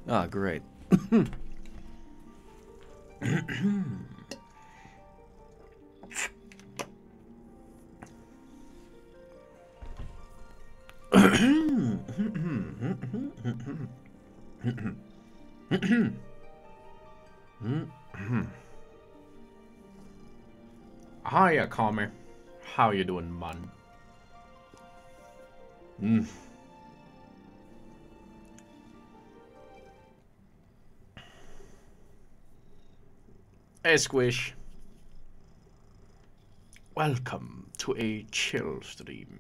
Ah, great. Hiya, Kami. How you doing, man? Hey, Squish. Welcome to a chill stream.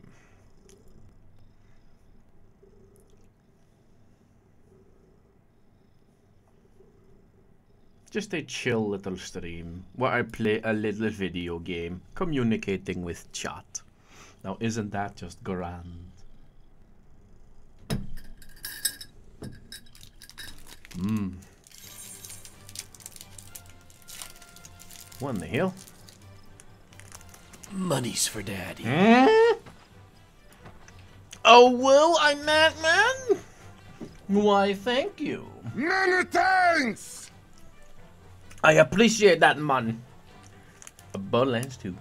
Just a chill little stream where I play a little video game communicating with chat. Now, isn't that just grand? What in the hell? Money's for daddy. Oh, well, I'm that man? Why, thank you. Many thanks! I appreciate that, man. Borderlands 2.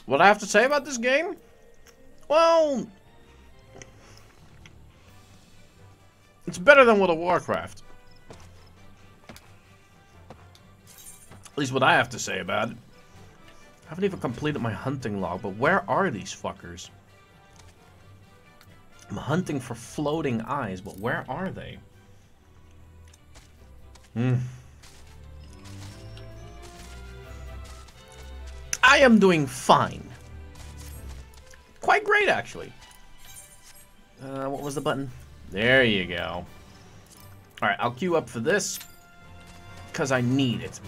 What I have to say about this game? Well, it's better than World of Warcraft. At least what I have to say about it. I haven't even completed my hunting log, but where are these fuckers? I'm hunting for floating eyes, but where are they? I am doing fine. Quite great, actually. What was the button? There you go. Alright, I'll queue up for this. Because I need it.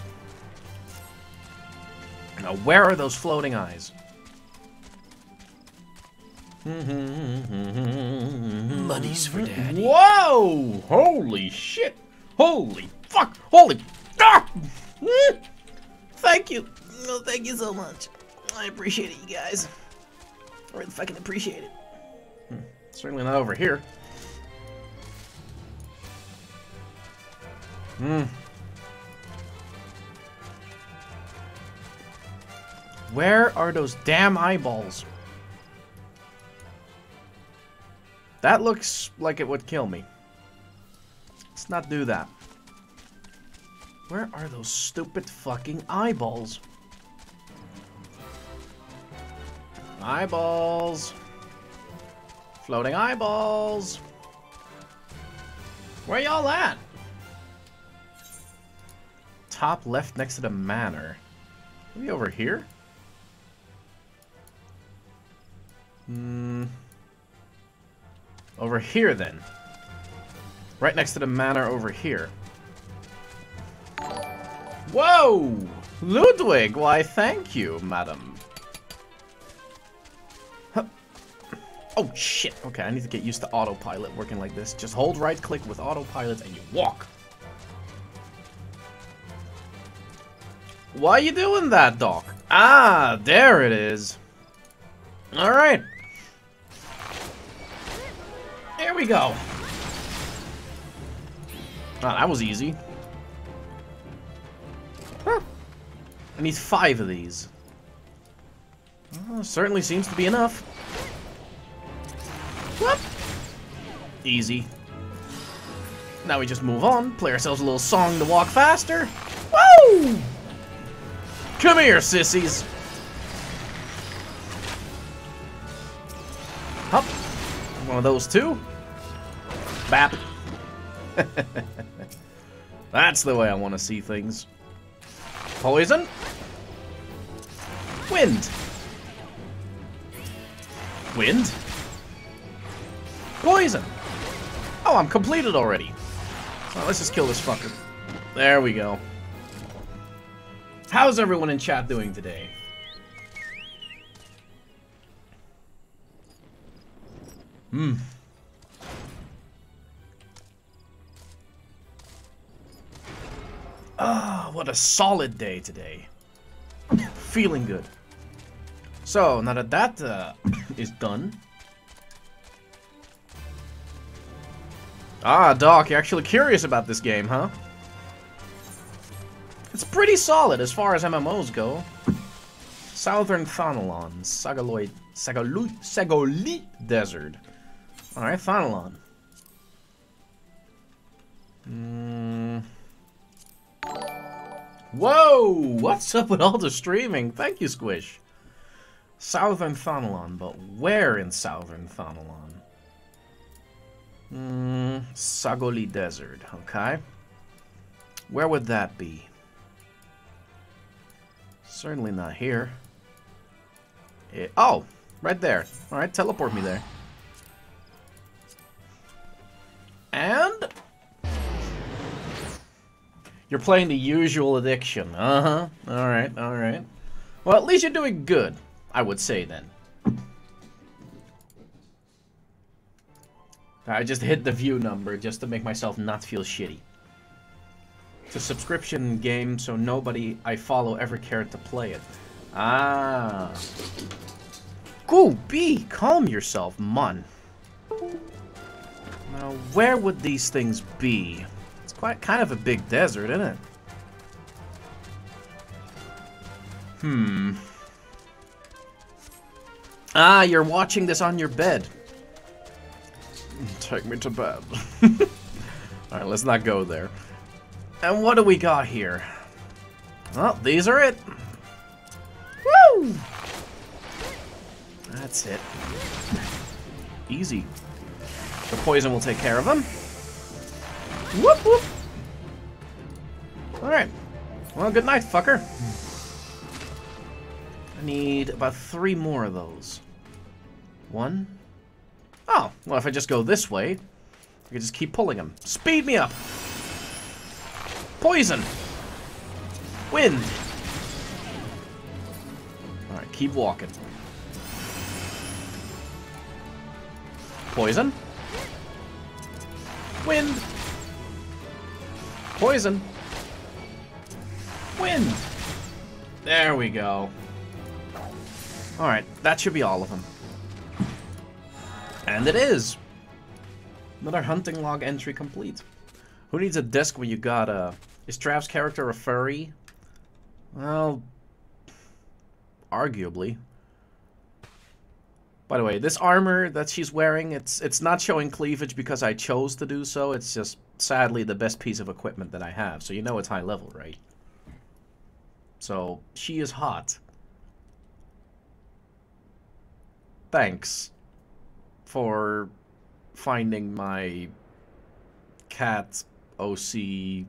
Now, where are those floating eyes? Money's for daddy. Whoa! Holy shit! Holy fuck! Holy... Ah! Thank you. No, thank you so much. I appreciate it, you guys. I really fucking appreciate it. Certainly not over here. Where are those damn eyeballs? That looks like it would kill me. Let's not do that. Where are those stupid fucking eyeballs? Eyeballs. Floating eyeballs. Where y'all at? Top left next to the manor. Maybe over here? Over here, then. Right next to the manor over here. Whoa! Ludwig! Why, thank you, madam. Huh. Oh, shit. Okay, I need to get used to autopilot working like this. Just hold right-click with autopilot and you walk. Why are you doing that, Doc? Ah, there it is. Alright. Here we go. Ah, that was easy. Huh. I need 5 of these. Certainly seems to be enough. Whoop. Easy. Now we just move on, play ourselves a little song to walk faster. Woo! Come here, sissies. Hup. One of those two. Bap. That's the way I want to see things. Poison. Wind. Wind. Poison. Oh, I'm completed already. Well, let's just kill this fucker. There we go. How's everyone in chat doing today? Ah, what a solid day today. Feeling good. So, now that that is done, Ah, Doc, you're actually curious about this game, huh? It's pretty solid as far as MMOs go. Southern Thonalon, Sagoli Desert. Alright, Thonalon. Whoa! What's up with all the streaming? Thank you, Squish. Southern Thonalon, but where in Southern Thonalon? Sagoli Desert, okay. Where would that be? Certainly not here. Oh, right there. Alright, teleport me there. And... you're playing the usual addiction. Uh-huh. Alright, alright. Well, at least you're doing good, I would say then. I just hit the view number just to make myself not feel shitty. It's a subscription game, so nobody I follow ever cared to play it. Ah. Go, B, calm yourself, man. Now, where would these things be? It's quite kind of a big desert, isn't it? Ah, you're watching this on your bed. Take me to bed. Alright, let's not go there. And what do we got here? Well, these are it. Woo! That's it. Easy. The poison will take care of them. Whoop whoop. Alright. Well, good night, fucker. I need about 3 more of those. 1. Oh, well, if I just go this way, I can just keep pulling them. Speed me up! Poison! Wind! Alright, keep walking. Poison. Wind! Poison! Wind! There we go. Alright, that should be all of them. And it is! Another hunting log entry complete. Who needs a disc when you got a... Is Trav's character a furry? Well... arguably. By the way, this armor that she's wearing, it's not showing cleavage because I chose to do so. It's just, sadly, the best piece of equipment that I have. So you know it's high level, right? So, she is hot. Thanks for finding my cat OC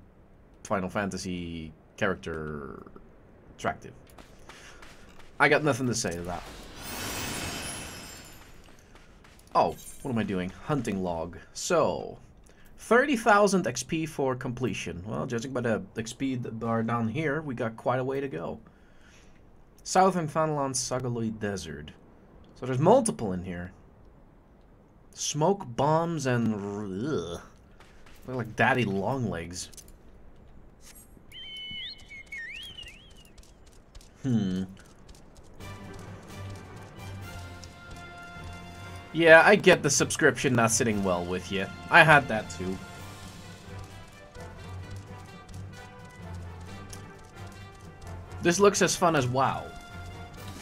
Final Fantasy character attractive. I got nothing to say to that. Oh, what am I doing? Hunting log. So, 30,000 XP for completion. Well, judging by the XP bar down here, we got quite a way to go. Southern Thonalon Sagaloy Desert. So there's multiple in here. Smoke bombs and... ugh, look like daddy long legs. Yeah, I get the subscription not sitting well with you. I had that too. This looks as fun as WoW.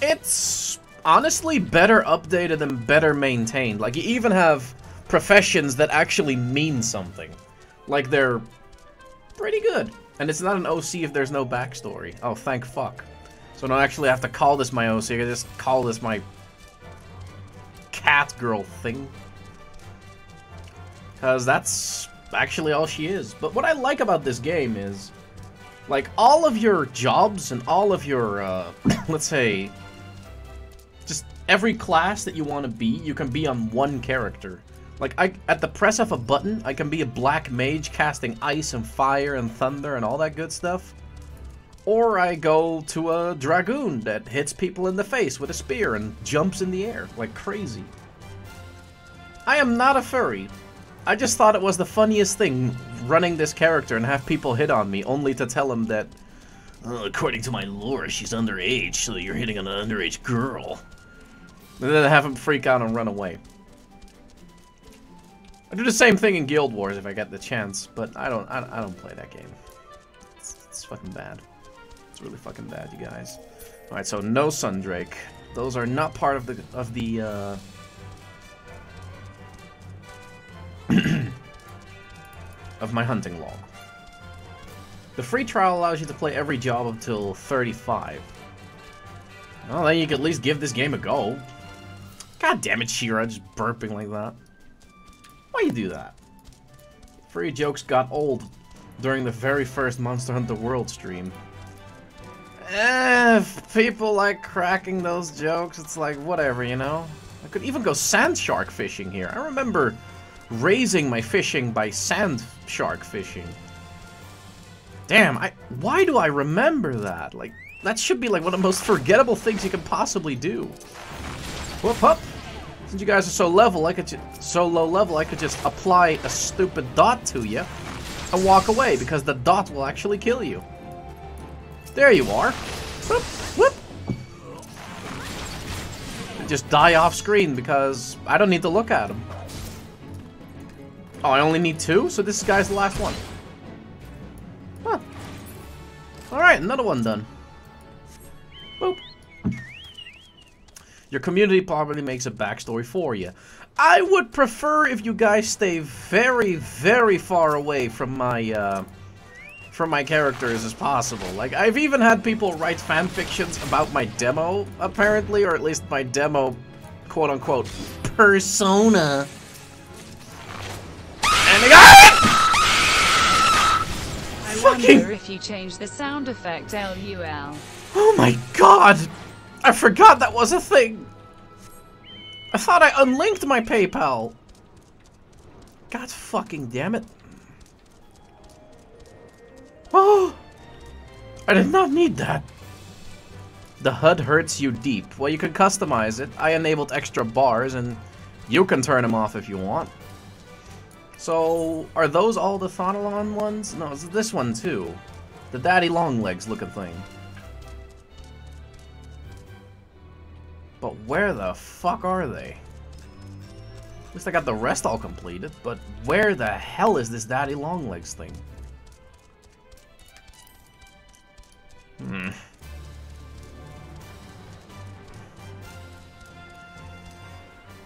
It's honestly better updated and better maintained. Like, you even have professions that actually mean something. Like, they're pretty good. And it's not an OC if there's no backstory. Oh, thank fuck. So I don't actually have to call this my OC, I can just call this my cat girl thing. Because that's actually all she is. But what I like about this game is, like, all of your jobs and all of your, let's say, just every class that you want to be, you can be on one character. Like, at the press of a button, I can be a black mage casting ice and fire and thunder and all that good stuff. Or I go to a dragoon that hits people in the face with a spear and jumps in the air like crazy. I am not a furry. I just thought it was the funniest thing running this character and have people hit on me only to tell them that, according to my lore, she's underage, so you're hitting on an underage girl. And then have them freak out and run away. I do the same thing in Guild Wars if I get the chance, but I don't play that game. It's fucking bad. It's really fucking bad, you guys. All right, so no Sundrake. Those are not part of the of my hunting log. The free trial allows you to play every job until 35. Well, then you can at least give this game a go. God damn it, Shira, just burping like that. Why you do that? Free jokes got old during the very first Monster Hunter World stream. If people like cracking those jokes, it's like, whatever, you know? I could even go sand shark fishing here. I remember raising my fishing by sand shark fishing. Damn, why do I remember that? Like, that should be like one of the most forgettable things you can possibly do. Whoop, whoop. Since you guys are so low level, I could just apply a stupid dot to you and walk away, because the dot will actually kill you. There you are. Whoop, whoop. Just die off screen because I don't need to look at him. Oh, I only need 2? So this guy's the last one. Huh. Alright, another one done. Boop. Your community probably makes a backstory for you. I would prefer if you guys stay very, very far away from my characters as possible. Like, I've even had people write fanfictions about my demo, apparently, or at least my demo, quote-unquote, persona. And they got it! I wonder if you change the sound effect LUL. Oh my god! I forgot that was a thing! I thought I unlinked my PayPal! God fucking damn it. Oh! I did not need that. The HUD hurts you deep. Well, you can customize it. I enabled extra bars, and you can turn them off if you want. So, are those all the Thonalon ones? No, it's this one too. The Daddy Longlegs looking thing. But where the fuck are they? At least I got the rest all completed, but where the hell is this Daddy Longlegs thing?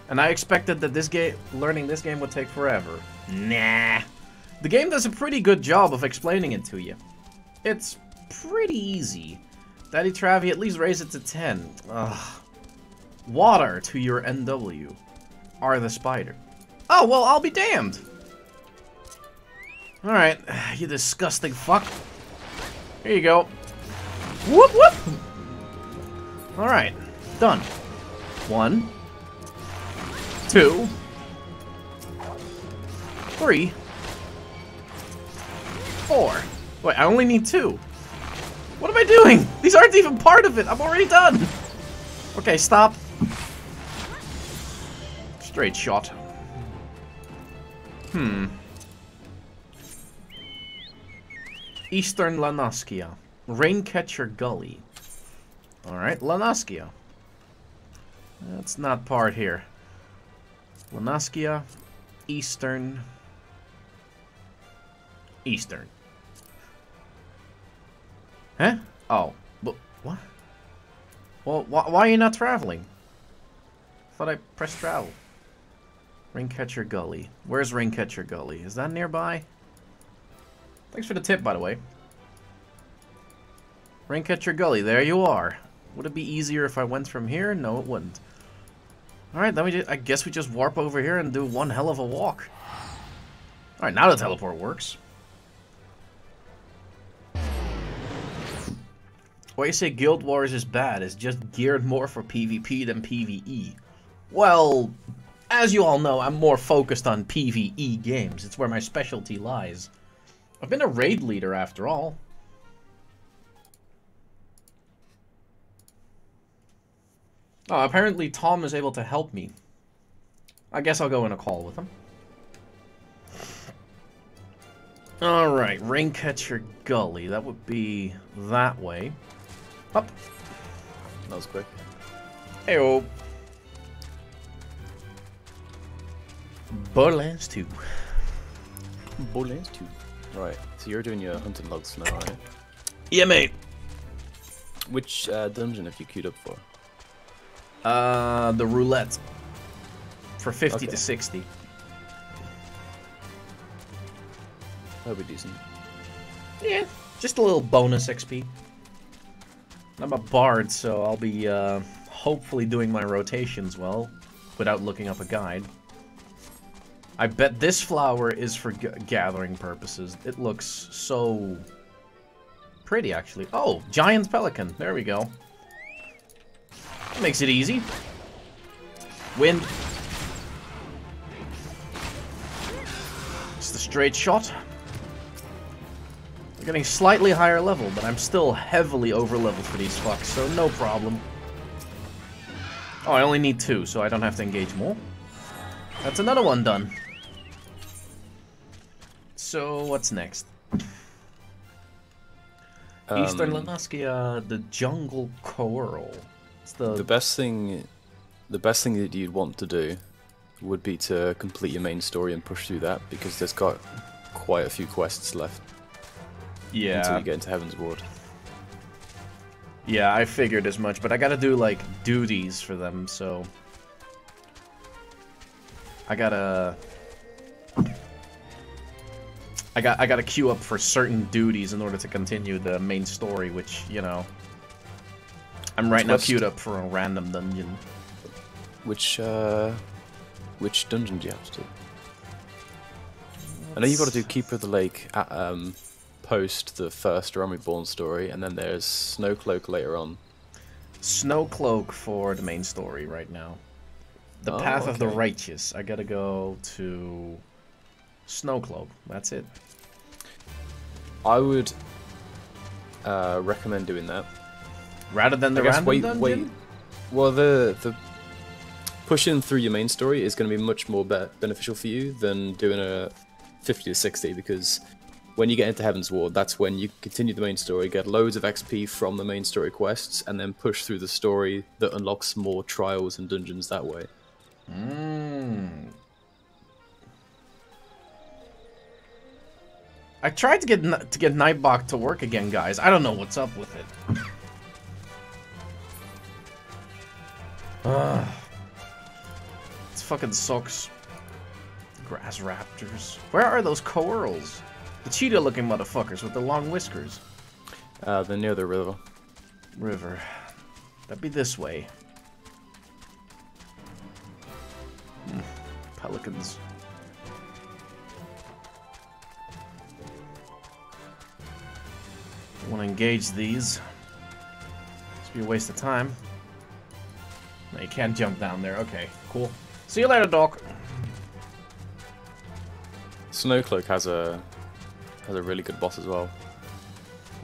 And I expected that learning this game would take forever. Nah. The game does a pretty good job of explaining it to you. It's pretty easy. Daddy Travi, at least raise it to 10. Ugh. Water to your NW. Are the spider. Oh, well, I'll be damned. Alright, you disgusting fuck. Here you go. Whoop, whoop! Alright, done. 1, 2, 3, 4. Wait, I only need 2. What am I doing? These aren't even part of it. I'm already done. Okay, stop. Straight shot. Eastern Lanaskia. Raincatcher Gully. Alright, Lanaskia. That's not part here. Lanaskia. Eastern. Eastern. Huh? Oh. But what? Well, why are you not traveling? I thought I pressed travel. Raincatcher Gully. Where's Raincatcher Gully? Is that nearby? Thanks for the tip, by the way. Raincatcher Gully, there you are. Would it be easier if I went from here? No, it wouldn't. Alright, then I guess we just warp over here and do one hell of a walk. Alright, now the teleport works. Why you say Guild Wars is bad? It's just geared more for PvP than PvE. Well, as you all know, I'm more focused on PvE games. It's where my specialty lies. I've been a raid leader after all. Oh, apparently Tom is able to help me. I guess I'll go in a call with him. Alright, Raincatcher Gully. That would be that way. Up. That was quick. Heyo. Borderlands 2. Borderlands 2. Right, so you're doing your hunting logs now, right? Yeah, mate. Which dungeon have you queued up for? The roulette. For 50 Okay. to 60. That'll be decent. Yeah, just a little bonus XP. I'm a bard, so I'll be hopefully doing my rotations well, without looking up a guide. I bet this flower is for gathering purposes. It looks so pretty, actually. Oh, giant pelican. There we go. That makes it easy. Wind. Just a straight shot. We're getting slightly higher level, but I'm still heavily over leveled for these fucks, so no problem. Oh, I only need 2, so I don't have to engage more. That's another one done. So, what's next? Eastern Lanaskia, the Jungle Coral. It's The best thing that you'd want to do would be to complete your main story and push through that, because there's got quite a few quests left until Yeah, you get into Heaven's Ward. yeah, I figured as much, but I gotta do, like, duties for them, so... I gotta queue up for certain duties in order to continue the main story, which, you know... I'm right now queued up for a random dungeon. Which dungeon do you have to do? I know you've got to do Keeper of the Lake at, post the first Realm Reborn story, and then there's Snowcloak later on. Snowcloak for the main story right now. The Path of the Righteous. I gotta go to Snowcloak. That's it. I would recommend doing that. Rather than the random dungeon? Wait. Well, the pushing through your main story is going to be much more beneficial for you than doing a 50 to 60, because when you get into Heaven's Ward, that's when you continue the main story, get loads of XP from the main story quests, and then push through the story that unlocks more trials and dungeons that way. I tried to get Nightbot to work again, guys. I don't know what's up with it. It fucking sucks. Grass raptors. Where are those coeurls? The cheetah-looking motherfuckers with the long whiskers. They're near the river. River. That'd be this way. Pelicans. I want to engage these. This be a waste of time. No, you can't jump down there. Okay, cool. See you later, Doc. Snowcloak has a really good boss as well.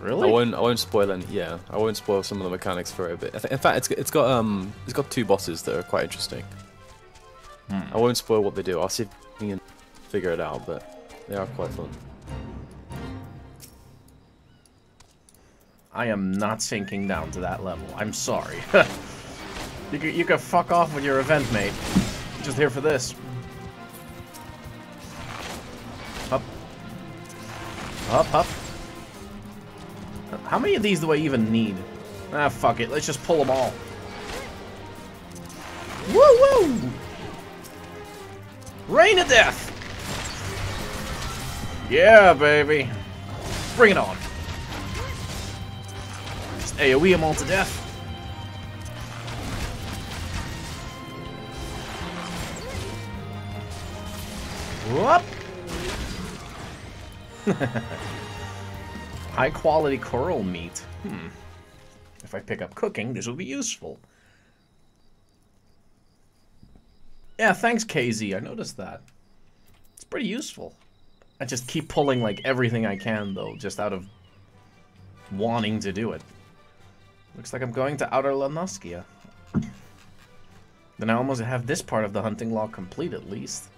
Really? I won't spoil any. Yeah, I won't spoil some of the mechanics for it. But in fact, it's got 2 bosses that are quite interesting. I won't spoil what they do. I'll see if you can figure it out, but they are quite fun. I am not sinking down to that level. I'm sorry. You can fuck off with your event, mate. I'm just here for this. Up. Up, up. How many of these do I even need? Ah, fuck it. Let's just pull them all. Woo woo! Rain of death! Yeah, baby. Bring it on. Just AoE them all to death. Whoop! High quality coral meat. If I pick up cooking, this will be useful. Yeah, thanks, KZ. I noticed that. It's pretty useful. I just keep pulling, like, everything I can, though, just out of wanting to do it. Looks like I'm going to Outer Lanaskia. Then I almost have this part of the hunting log complete, at least.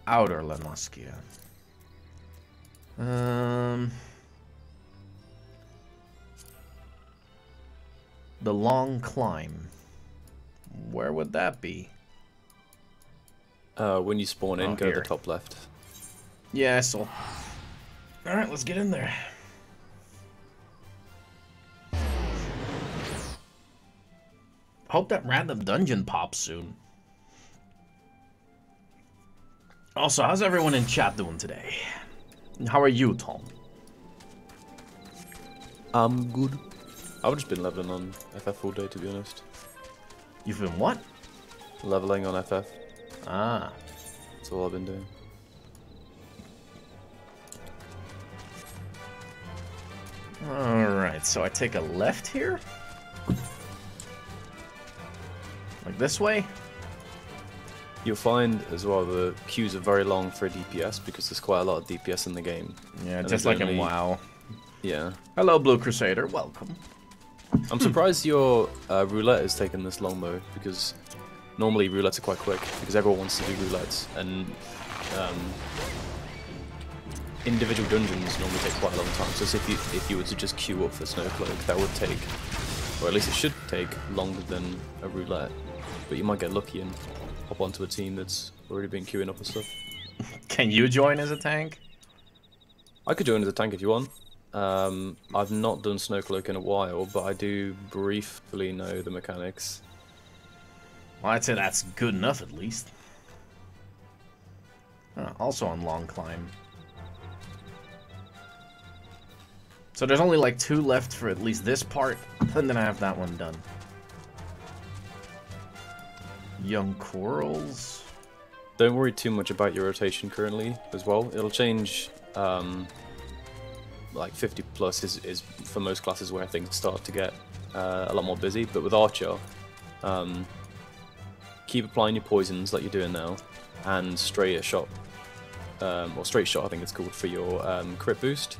Outer Lanaskia. The long climb. Where would that be? When you spawn in, go to here. the top left. Yeah, I saw. Alright, let's get in there. Hope that random dungeon pops soon. Also, how's everyone in chat doing today? How are you, Tom? I'm good. I've just been leveling on FF all day, to be honest. You've been what? Leveling on FF. Ah. That's all I've been doing. Alright, so I take a left here? Like this way? You'll find as well the queues are very long for DPS because there's quite a lot of DPS in the game. Yeah, And just there's like in only- WoW. Yeah. Hello, Blue Crusader. Welcome. I'm surprised your roulette has taken this long though, because normally roulettes are quite quick because everyone wants to do roulettes, and individual dungeons normally take quite a long time. So if you were to just queue up for Snowcloak, that would take, or at least it should take, longer than a roulette. But you might get lucky and hop onto a team that's already been queuing up and stuff. Can you join as a tank? I could join as a tank if you want. I've not done Snowcloak in a while, but I do briefly know the mechanics. Well, I'd say that's good enough at least. Also on long climb. So there's only like 2 left for at least this part, and then I have that one done. Young Corals. Don't worry too much about your rotation currently as well. It'll change, like 50 plus is for most classes where things start to get a lot more busy. But with Archer, keep applying your poisons like you're doing now, and straight shot, or straight shot I think it's called, for your crit boost.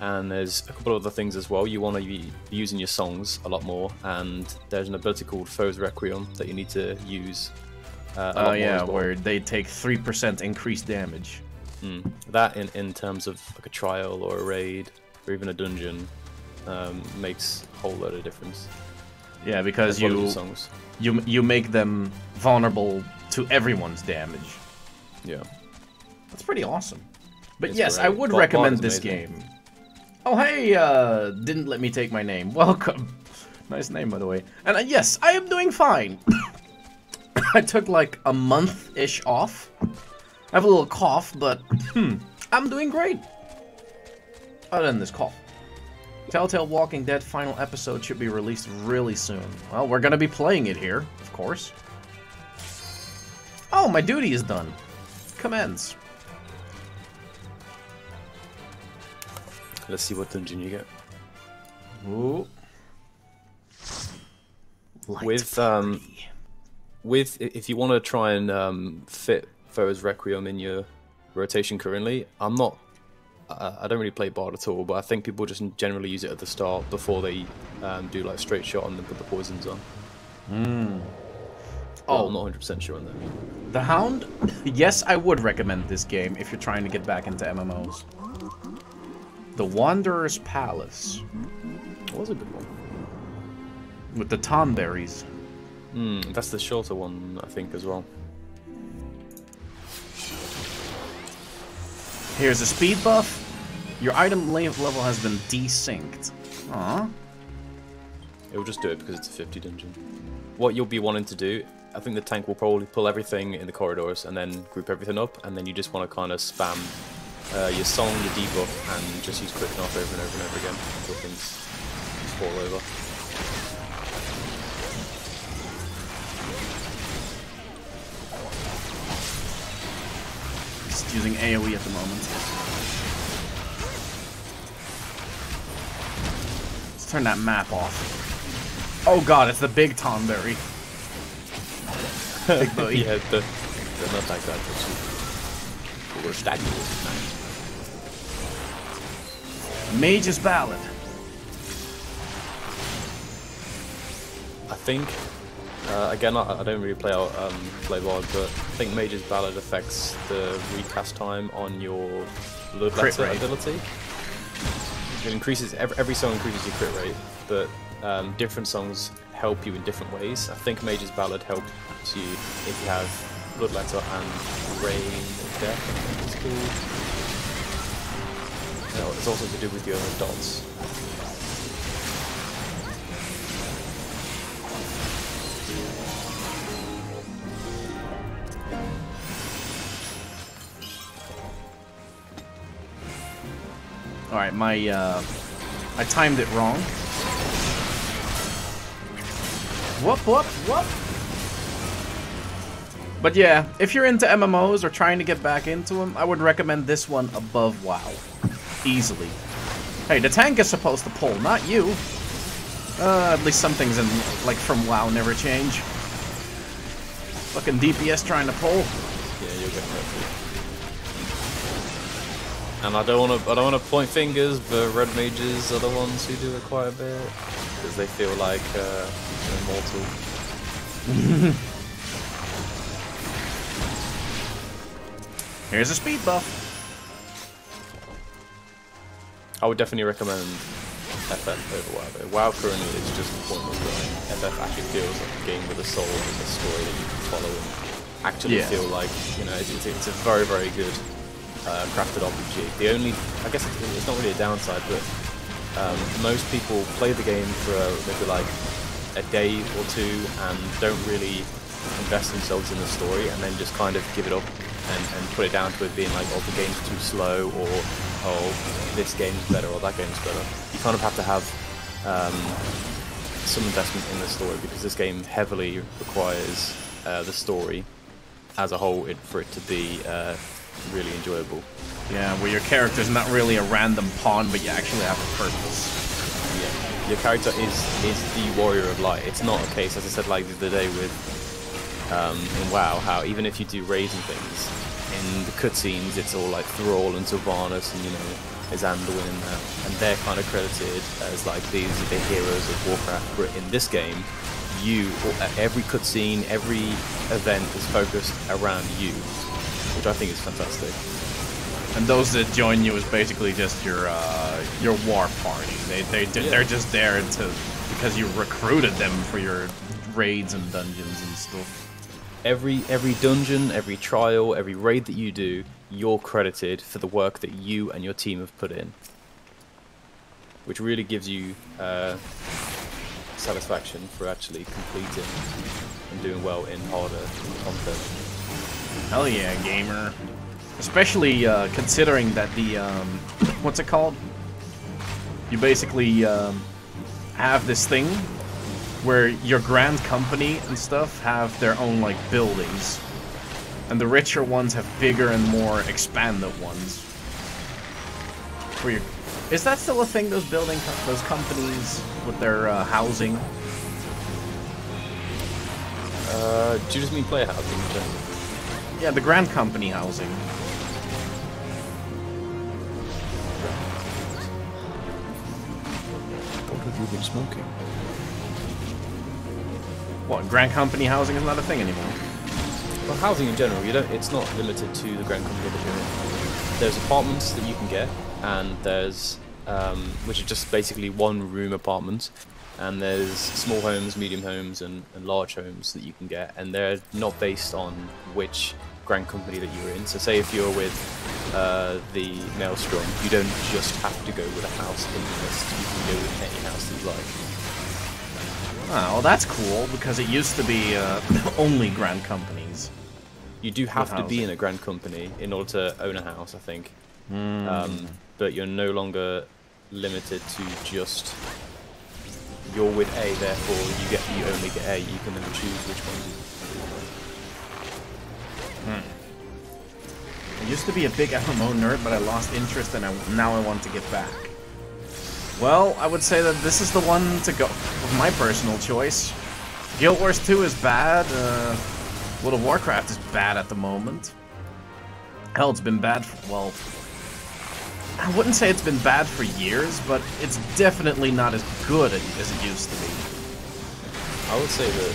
And there's a couple of other things as well. You want to be using your songs a lot more, and there's an ability called Foe's Requiem that you need to use a lot more Yeah, as well. where they take 3% increased damage. That in terms of like a trial or a raid or even a dungeon makes a whole lot of difference. Yeah, because As well as your songs. you make them vulnerable to everyone's damage. Yeah. That's pretty awesome. But It's yes, great. I would Bard recommend is this amazing. game. Oh, hey, didn't let me take my name. Welcome. Nice name, by the way. And yes, I am doing fine. I took like a month-ish off. I have a little cough, but I'm doing great. Other than this cough. Telltale Walking Dead final episode should be released really soon. Well, we're gonna be playing it here, of course. Oh, my duty is done. Commence. Let's see what dungeon you get. Ooh. Light With if you want to try and fit Foe's Requiem in your rotation currently, I don't really play Bard at all, but I think people just generally use it at the start before they do like straight shot and then put the poisons on. Oh, I'm not 100% sure on that. The Hound? Yes, I would recommend this game if you're trying to get back into MMOs. The Wanderer's Palace. That was a good one. With the Tonberries. That's the shorter one, I think, as well. Here's a speed buff. Your item level has been desynced. Aww. It will just do it because it's a 50 dungeon. What you'll be wanting to do, I think the tank will probably pull everything in the corridors and then group everything up, and then you just want to kind of spam your song, your debuff, and just use quick knock over and over and over again until things just fall over. Just using AoE at the moment. Let's turn that map off. Oh god, it's the big Tonberry. Big boy. Yeah, they're not like that, actually. We're stacking. Mage's Ballad. I think, again, I don't really play Bard, but I think Mage's Ballad affects the recast time on your Crit Bloodletter rate. ability. It increases, every song increases your crit rate, but different songs help you in different ways. I think Mage's Ballad helps you if you have Bloodletter and Rain of Death, I think it's called. No, it's also to do with your dots. Alright, I timed it wrong. Whoop, whoop, whoop. But yeah, if you're into MMOs or trying to get back into them, I would recommend this one above WoW. Easily. Hey, the tank is supposed to pull, not you. At least some things in, like, from WoW never change. Fucking DPS trying to pull. Yeah, you'll get hurt. And I don't want to point fingers, but red mages are the ones who do it quite a bit because they feel like immortal. Here's a speed buff. I would definitely recommend FF over WoW. Though. WoW currently is just pointless going. FF actually feels like a game with a soul and a story that you can follow and actually feel like, you know, it's a very, very good crafted RPG. The only, I guess it's not really a downside, but most people play the game for maybe like a day or two and don't really invest themselves in the story, and then just kind of give it up and put it down to it being like, oh, the game's too slow, or oh, this game's better, or that game's better. You kind of have to have some investment in the story, because this game heavily requires the story as a whole for it to be really enjoyable. Yeah, where your character's not really a random pawn, but you actually have a purpose. Yeah, your character is the warrior of light. It's not a case, as I said like the other day with in WoW, how even if you do raids and things, in the cutscenes it's all like Thrall and Sylvanas and, you know, is Anduin and that, and they're kind of credited as like these are the heroes of Warcraft. But in this game, every cutscene, every event is focused around you, which I think is fantastic. And those that join you is basically just your war party. They're just there because you recruited them for your raids and dungeons and stuff. Every dungeon, every trial, every raid that you do, you're credited for the work that you and your team have put in, which really gives you satisfaction for actually completing and doing well in harder content. Hell yeah, gamer. Especially considering that the, what's it called? You basically have this thing where your grand company and stuff have their own, like, buildings. And the richer ones have bigger and more expanded ones. Is that still a thing, those those companies with their housing? Do you just mean player housing in general? Yeah, the grand company housing. What have you been smoking? What, grand company housing is not a thing anymore? Well, housing in general, it's not limited to the grand company that you're in. There's apartments that you can get, and there's which are just basically one-room apartments, and there's small homes, medium homes, and large homes that you can get, and they're not based on which grand company that you're in. So say if you're with the Maelstrom, you don't just have to go with a house in the list, you can go with any house that you like. Oh, well, that's cool, because it used to be only grand companies. You do have to be in a grand company in order to own a house, I think. But you're no longer limited to just you're with A, therefore you only get A. You can then choose which one. I used to be a big MMO nerd, but I lost interest, and now I want to get back. Well, I would say that this is the one to go with my personal choice. Guild Wars 2 is bad. World of Warcraft is bad at the moment. Hell, it's been bad for, well, I wouldn't say it's been bad for years, but it's definitely not as good as it used to be. I would say that,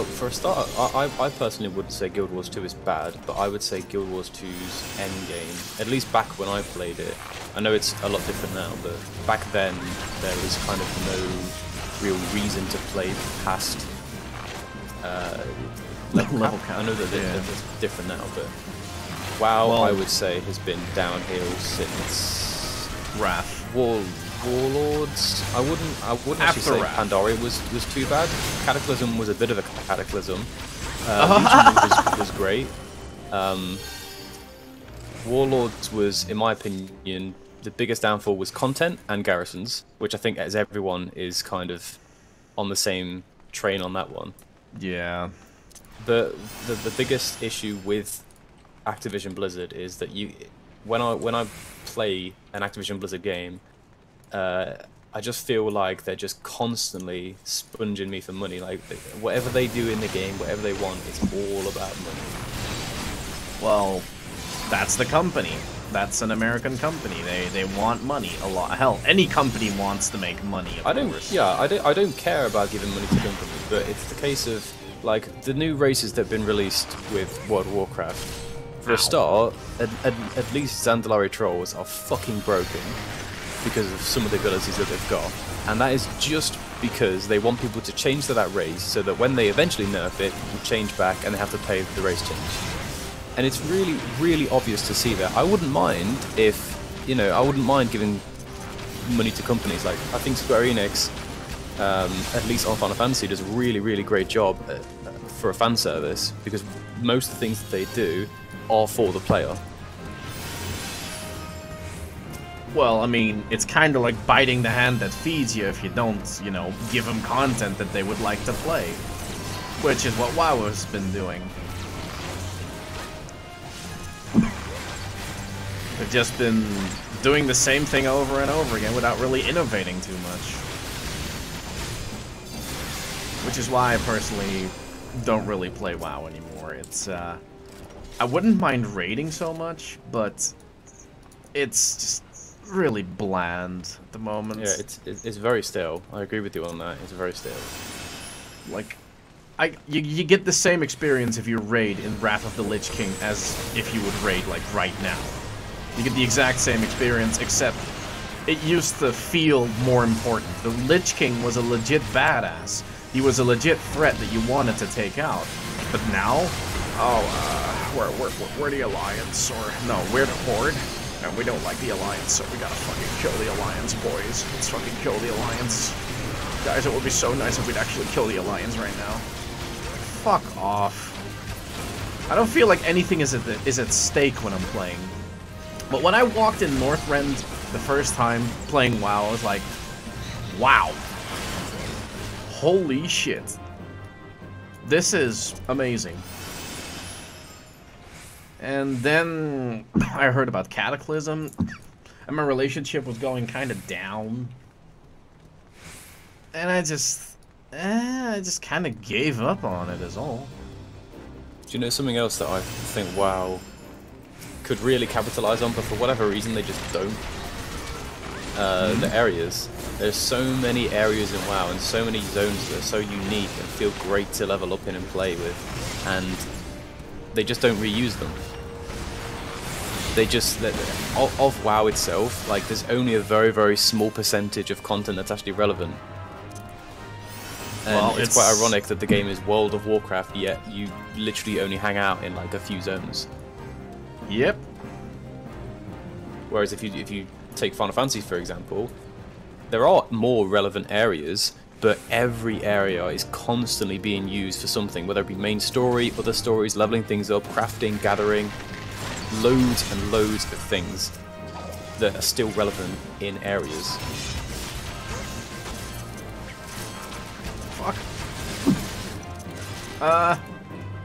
for a start, I personally wouldn't say Guild Wars 2 is bad, but I would say Guild Wars 2's endgame, at least back when I played it, I know it's a lot different now, but back then there was kind of no real reason to play past level cap. I know that it's different now, but WoW, well, I would say, has been downhill since Wrath. Warlords. I wouldn't actually say Pandaria was too bad. Cataclysm was a bit of a cataclysm. Legion was great. Warlords was, in my opinion, the biggest downfall was content and garrisons, which I think as everyone is kind of on the same train on that one. Yeah. The biggest issue with Activision Blizzard is that when I play an Activision Blizzard game, I just feel like they're just constantly sponging me for money. Like whatever they do in the game, whatever they want, it's all about money. Well, that's the company. That's an American company. They want money a lot. Hell, any company wants to make money. I don't care about giving money to companies, but it's the case of like the new races that have been released with World of Warcraft. For a start, at least Zandalari trolls are fucking broken because of some of the abilities that they've got, and that is just because they want people to change to that race so that when they eventually nerf it, you change back and they have to pay the race change. And it's really, really obvious to see that. I wouldn't mind if, I wouldn't mind giving money to companies. Like, I think Square Enix, at least on Final Fantasy, does a really, really great job for a fan service, because most of the things that they do are for the player. Well, I mean, it's kind of like biting the hand that feeds you if you don't, give them content that they would like to play. Which is what WoW has been doing. They've just been doing the same thing over and over again without really innovating too much. Which is why I personally don't really play WoW anymore. It's, I wouldn't mind raiding so much, but it's just really bland at the moment. Yeah, it's very stale. I agree with you on that. It's very stale. Like, you get the same experience if you raid in Wrath of the Lich King as if you would raid, like, right now. You get the exact same experience, except it used to feel more important. The Lich King was a legit badass. He was a legit threat that you wanted to take out. But now, we're the Alliance, or no, we're the Horde, and we don't like the Alliance, so we gotta fucking kill the Alliance, boys. Let's fucking kill the Alliance. Guys, it would be so nice if we'd actually kill the Alliance right now. Fuck off. I don't feel like anything is at stake when I'm playing. But when I walked in Northrend the first time playing WoW, I was like, wow. Holy shit. This is amazing. And then I heard about Cataclysm, and my relationship was going kind of down. And I just kind of gave up on it is all. Do you know something else that I think WoW could really capitalize on, but for whatever reason they just don't? The areas. There's so many areas in WoW and so many zones that are so unique and feel great to level up in and play with, and they just don't reuse them. They just, of WoW itself, like there's only a very, very small percentage of content that's actually relevant. And well, it's quite ironic that the game is World of Warcraft, yet you literally only hang out in like a few zones. Yep. Whereas if you take Final Fantasy, for example, there are more relevant areas, but every area is constantly being used for something, whether it be main story, other stories, leveling things up, crafting, gathering, loads and loads of things that are still relevant in areas. Fuck.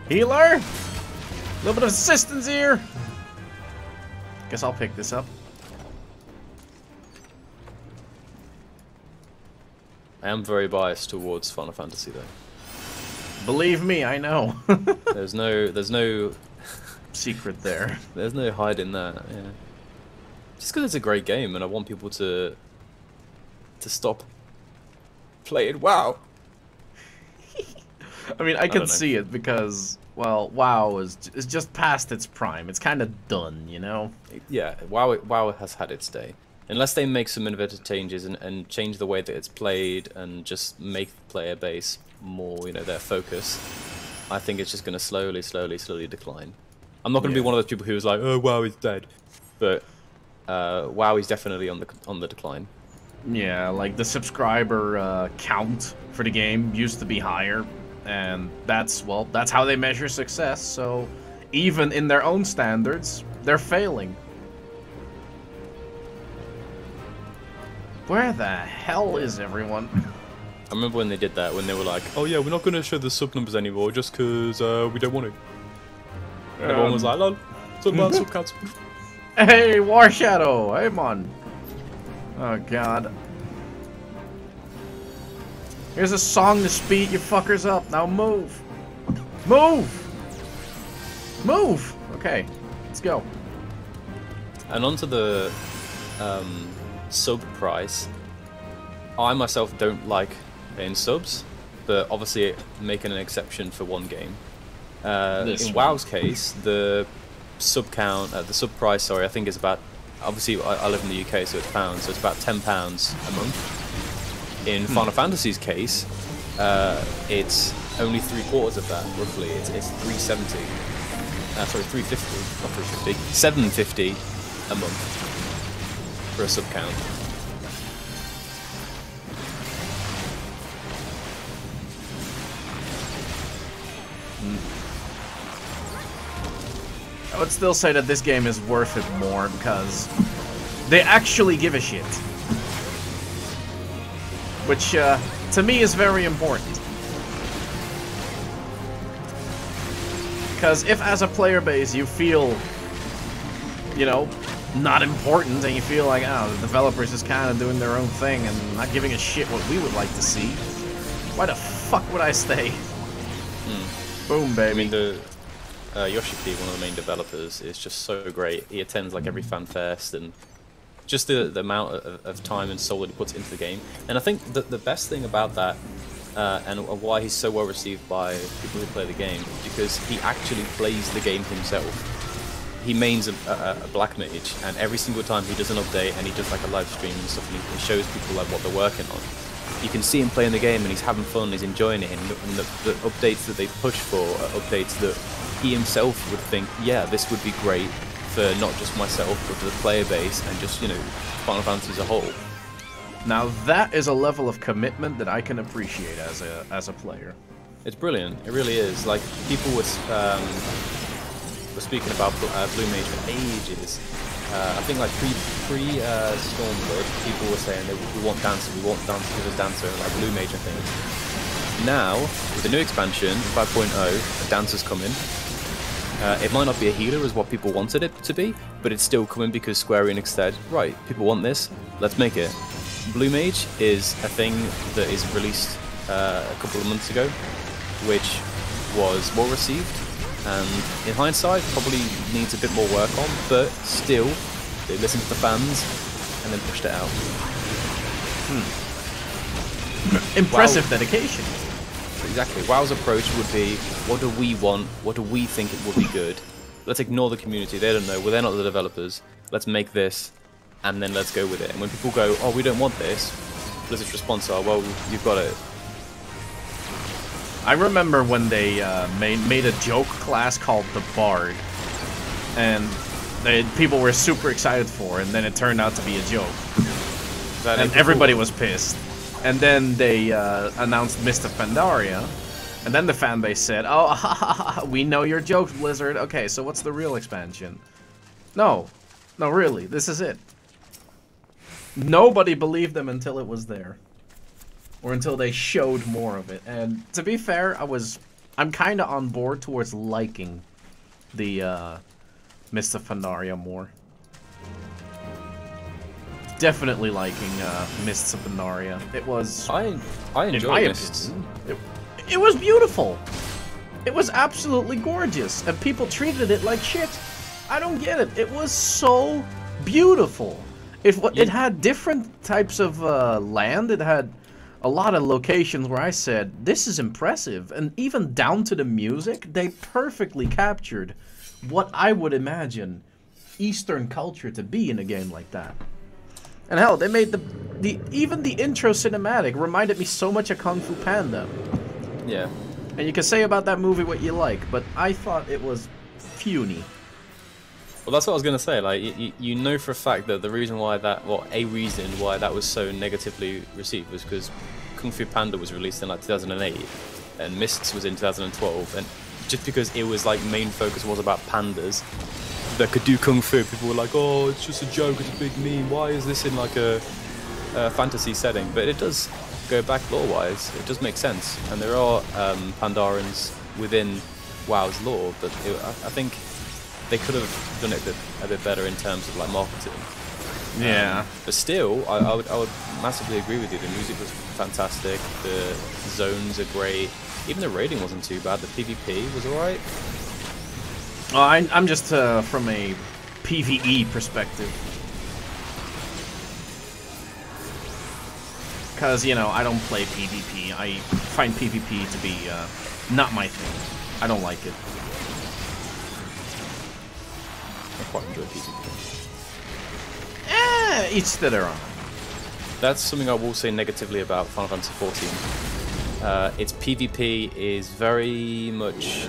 Healer? A little bit of assistance here. Guess I'll pick this up. I am very biased towards Final Fantasy though. Believe me, I know. There's no secret there. There's no hiding that, yeah. Just because it's a great game and I want people to stop playing WoW. I mean, I can see it because, well, WoW is just past its prime. It's kind of done, you know? Yeah, WoW has had its day. unless they make some innovative changes and change the way that it's played and just make the player base more, you know, their focus, I think it's just going to slowly decline. I'm not going to be one of those people who's like, oh, WoW is dead, but WoW is definitely on the decline. Yeah, like the subscriber count for the game used to be higher, and that's how they measure success. So even in their own standards, they're failing. Where the hell is everyone? I remember when they did that, when they were like, oh yeah, we're not going to show the sub numbers anymore just because we don't want to. And everyone was like, lol, sub counts. Hey, War Shadow! Hey, man! Oh, God. Here's a song to speed you fuckers up. Now move! Move! Move! Okay, let's go. And onto the sub price. I myself don't like paying subs, but obviously making an exception for one game. In WoW's case, the sub count, the sub price, sorry, I think is about, obviously I live in the UK, so it's pounds, so it's about £10 a month. In Final Fantasy's case, it's only 3/4 of that, roughly. It's 370. Sorry, 350, not 350, 750 a month for a sub count. I would still say that this game is worth it more because they actually give a shit. Which, to me, is very important. Because if, as a player base, you feel, you know, not important, and you feel like, oh, the developers just kind of doing their own thing and not giving a shit what we would like to see, why the fuck would I stay? Boom, baby. I mean, the Yoshiki, one of the main developers, is just so great. He attends like every fan fest, and just the amount of time and soul that he puts into the game. And I think that the best thing about that, and why he's so well received by people who play the game, because he actually plays the game himself. He mains a black mage, and every single time he does an update and he does like a live stream and stuff, and he shows people like what they're working on, you can see him playing the game and he's having fun, he's enjoying it, and the updates that they push for are updates that he himself would think, yeah, this would be great for not just myself, but for the player base and just, you know, Final Fantasy as a whole. Now that is a level of commitment that I can appreciate as a player. It's brilliant. It really is. Like, people were speaking about Blue Mage for ages. I think like pre Stormblood, people were saying that we want Dancer, give us Dancer, and like Blue Mage and things. Now, with the new expansion, 5.0, Dancer's coming. It might not be a healer as what people wanted it to be, but it's still coming because Square Enix said, right, people want this, let's make it. Blue Mage is a thing that is released a couple of months ago, which was well received, and in hindsight probably needs a bit more work on, but still, they listened to the fans and then pushed it out. Impressive dedication. Exactly. WoW's approach would be, what do we want? What do we think it would be good? Let's ignore the community. They don't know. Well, they're not the developers. Let's make this, and then let's go with it. And when people go, oh, we don't want this, Blizzard's response are, well, you've got it. I remember when they made a joke class called the Bard, and people were super excited for, and then it turned out to be a joke. And everybody was pissed. And then they announced Mist of Pandaria, and then the fanbase said, oh, we know your jokes, Blizzard. Okay, so what's the real expansion? No, really, this is it. Nobody believed them until it was there. Or until they showed more of it. And to be fair, I'm kind of on board towards liking the Mist of Pandaria more. Definitely liking Mists of Pandaria. It was... I enjoyed Mists. It was beautiful. It was absolutely gorgeous. And people treated it like shit. I don't get it. It was so beautiful. It had different types of land. It had a lot of locations where I said, this is impressive. And even down to the music, they perfectly captured what I would imagine Eastern culture to be in a game like that. And hell, they made even the intro cinematic reminded me so much of Kung Fu Panda. Yeah. And you can say about that movie what you like, but I thought it was puny. Well, that's what I was gonna say. Like, you know for a fact that the reason why that, well, a reason why that was so negatively received was because Kung Fu Panda was released in like 2008, and Mists was in 2012, and just because it was like main focus was about pandas that could do kung fu, people were like, oh, it's just a joke, it's a big meme. Why is this in like a fantasy setting? But it does go back lore-wise. It does make sense, and there are Pandarans within WoW's lore, but I think they could have done it a bit better in terms of like marketing. Yeah. But still, I would massively agree with you. The music was fantastic. The zones are great. Even the raiding wasn't too bad. The PvP was alright. Well, I'm just from a PvE perspective. Because, you know, I don't play PvP. I find PvP to be not my thing. I don't like it. I quite enjoy PvP. Each to their own. That's something I will say negatively about Final Fantasy XIV. Its PvP is very much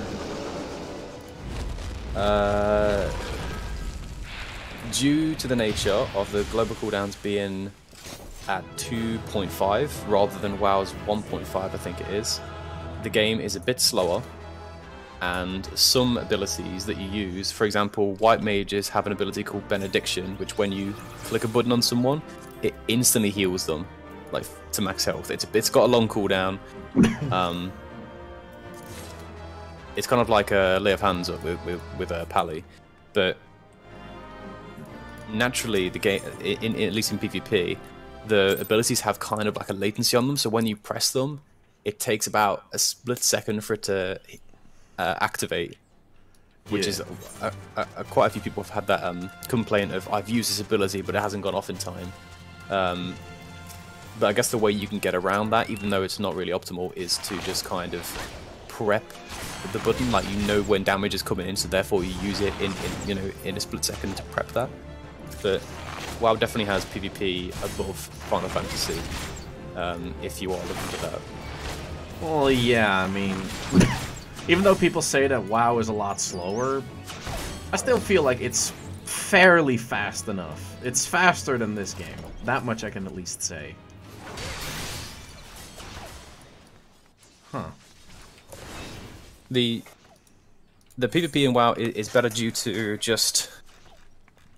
due to the nature of the global cooldowns being at 2.5 rather than WoW's 1.5, I think it is. The game is a bit slower, and some abilities that you use, for example, white mages have an ability called Benediction, which when you click a button on someone, it instantly heals them, like to max health. It's got a long cooldown. It's kind of like a lay of hands up with a pally, but naturally the game, at least in PvP, the abilities have kind of like a latency on them. So when you press them, it takes about a split second for it to activate, which is quite a few people have had that complaint of, I've used this ability but it hasn't gone off in time. But I guess the way you can get around that, even though it's not really optimal, is to just kind of prep the button, like you know when damage is coming in, so therefore you use it in a split second to prep that. But WoW definitely has PvP above Final Fantasy, if you are looking for that. Well, yeah, I mean, even though people say that WoW is a lot slower, I still feel like it's fairly fast enough. It's faster than this game. That much I can at least say. Huh. The PvP in WoW is better due to just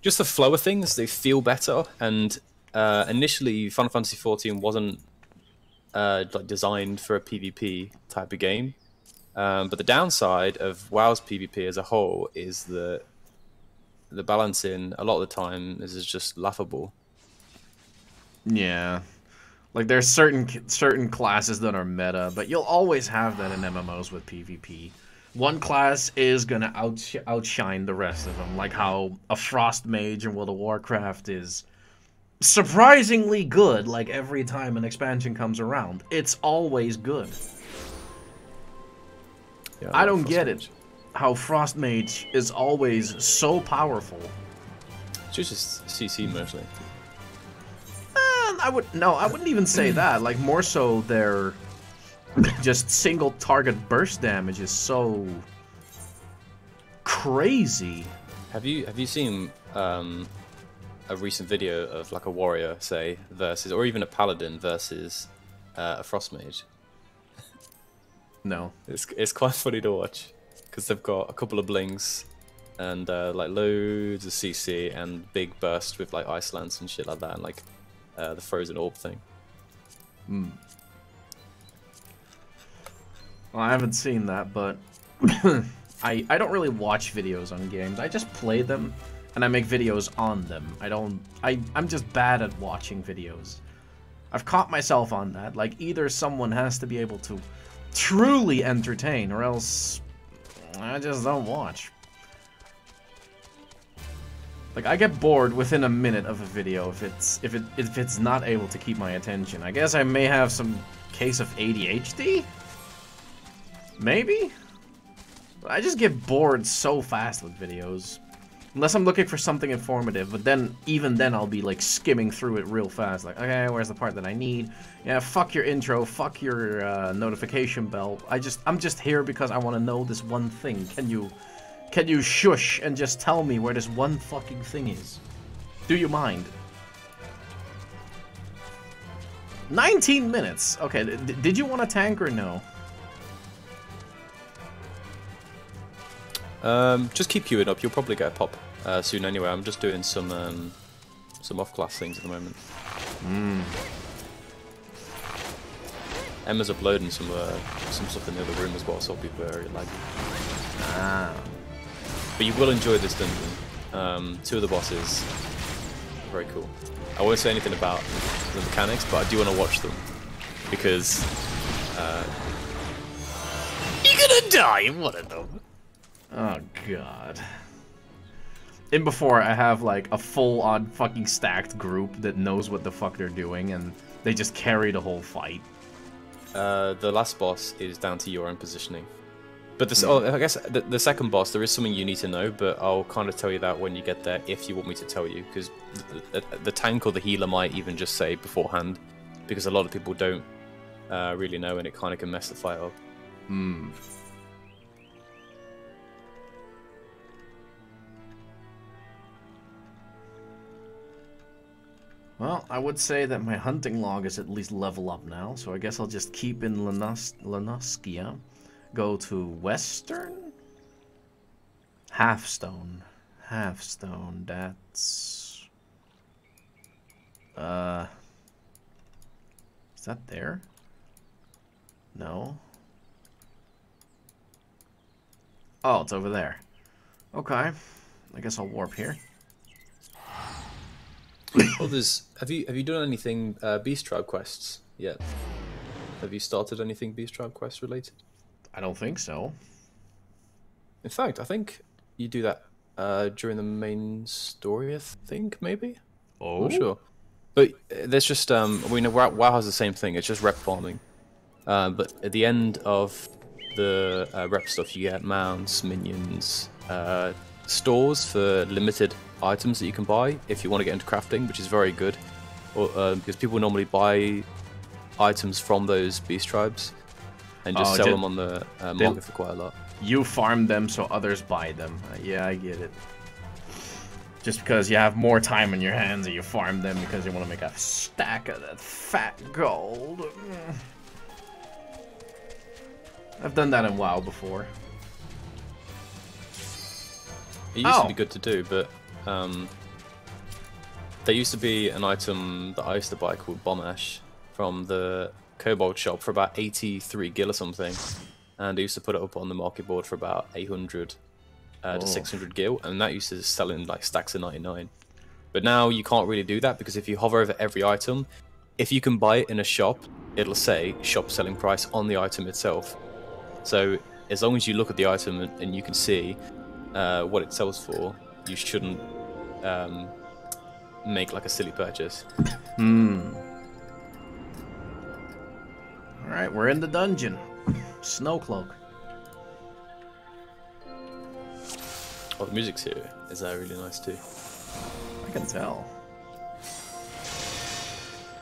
the flow of things. They feel better, and initially Final Fantasy XIV wasn't like designed for a PvP type of game. But the downside of WoW's PvP as a whole is the balancing a lot of the time is just laughable. Yeah. Like, there's certain classes that are meta, but you'll always have that in MMOs with PvP. One class is gonna outshine the rest of them, like how a Frost Mage in World of Warcraft is surprisingly good, like every time an expansion comes around. It's always good. Yeah, I don't get it, how Frost Mage is always so powerful. It's just CC mostly. I wouldn't even say that. Like, more so their just single target burst damage is so crazy. Have you seen a recent video of like a warrior, say, versus, or even a paladin versus a frost mage? No. It's quite funny to watch because they've got a couple of blings and like loads of CC and big burst with like ice lance and shit like that, and like the frozen orb thing. Well, I haven't seen that, but I don't really watch videos on games. I just play them, and I make videos on them. I'm just bad at watching videos. I've caught myself on that. Like, either someone has to be able to truly entertain, or else I just don't watch. Like, I get bored within a minute of a video if it's not able to keep my attention. I guess I may have some case of ADHD? Maybe? But I just get bored so fast with videos. Unless I'm looking for something informative, but then, even then, I'll be, like, skimming through it real fast. Like, okay, where's the part that I need? Yeah, fuck your intro, fuck your, notification bell. I'm just here because I want to know this one thing. Can you shush and just tell me where this one fucking thing is? Do you mind? 19 minutes! Okay, did you want a tank or no? Just keep queuing up. You'll probably get a pop soon anyway. I'm just doing some off-class things at the moment. Emma's uploading some stuff in the other room as well, so I'll be very laggy. But you will enjoy this dungeon. 2 of the bosses are very cool. I won't say anything about the mechanics, but I do want to watch them because you're gonna die in one of them. Oh god. In before, I have like a full-on fucking stacked group that knows what the fuck they're doing, and they just carry the whole fight. The last boss is down to your own positioning. But this, I guess the second boss, there is something you need to know, but I'll kind of tell you that when you get there, if you want me to tell you, because the tank or the healer might even just say beforehand, because a lot of people don't really know, and it kind of can mess the fight up. Well, I would say that my hunting log is at least level up now, so I guess I'll just keep in Lanoskia. Go to Western? Halfstone. Halfstone, that's... Is that there? No. Oh, it's over there. Okay. I guess I'll warp here. Well, have you done anything Beast Tribe quests yet? Have you started anything Beast Tribe quest related? I don't think so. In fact, I think you do that during the main story, I think, maybe? Oh? I'm not sure. But there's just, we know WoW has the same thing, it's just rep farming. But at the end of the rep stuff, you get mounts, minions, stores for limited items that you can buy if you want to get into crafting, which is very good. Because people normally buy items from those beast tribes and just sell them on the market for quite a lot. You farm them so others buy them. Yeah, I get it. Just because you have more time in your hands and you farm them because you want to make a stack of that fat gold. I've done that in WoW before. It used to be good to do, but there used to be an item that I used to buy called Bomb Ash from the Kobold shop for about 83 gil or something, and I used to put it up on the market board for about 800 to 600 gil, and that used to sell in like stacks of 99. But now you can't really do that, because if you hover over every item, if you can buy it in a shop, it'll say shop selling price on the item itself. So as long as you look at the item and you can see what it sells for, you shouldn't make like a silly purchase. Alright, we're in the dungeon. Snowcloak. Oh, the music's here. Is that really nice too? I can tell.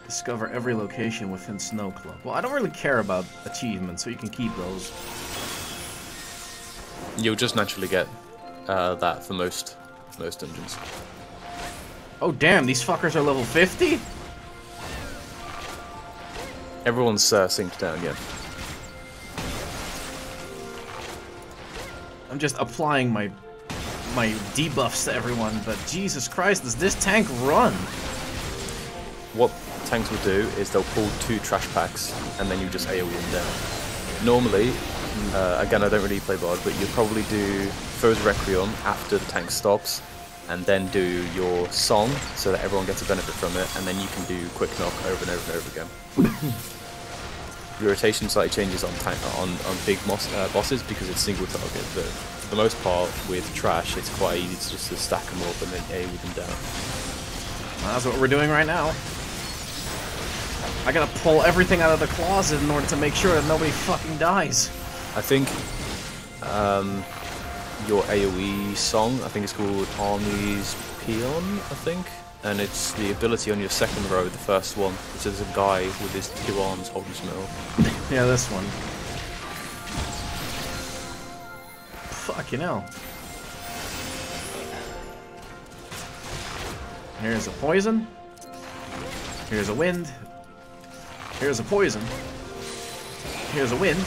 Discover every location within Snowcloak. Well, I don't really care about achievements, so you can keep those. You'll just naturally get that for most dungeons. Oh damn, these fuckers are level 50? Everyone's synced down, yeah. I'm just applying my debuffs to everyone, but Jesus Christ, does this tank run? What tanks will do is they'll pull 2 trash packs, and then you just AoE them down. Normally, again, I don't really play Bard, but you'll probably do Foe's Requiem after the tank stops, and then do your song so that everyone gets a benefit from it, and then you can do quick knock over and over and over again. Your rotation slightly changes on big bosses because it's single target, but for the most part with trash it's quite easy to just stack them up and then AoE them down. Well, that's what we're doing right now. I gotta pull everything out of the closet in order to make sure that nobody fucking dies. I think your AoE song. I think it's called Army's Peon, I think. And it's the ability on your second row, the first one. Which is a guy with his 2 arms holding some metal. Yeah, this one. Fucking hell. Here's a poison. Here's a wind. Here's a poison. Here's a wind.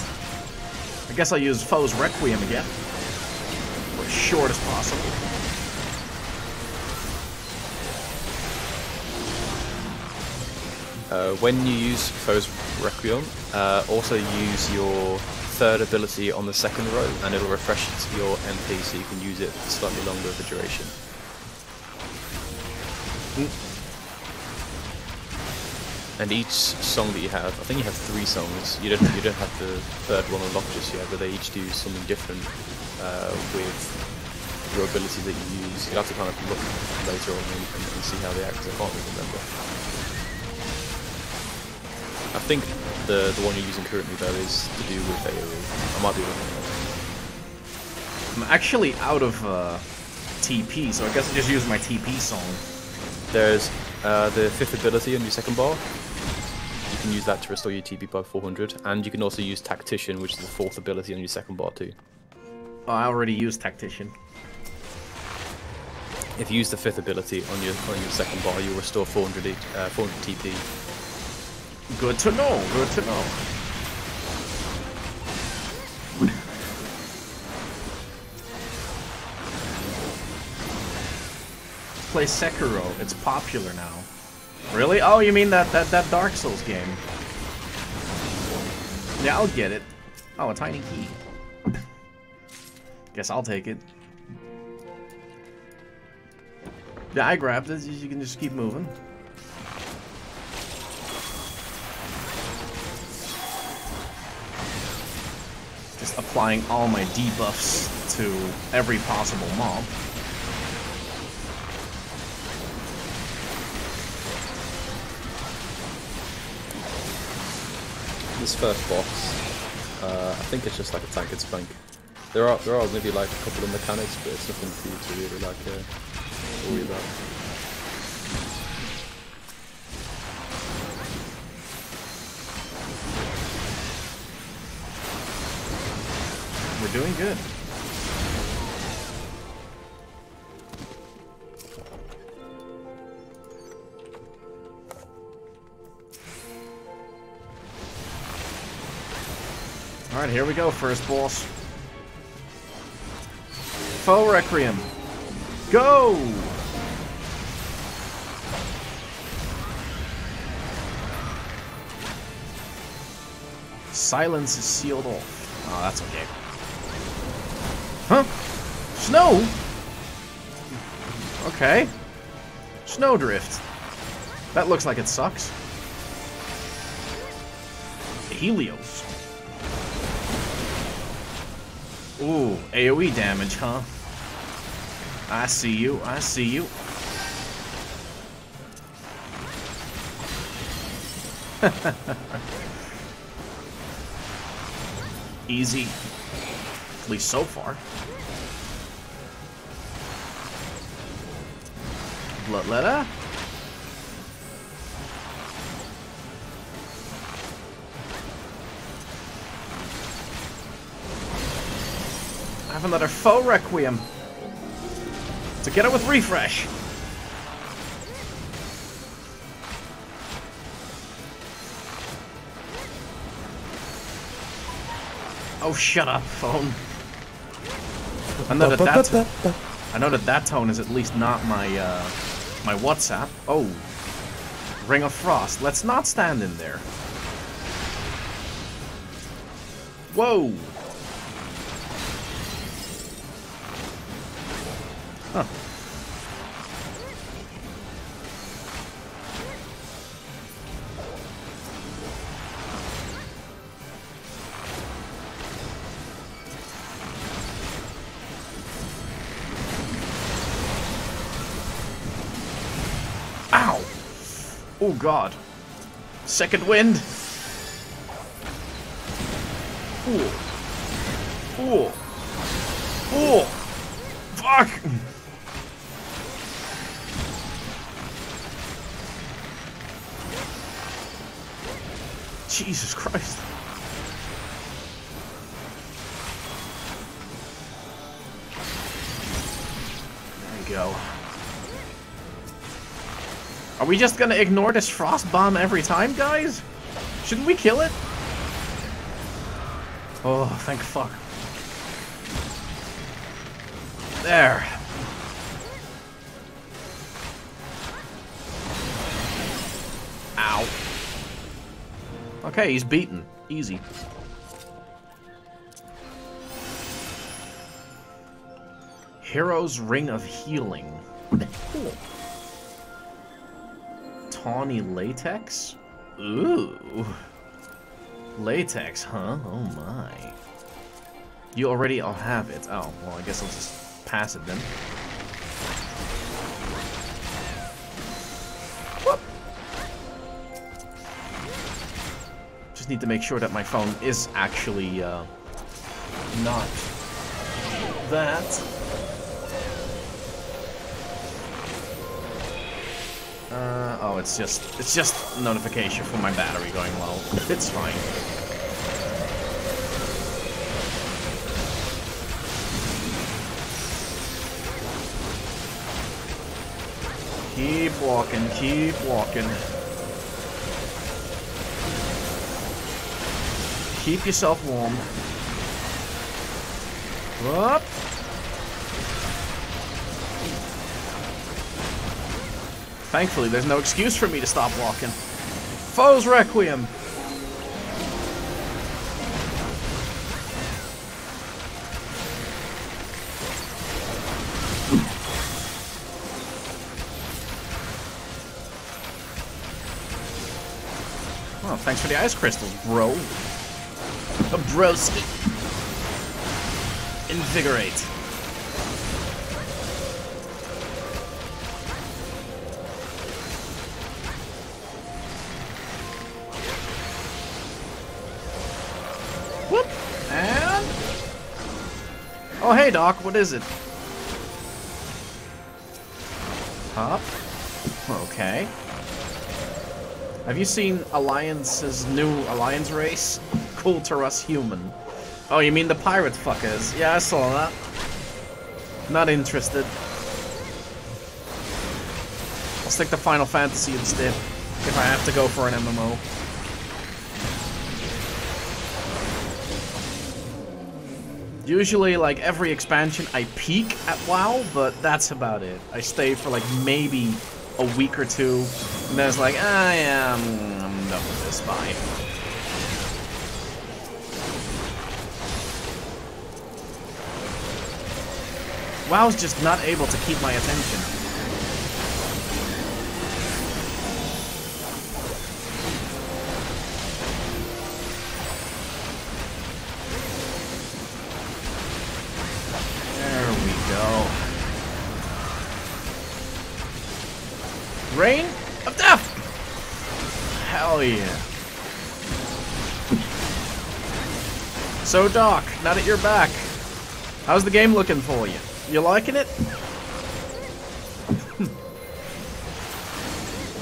I guess I'll use Foe's Requiem again. For as short as possible. When you use Foe's Requiem, also use your third ability on the second row, and it'll refresh your MP so you can use it for slightly longer of a duration. And each song that you have, I think you have 3 songs. You don't have the third one unlocked just yet, but they each do something different with your abilities that you use. You'll have to kind of look later on and see how they act. I can't really remember. I think the one you're using currently though is to do with AoE. I might be wrong. I'm actually out of TP, so I guess I just use my TP song. There's the 5th ability on your second bar. You can use that to restore your TP by 400, and you can also use Tactician, which is the 4th ability on your second bar too. Oh, I already used Tactician. If you use the 5th ability on your second bar, you'll restore 400 TP. Good to know, good to know. Play Sekiro, it's popular now. Really? Oh, you mean that Dark Souls game? Yeah, I'll get it. Oh, a tiny key. Guess I'll take it. Yeah, I grabbed it. You can just keep moving. Just applying all my debuffs to every possible mob. This first boss, I think it's just like a tank and spank. There are maybe like a couple of mechanics, but it's nothing for you to really like worry about. We're doing good. Alright, here we go, first boss. Foe Requiem. Go! Silence is sealed off. Oh, that's okay. Huh? Snow? Okay. Snowdrift. That looks like it sucks. Helios. Ooh, AoE damage, huh? I see you, I see you. Easy. At least so far. Bloodletter. I have another Foe Requiem. So get it with refresh. Oh, shut up, phone. I know that tone is at least not my my WhatsApp. Oh, Ring of Frost. Let's not stand in there. Whoa. Huh. Ow! Oh god. Second wind. Ooh. Ooh. Ooh. Fuck! Jesus Christ. There we go. Are we just gonna ignore this frost bomb every time, guys? Shouldn't we kill it? Oh, thank fuck. There. Ow. Okay, he's beaten. Easy. Hero's Ring of Healing. Cool. Tawny latex? Ooh. Latex, huh? Oh my. You already all have it. Oh, well, I guess I'll just pass it then. Whoop. Just need to make sure that my phone is actually not that. Oh, it's just a notification for my battery going low. It's fine. Keep walking, keep walking. Keep yourself warm. Up. Thankfully, there's no excuse for me to stop walking. Foe's Requiem. Oh, thanks for the ice crystals, bro. A broski. Invigorate. Whoop. And... oh, hey, Doc. What is it? Up. Okay. Have you seen Alliance's new Alliance race? Cool to us human. Oh, you mean the pirate fuckers? Yeah, I saw that. Not interested. I'll stick to Final Fantasy instead, if I have to go for an MMO. Usually, like, every expansion I peak at WoW, but that's about it. I stay for, like, maybe a week or two, and then it's like, ah, yeah, I'm done with this, bye. WoW's just not able to keep my attention. There we go. Rain of Death! Hell yeah. So, Doc, now that you're back, how's the game looking for you? You liking it?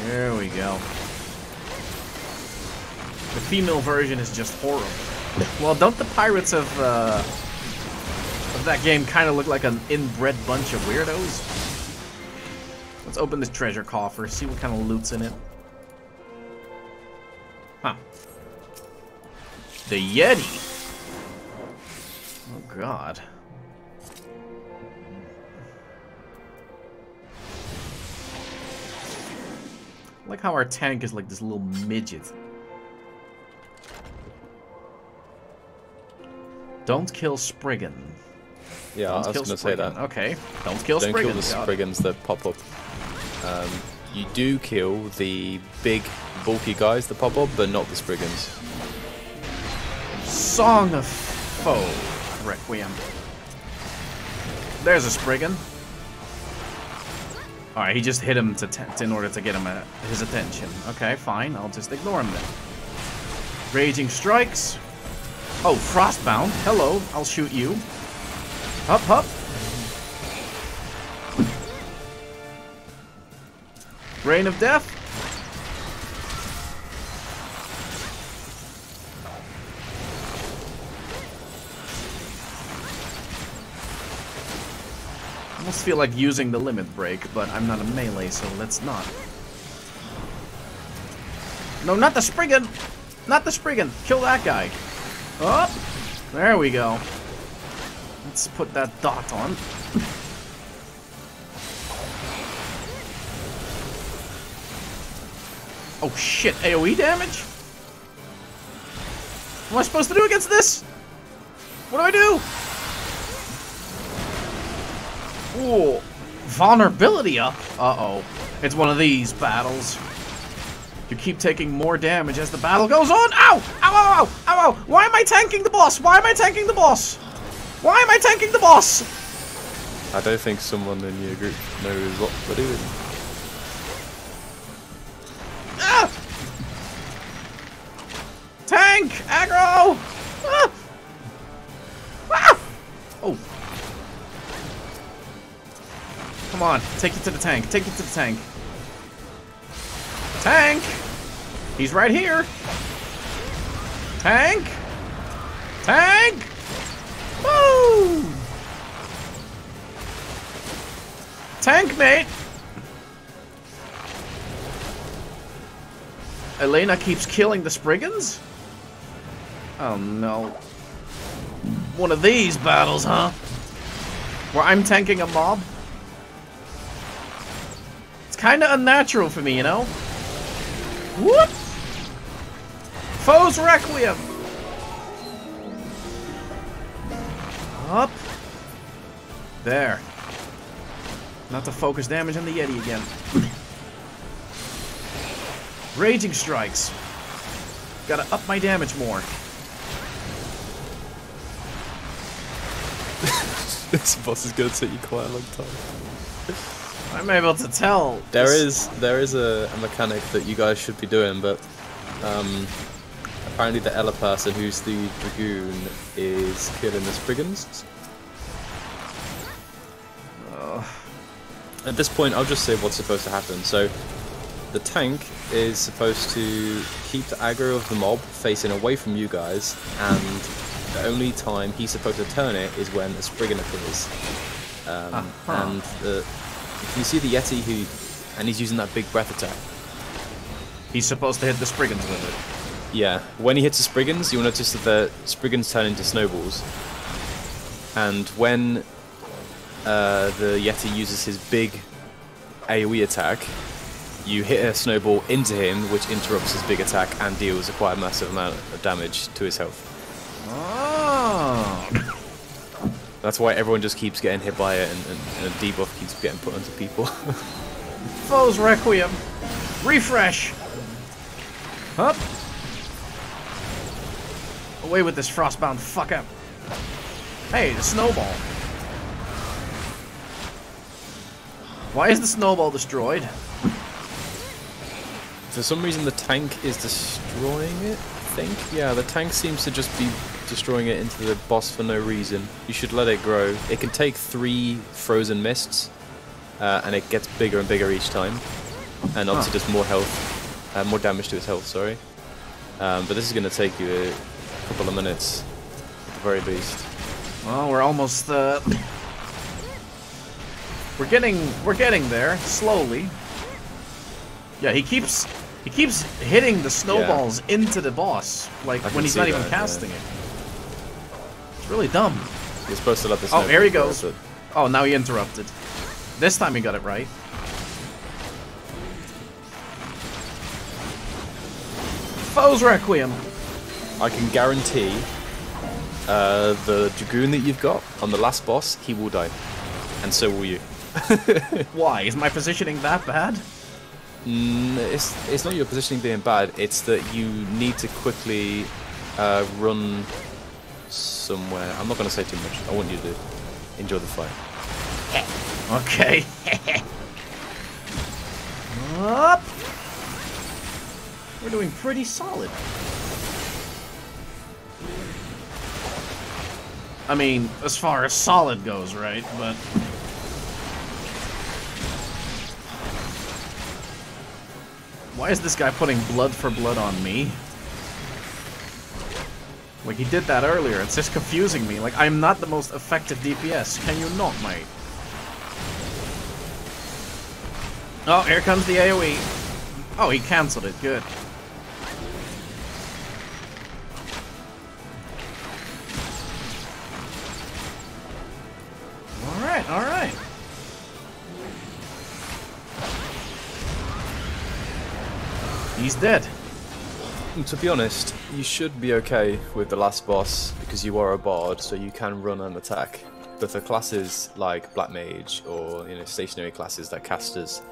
There we go. The female version is just horrible. Well, don't the pirates of that game kind of look like an inbred bunch of weirdos? Let's open this treasure coffer, see what kind of loot's in it. Huh. The Yeti. Oh, God. I like how our tank is like this little midget. Don't kill Spriggan. Yeah, I was going to say that. Okay, don't kill Spriggan. Don't kill the Spriggans that pop up. You do kill the big, bulky guys that pop up, but not the Spriggans. Song of Foe Requiem. There's a Spriggan. Alright, he just hit him in order to get him his attention. Okay, fine. I'll just ignore him then. Raging Strikes. Oh, Frostbound. Hello, I'll shoot you. Up, up. Rain of Death. I almost feel like using the limit break, but I'm not a melee, so let's not. No, not the Spriggan! Not the Spriggan! Kill that guy. Up! There we go. Let's put that dot on. Oh shit, AoE damage? What am I supposed to do against this? What do I do? Ooh, vulnerability up. Uh-oh. It's one of these battles. You keep taking more damage as the battle goes on. Ow! Ow, ow, ow, ow, ow! Why am I tanking the boss? Why am I tanking the boss? Why am I tanking the boss? I don't think someone in your group knows what we're doing. Ah! Tank! Aggro! Ah! Ah! Oh. Come on, take it to the tank. Take it to the tank. Tank! He's right here. Tank! Tank! Woo! Tank, mate! Elena keeps killing the Spriggans? Oh no. One of these battles, huh? Where I'm tanking a mob? It's kinda unnatural for me, you know? Whoop! Foe's Requiem! Up. There. Not to focus damage on the Yeti again. Raging Strikes. Gotta up my damage more. This boss is gonna take you quite a long time. I'm able to tell. There is a mechanic that you guys should be doing, but apparently the Ella person, who's the Dragoon, is killing the Spriggans. At this point, I'll just say what's supposed to happen. So, the tank is supposed to keep the aggro of the mob facing away from you guys, and the only time he's supposed to turn it is when a Spriggan appears. And if you see the Yeti and he's using that big breath attack. He's supposed to hit the Spriggans with it. Yeah, when he hits the Spriggans, you'll notice that the Spriggans turn into snowballs. And when the Yeti uses his big AoE attack, you hit a snowball into him, which interrupts his big attack and deals quite a massive amount of damage to his health. Oh. That's why everyone just keeps getting hit by it, and a debuff keeps getting put onto people. Foe's Requiem. Refresh. Up. Away with this frostbound fucker. Hey, the snowball. Why is the snowball destroyed? For some reason the tank is destroying it, I think. Yeah, the tank seems to just be destroying it into the boss for no reason. You should let it grow. It can take 3 frozen mists, and it gets bigger and bigger each time. And obviously does more health, more damage to its health, sorry. But this is going to take you a couple of minutes, at the very least. Well, we're almost, We're getting there, slowly. Yeah, he keeps hitting the snowballs into the boss, like when he's not even casting it. It's really dumb. You're supposed to let this. Oh, here he goes. Oh, now he interrupted. This time he got it right. Foe's Requiem. I can guarantee the Dragoon that you've got on the last boss, he will die, and so will you. Why? Is my positioning that bad? It's not your positioning being bad, it's that you need to quickly run somewhere. I'm not going to say too much. I want you to enjoy the fight. Okay. Up. We're doing pretty solid. I mean, as far as solid goes, right? But Why is this guy putting blood for blood on me? Like, he did that earlier. It's just confusing me. Like, I'm not the most effective DPS. Can you not, mate? Oh, here comes the AoE. Oh, he cancelled it. Good. Alright, alright. He's dead. To be honest, you should be okay with the last boss because you are a bard, so you can run and attack. But for classes like Black Mage or stationary classes like casters,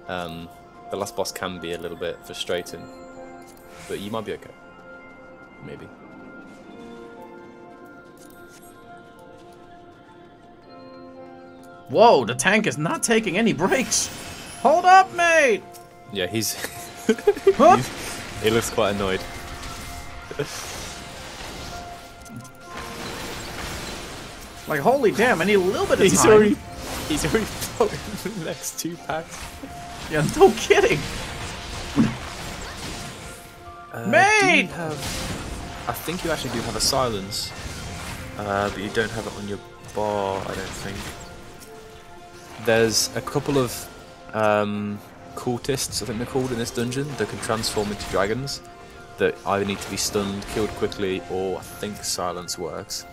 the last boss can be a little bit frustrating. But you might be okay. Maybe. Whoa, the tank is not taking any breaks. Hold up, mate. Yeah, he's. Huh? He looks quite annoyed. Like, holy damn, I need a little bit of He's time. already floating the next 2 packs. Yeah, no kidding. Mate! I think you actually do have a silence, but you don't have it on your bar, I don't think. There's a couple of cultists, I think they're called, in this dungeon that can transform into dragons that either need to be stunned, killed quickly, or I think silence works.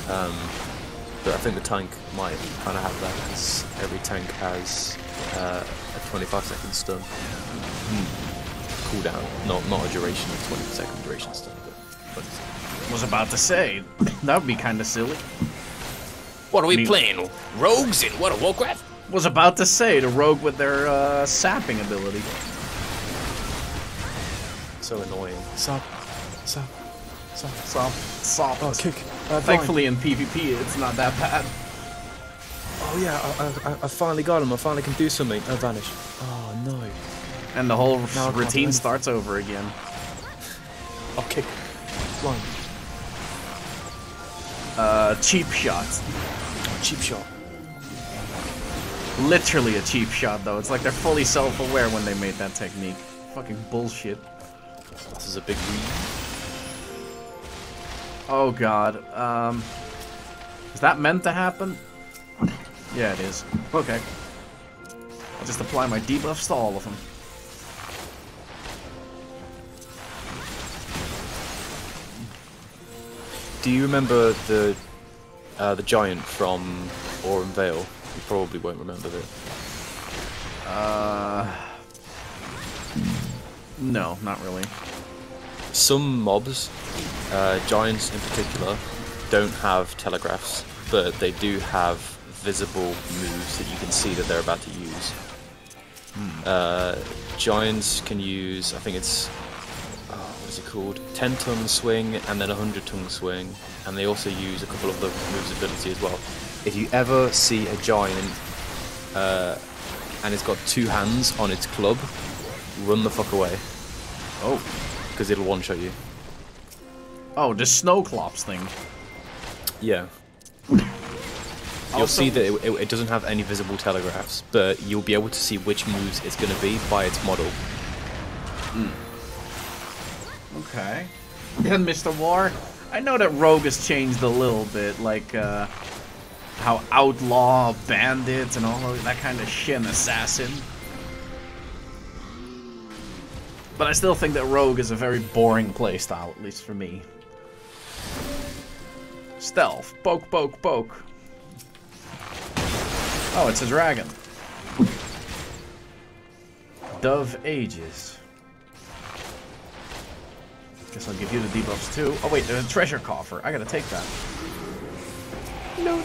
But I think the tank might kind of have that because every tank has a 25-second stun cooldown, not a duration of 20-second duration stun, but Was about to say, that would be kind of silly. What are we playing? Rogues in World of Warcraft? Was about to say, the rogue with their sapping ability. so annoying. Sop. Oh, kick. Thankfully in PvP it's not that bad. Oh yeah, I finally got him. I finally can do something. I vanish. Oh no. And the whole Now I can't do routine anything. starts over again. I'll kick. Blind. Cheap shots. Cheap shot. Literally a cheap shot though. It's like they're fully self-aware when they made that technique. Fucking bullshit. This is a big read. Oh god. Is that meant to happen? Yeah, it is. Okay. I'll just apply my debuffs to all of them. Do you remember the giant from Aurum Vale? You probably won't remember it. No, not really. Some mobs, giants in particular, don't have telegraphs, but they do have visible moves that you can see that they're about to use. Giants can use, I think it's, what is it called? 10-ton swing and then 100-ton swing, and they also use a couple of the moves ability as well. If you ever see a giant and it's got 2 hands on its club, run the fuck away. Oh. Because it'll one-shot you. Oh, the Snowclops thing. Yeah. You'll see that it doesn't have any visible telegraphs, but you'll be able to see which moves it's going to be by its model. Okay. And Mr. War, I know that Rogue has changed a little bit, like how outlaw, bandits, and all of that kind of shit, and assassin. But I still think that Rogue is a very boring playstyle, at least for me. Stealth. Poke, poke, poke. Oh, it's a dragon. Dove Ages. Guess I'll give you the debuffs too. Oh wait, there's a treasure coffer. I gotta take that. Loot.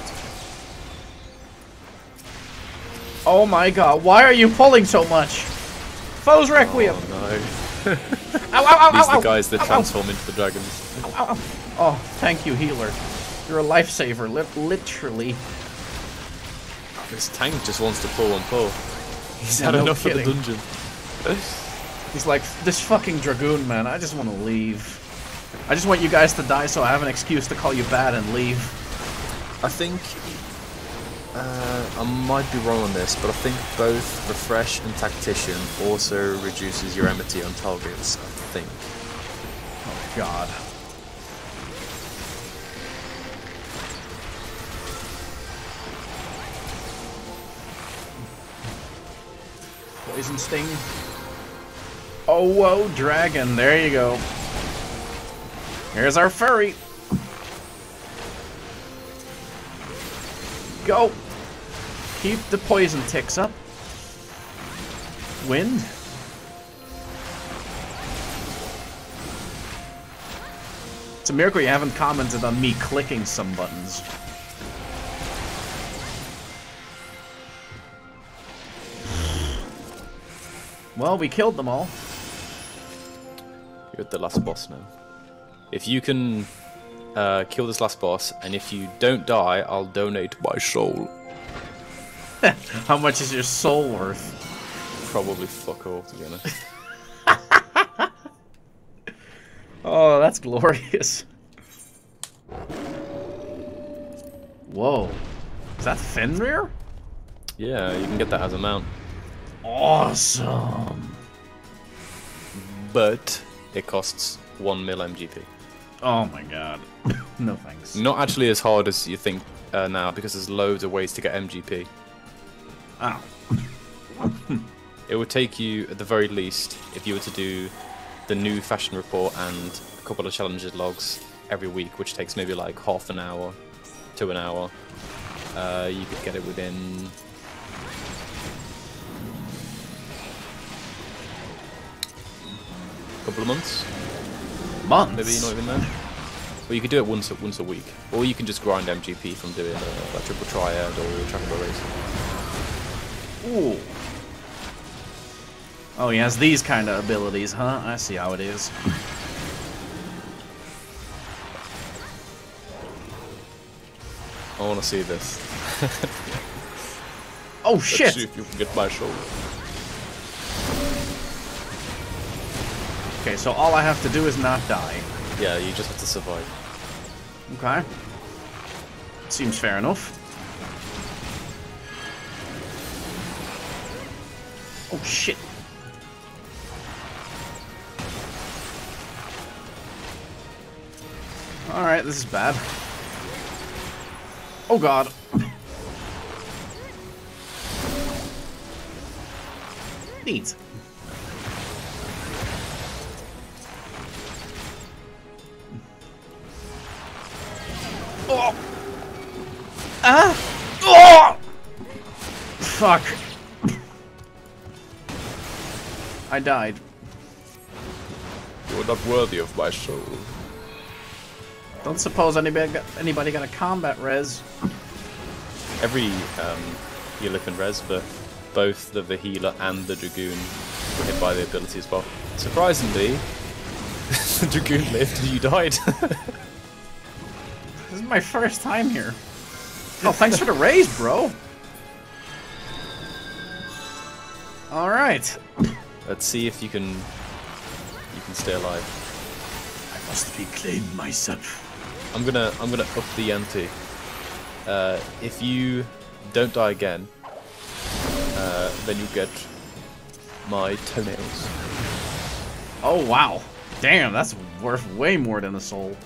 Oh my god, why are you pulling so much? Foes Requiem! Oh no. Ow, ow, ow, These are ow, the guys that ow, ow. transform into the dragons. Ow, ow, ow. Oh, thank you, healer. You're a lifesaver, literally. This tank just wants to pull and pull. He's had No enough kidding. of the dungeon. He's like, this fucking Dragoon, man, I just want to leave. I just want you guys to die so I have an excuse to call you bad and leave. I think I might be wrong on this, but I think both Refresh and Tactician also reduces your enmity on targets, I think. Oh god. Poison Sting. Oh, whoa, dragon. There you go. Here's our furry. Go. Keep the poison ticks up. Wind. It's a miracle you haven't commented on me clicking some buttons. Well, we killed them all. You're at the last boss now. If you can kill this last boss, and if you don't die, I'll donate my soul. How much is your soul worth? Probably fuck all, to be honest. Oh, that's glorious. Whoa. Is that Fenrir? Yeah, you can get that as a mount. Awesome. But it costs 1 mil MGP. Oh my god. No thanks. Not actually as hard as you think now, because there's loads of ways to get MGP. Oh. It would take you, at the very least, if you were to do the new fashion report and a couple of challenges logs every week, which takes maybe like half an hour to an hour, you could get it within... a couple of months? Months? Maybe not even then. Well, you could do it once a week, or you can just grind MGP from doing a triple triad or triple race. Ooh. Oh, he has these kind of abilities, huh? I see how it is. I want to see this. Oh shit! Let's see if you can get my shoulder. Okay, so all I have to do is not die. Yeah, you just have to survive. Okay. Seems fair enough. Oh shit. Alright, this is bad. Oh god. Neat. Oh! Ah! Oh! Fuck. I died. You're not worthy of my soul. Don't suppose anybody got a combat res. Every healer can res, but both the healer and the Dragoon were hit by the ability as well. Surprisingly, the Dragoon lived and you died. This is my first time here. Oh, thanks for the raise, bro. Alright. Let's see if you can stay alive. I must reclaim myself. I'm gonna up the ante. If you don't die again, then you get my toenails. Oh wow. Damn, that's worth way more than a soul.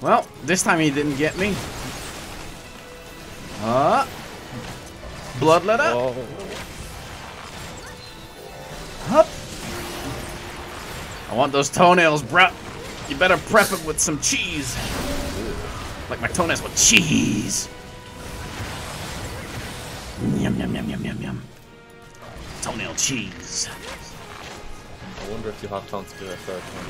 Well, this time he didn't get me. Bloodletter. Oh. Hup. I want those toenails, bruh. You better prep it with some cheese. Like my toenails with cheese. Yum, yum, yum, yum, yum, yum. Toenail cheese. I wonder if you'll have time to do it a third time.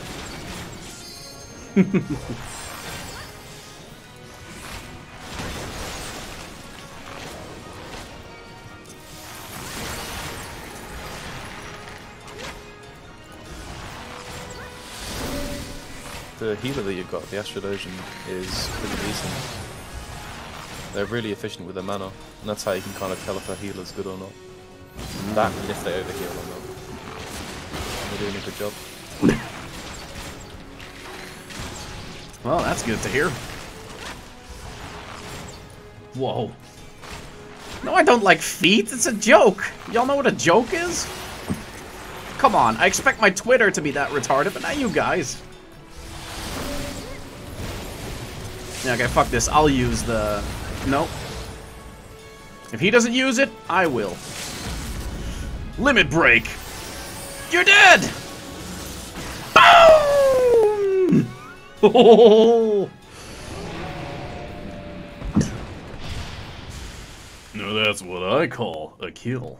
The healer that you've got, the Astrologian, is pretty decent. They're really efficient with their mana, and that's how you can kind of tell if a healer's good or not. That, and if they overheal or not. They're doing a good job. Well, that's good to hear. Whoa. No, I don't like feet. It's a joke. Y'all know what a joke is? Come on, I expect my Twitter to be that retarded, but not you guys. Yeah, okay, fuck this. I'll use the... Nope. If he doesn't use it, I will. Limit break. You're dead! Boom! Oh! No, that's what I call a kill.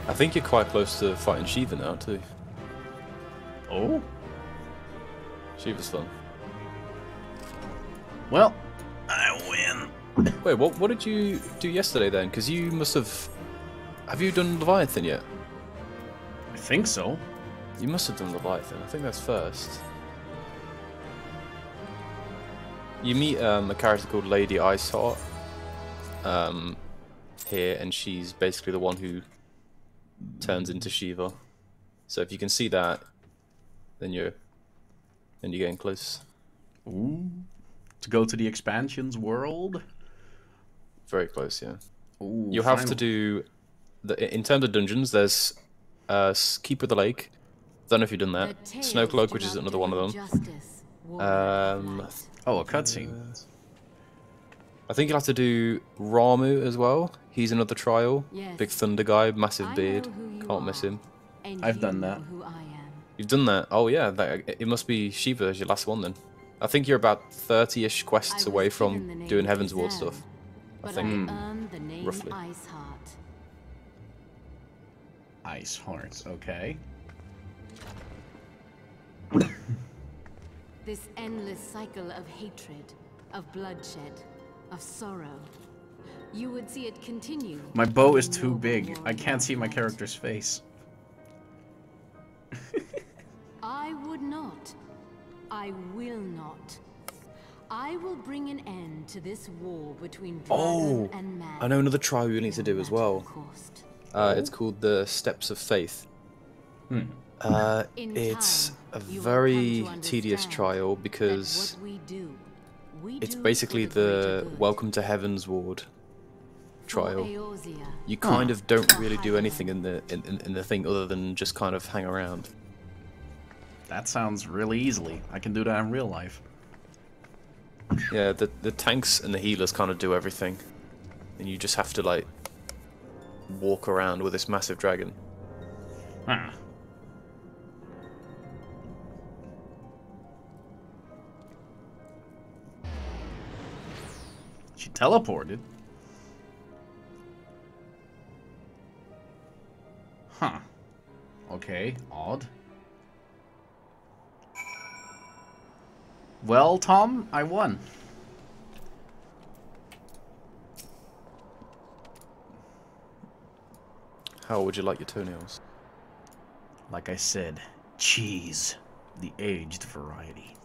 I think you're quite close to fighting Shiva now, too. Oh? Shiva's fun. Well, I win. Wait, what did you do yesterday then? Because you must have... Have you done Leviathan yet? I think so. You must have done Leviathan. I think that's first. You meet a character called Lady Iceheart here, and she's basically the one who turns into Shiva. So if you can see that, then you're getting close. Ooh. To go to the expansions world? Very close, yeah. Ooh, you have to do in terms of dungeons. There's Keeper of the Lake. Don't know if you've done that. Snowcloak, which is another one of them. Oh, a cutscene. I think you'll have to do Ramu as well. He's another trial. Yes. Big thunder guy, massive beard. Can't are, miss him. I've done that. You've done that? Oh yeah, it must be Shiva as your last one then. I think you're about 30-ish quests away from doing Heaven's Ward stuff. I think, roughly. Iceheart, okay. This endless cycle of hatred, of bloodshed, of sorrow. You would see it continue. My bow is too big. I can't see my character's face. I would not. I will not. I will bring an end to this war between dragon and man. I know another trial you need to do as well. It's called the Steps of Faith. It's a very tedious trial because it's basically the Welcome to Heaven's Ward trial. You kind of don't really do anything in the thing other than just kind of hang around. That sounds really easily. I can do that in real life. Yeah, the tanks and the healers kind of do everything, and you just have to like walk around with this massive dragon. Huh. She teleported. Huh. Okay, odd. Well, Tom, I won. How would you like your toenails? Like I said, cheese, the aged variety.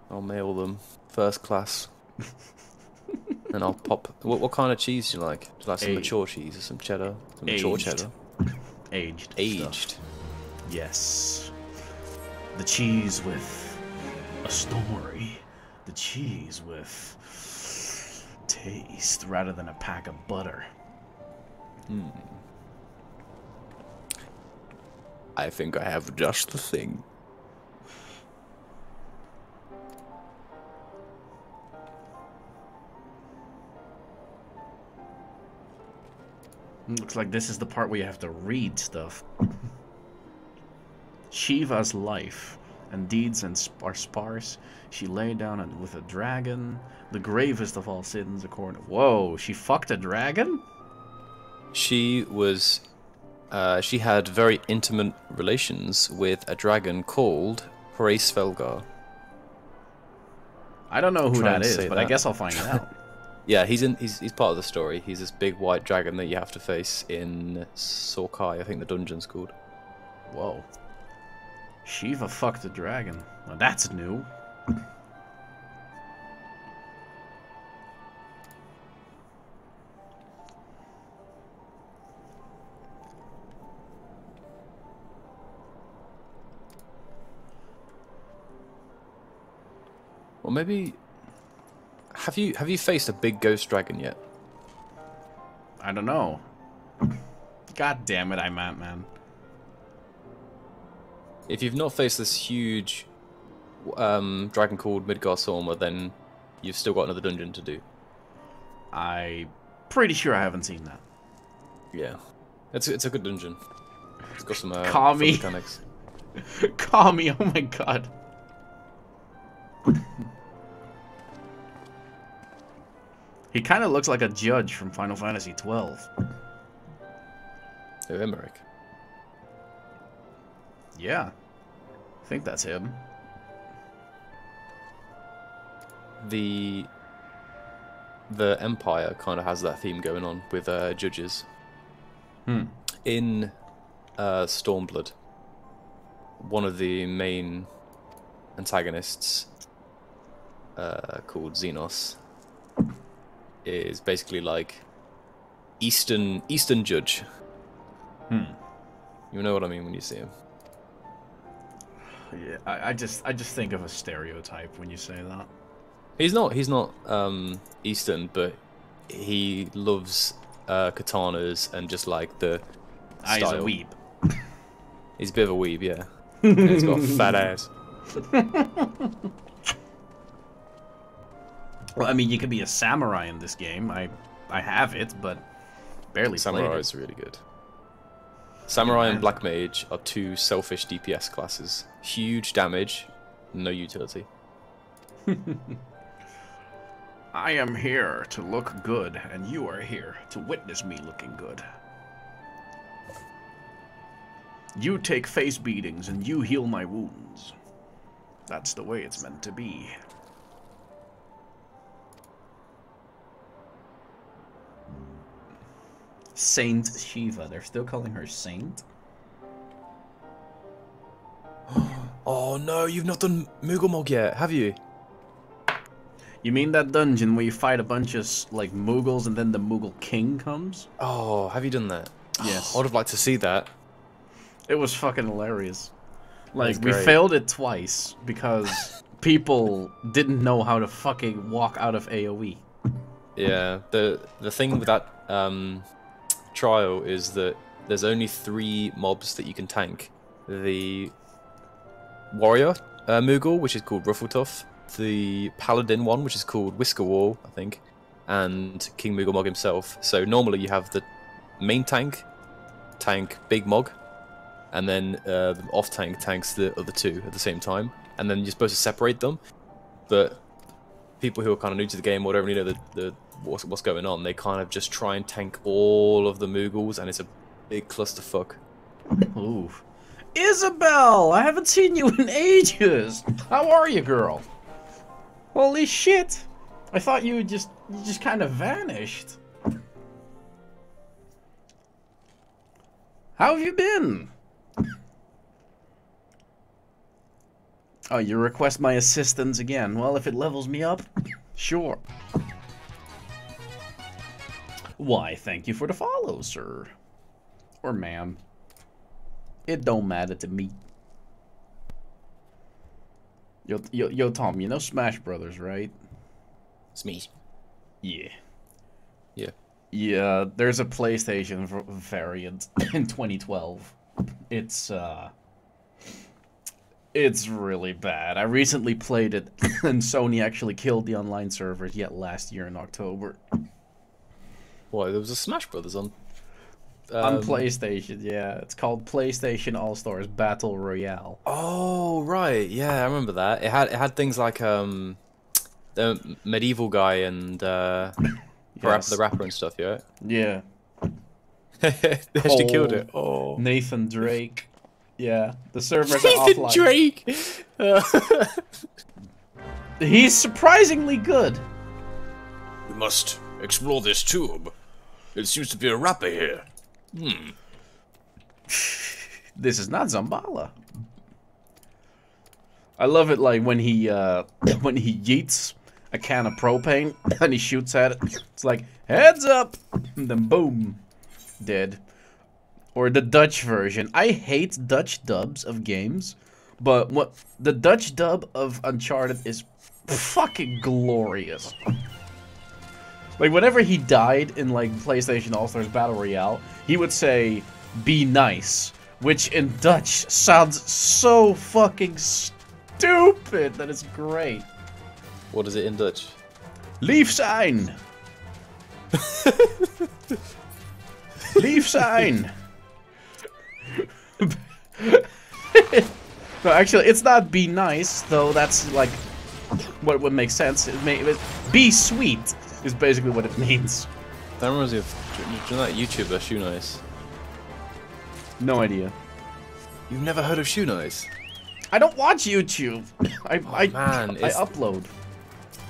I'll mail them first class. And I'll pop... What kind of cheese do you like? Do you like some mature cheese or some cheddar? Some mature cheddar? Aged. Aged. Stuff. Yes. The cheese with a story. The cheese with taste rather than a pack of butter. I think I have just the thing. Looks like this is the part where you have to read stuff. Shiva's life and deeds are sparse. She lay down with a dragon, the gravest of all sins according... Whoa, she fucked a dragon? She was... she had very intimate relations with a dragon called Hraesvelgar. I don't know who that is, but I that. guess I'll find out. Yeah, he's part of the story. He's this big white dragon that you have to face in Sorkai, I think the dungeon's called. Whoa. Shiva fucked a dragon. Now that's new. Or maybe... Have you faced a big ghost dragon yet? I don't know. God damn it, I'm Ant-Man. If you've not faced this huge dragon called Midgard-Sormr, then you've still got another dungeon to do. I'm pretty sure I haven't seen that. Yeah. It's a good dungeon. It's got some Call fun me. mechanics. Call me, oh my god. He kind of looks like a judge from Final Fantasy 12. Oh, Emmerich. Yeah. I think that's him. The Empire kind of has that theme going on with judges. In Stormblood, one of the main antagonists, called Xenos, is basically like Eastern judge. You know what I mean when you see him. Yeah, I just think of a stereotype when you say that. He's not Eastern, but he loves katanas and just like the style. He's a weeb. He's a bit of a weeb, yeah. And he's got a fat ass. Well, I mean, you could be a samurai in this game. I have it, but barely Samurai played it. is really good. Samurai and Black Mage are two selfish DPS classes. Huge damage, no utility. I am here to look good, and you are here to witness me looking good. You take face beatings, and you heal my wounds. That's the way it's meant to be. Saint Shiva. They're still calling her Saint? Oh no, you've not done Moogle yet, have you? You mean that dungeon where you fight a bunch of, like, Moogles and then the Moogle King comes? Oh, have you done that? Yes. I would have liked to see that. It was fucking hilarious. Like, That's we great. failed it twice because people didn't know how to fucking walk out of AoE. Yeah, the thing with that trial is that there's only 3 mobs that you can tank. The Warrior Moogle, which is called Ruffletuff, the Paladin one, which is called Whisker Wall, I think, and King Moogle Mog himself. So normally you have the main tank Big Mog, and then the off tank tanks the other 2 at the same time, and then you're supposed to separate them. But people who are kind of new to the game or don't really know the what's going on, they kind of just try and tank all of the Moogles, and it's a big clusterfuck. Ooh. Isabel! I haven't seen you in ages! How are you, girl? Holy shit! I thought you just kind of vanished. How have you been? Oh, you request my assistance again. Well, if it levels me up, sure. Why, thank you for the follow, sir. Or ma'am. It don't matter to me. Yo, Tom, you know Smash Brothers, right? It's me. Yeah. Yeah. Yeah, there's a PlayStation variant in 2012. It's really bad. I recently played it, and Sony actually killed the online servers yet last year in October. Why, there was a Smash Brothers on PlayStation, yeah. It's called PlayStation All-Stars Battle Royale. Oh right, yeah, I remember that. It had things like the medieval guy and Yes. the rapper and stuff, yeah. Yeah. They actually killed it. Oh, Nathan Drake. Yeah, the servers are Nathan offline. Drake. He's surprisingly good. We must explore this tube. It seems to be a rapper here. This is not Zambala. I love it, like when he yeets a can of propane and he shoots at it. It's like, heads up, and then boom, dead. Or the Dutch version. I hate Dutch dubs of games But what the Dutch dub of Uncharted is fucking glorious. Like, whenever he died in, like, PlayStation All-Stars Battle Royale, he would say, "Be nice," which in Dutch sounds so fucking stupid that it's great. What is it in Dutch? Lief zijn! Lief zijn! No, actually, it's not "be nice," though that's, like, what would make sense. Be sweet is basically what it means. That reminds me of, do you know that YouTuber, Shoe Nice? No idea. You've never heard of Shoe Nice? I don't watch YouTube. I it's- upload.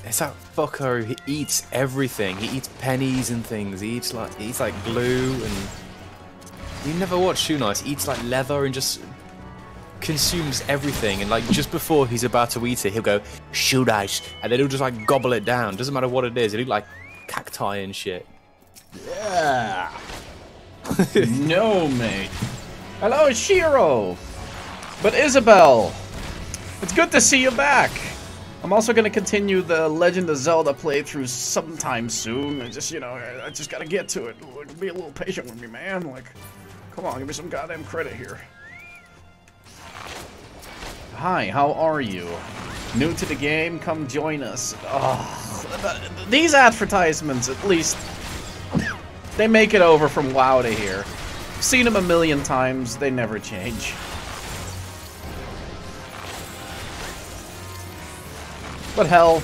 It's that fucker who eats everything. He eats pennies and things. He eats like glue and... You never watch Shoe Nice. He eats like leather and just consumes everything. And like just before he's about to eat it, he'll go, "Shoe Nice," and then he'll just like gobble it down. Doesn't matter what it is. It'll eat like cacti and shit. Yeah. No, mate. Hello, Shiro. But Isabel, it's good to see you back. I'm also gonna continue the Legend of Zelda playthrough sometime soon. I just, you know, I just gotta get to it. Like, be a little patient with me, man. Like, come on, give me some goddamn credit here. Hi, how are you? New to the game? Come join us. Oh, these advertisements, at least, they make it over from WoW to here. Seen them a million times, they never change. But hell,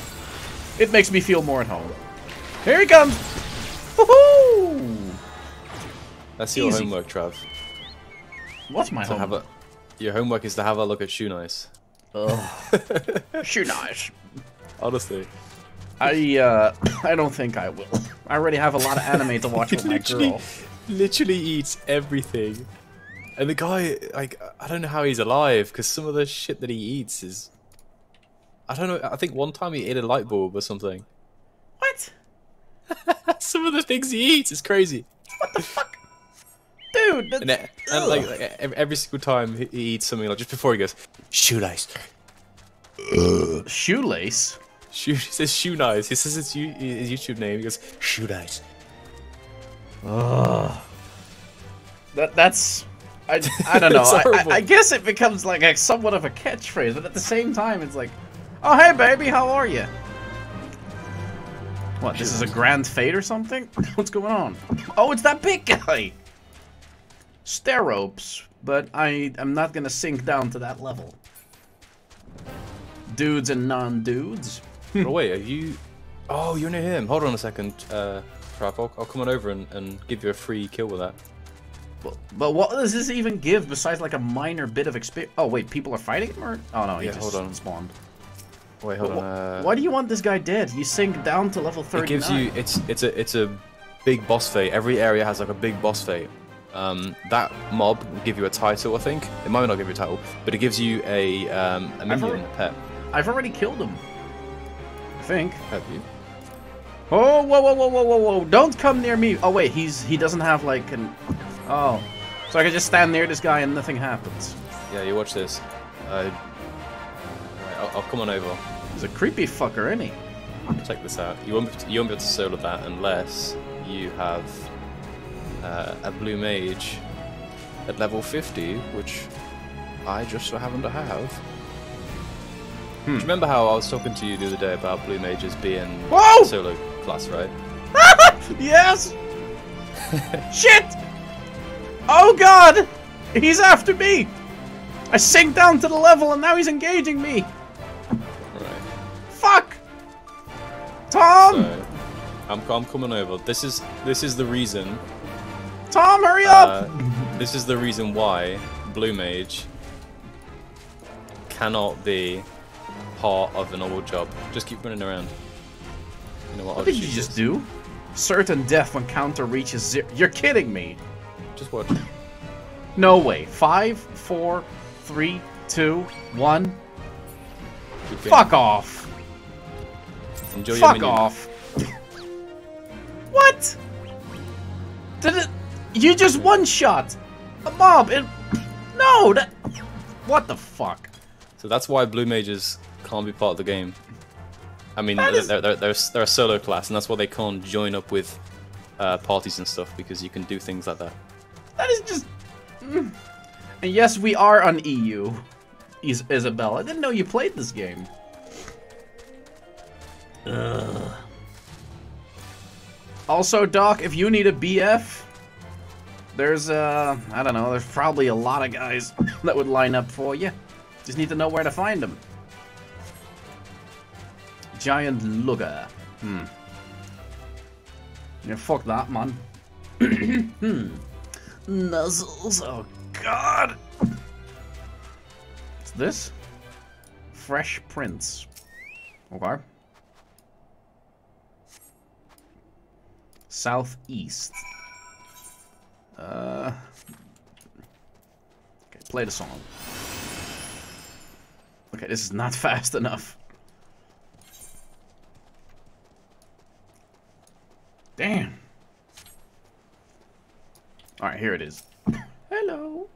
it makes me feel more at home. Here he comes! Woohoo! That's your Easy. homework, Trav. What's my homework? Your homework is to have a look at Shoe Nice. Shoot nice. Honestly. I don't think I will. I already have a lot of anime to watch with my girl. Literally eats everything. And the guy, like, I don't know how he's alive, because some of the shit that he eats is... I don't know, I think one time he ate a light bulb or something. What? Some of the things he eats is crazy. What the fuck? Dude, that's... And like every single time he eats something, like just before he goes, "Shoe Nice." Shoelace? He says Shoe Nice. He says it's his YouTube name. He goes, "Shoe Nice." That's... I don't know. It's horrible. I guess it becomes like a somewhat of a catchphrase, but at the same time, it's like, "Oh, hey, baby, how are you?" What, this is a grand fate or something? What's going on? Oh, it's that big guy! Stair ropes, but I'm not gonna sink down to that level. Dudes and non-dudes. Oh wait, are you... Oh, you're near him. Hold on a second, Trav. I'll come on over and give you a free kill with that. But what does this even give besides like a minor bit of experience? Oh wait, people are fighting him or? Oh no, he just hold on. spawned. Wait, hold on. Why do you want this guy dead? You sink down to level 39. It gives you... It's a big boss fight. Every area has like a big boss fight. That mob will give you a title, I think. It might not give you a title, but it gives you a minion pet. I've already killed him. I think. Have you? Oh, whoa, whoa, whoa, whoa, whoa, whoa! Don't come near me. Oh wait, he doesn't have like an. Oh, so I can just stand near this guy and nothing happens. Yeah, you watch this. Right, I'll come on over. He's a creepy fucker, isn't he? Check this out. You won't be able to solo that unless you have a blue mage at level 50, which I just so happen to have. Do you remember how I was talking to you the other day about blue mages being Whoa! solo class, right? Yes! Shit! Oh god! He's after me! I sink down to the level and now he's engaging me! Right. Fuck! Tom! So, I'm coming over. This is the reason. Tom, hurry up! This is the reason why blue mage cannot be part of a normal job. Just keep running around. You know what? What did you just do? Certain death when counter reaches 0. You're kidding me! Just watch. No way. 5, 4, 3, 2, 1. Keep going. Fuck off! Enjoy your Fuck minion. off! What? Did it? You just one-shot a mob. No, that. What the fuck? So that's why blue mages can't be part of the game. I mean, they're a solo class, and that's why they can't join up with parties and stuff, because you can do things like that. That is just... And yes, we are on EU, Isabel. I didn't know you played this game. Ugh. Also, Doc, if you need a BF, there's, I don't know, there's probably a lot of guys that would line up for you. Just need to know where to find them. Giant lugger. Yeah, fuck that, man. Nuzzles, oh god. What's this? Fresh prints. Okay. Southeast. Okay, play the song. Okay, this is not fast enough. Damn. Alright, here it is. Hello.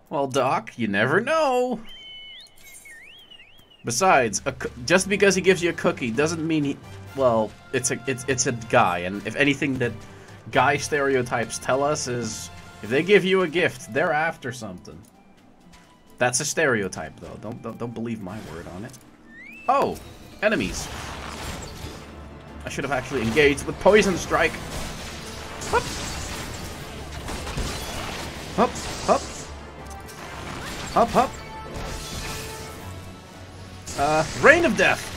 Well, Doc, you never know. Besides, just because he gives you a cookie doesn't mean he... Well, it's a guy, and if anything that guy stereotypes tell us is if they give you a gift, they're after something. That's a stereotype, though. Don't believe my word on it. Oh, enemies. I should have actually engaged with Poison Strike. Hup. Hup, hup. Hup, hup. Rain of Death.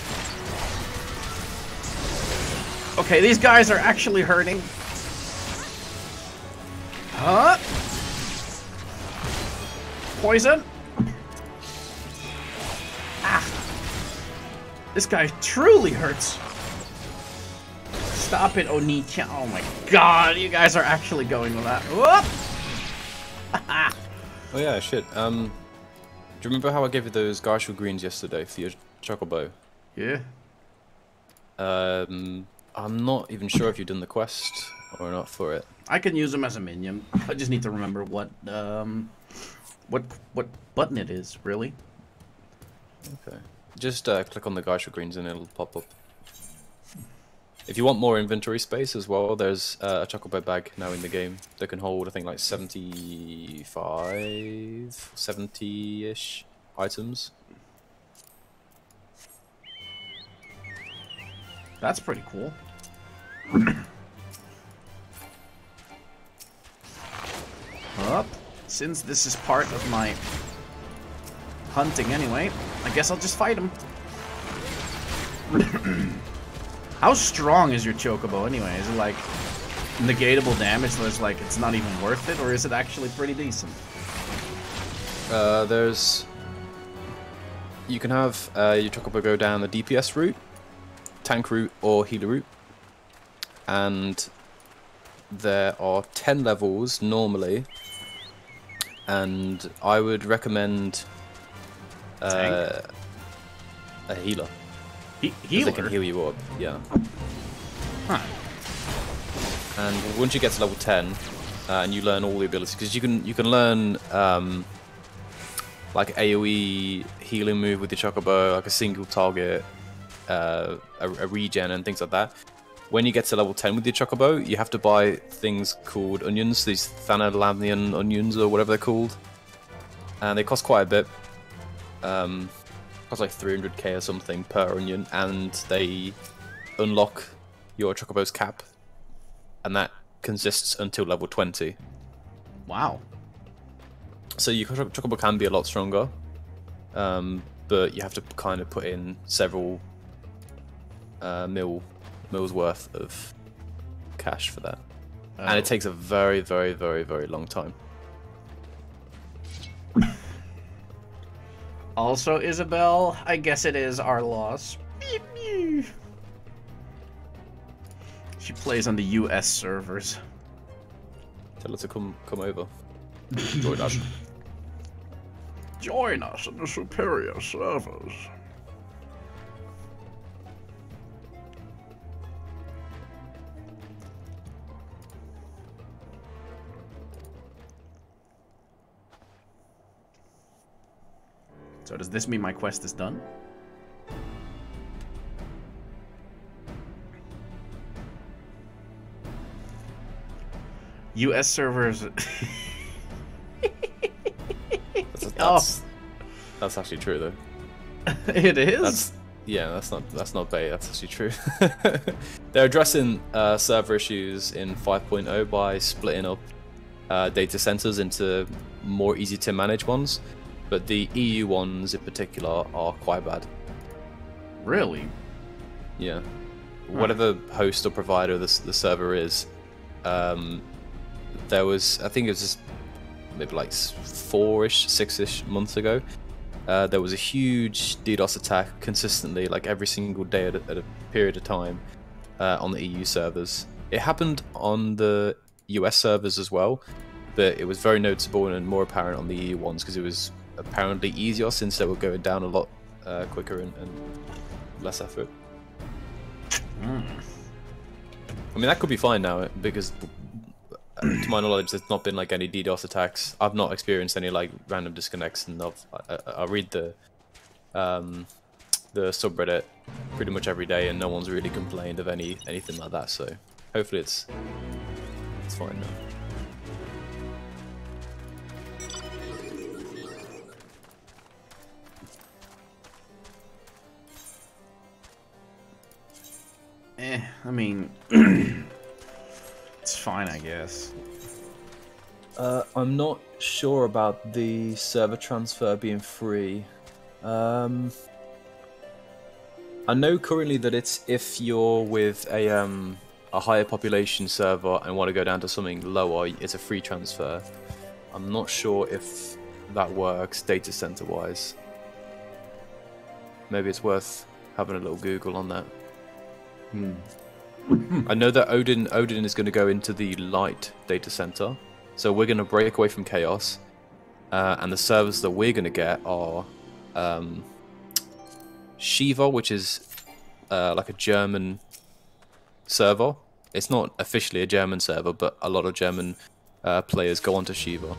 Okay, these guys are actually hurting. Huh? Poison. Ah. This guy truly hurts. Stop it, Oni-chan. Oh my god, you guys are actually going with that. Whoop! Oh yeah, shit. Do you remember how I gave you those Garshal greens yesterday for your chocobo? Yeah. I'm not even sure if you've done the quest or not for it. I can use them as a minion. I just need to remember what button it is, really. Okay. Just click on the Garshal greens and it'll pop up. If you want more inventory space as well, there's a chocobo bag now in the game that can hold, I think, like 75, 70-ish items. That's pretty cool. Up. Since this is part of my hunting anyway, I guess I'll just fight him. How strong is your chocobo anyway? Is it like negatable damage so it's like it's not even worth it, or is it actually pretty decent? You can have your chocobo go down the DPS route, tank route, or healer route, and there are 10 levels normally, and I would recommend a healer. Healer? They can heal you up, yeah. Huh. And once you get to level 10, and you learn all the abilities, because you can learn like AoE healing move with your chocobo, like a single target, a regen, and things like that. When you get to level 10 with your chocobo, you have to buy things called onions, these Thanalamian onions or whatever they're called, and they cost quite a bit. Cost like 300k or something per onion, and they unlock your chocobo's cap, and that consists until level 20. Wow. So your chocobo can be a lot stronger, but you have to kind of put in several mils worth of cash for that, and it takes a very, very, very, very long time. Also, Isabel, I guess it is our loss. She plays on the US servers. Tell her to come over. Join us. Join us in the superior servers. So does this mean my quest is done? US servers. That's actually true though. It is. That's not bait. That's actually true. They're addressing server issues in 5.0 by splitting up data centers into more easy to manage ones, but the EU ones in particular are quite bad. Really? Yeah. Whatever host or provider the server is, there was, I think it was just maybe like 4-ish, 6-ish months ago, there was a huge DDoS attack consistently, like every single day at a period of time on the EU servers. It happened on the US servers as well, but it was very noticeable and more apparent on the EU ones because it was apparently easier since they were going down a lot quicker and less effort. I mean, that could be fine now because to my knowledge there's not been like any DDoS attacks. I've not experienced any like random disconnects, and I read the subreddit pretty much every day and no one's really complained of anything like that, so hopefully it's fine now. I mean, it's fine, I guess. I'm not sure about the server transfer being free. I know currently that it's if you're with a higher population server and want to go down to something lower, it's a free transfer. I'm not sure if that works data center wise. Maybe it's worth having a little Google on that. I know that Odin is going to go into the light data center, so we're going to break away from chaos, and the servers that we're going to get are Shiva, which is like a German server. It's not officially a German server, but a lot of German players go onto Shiva.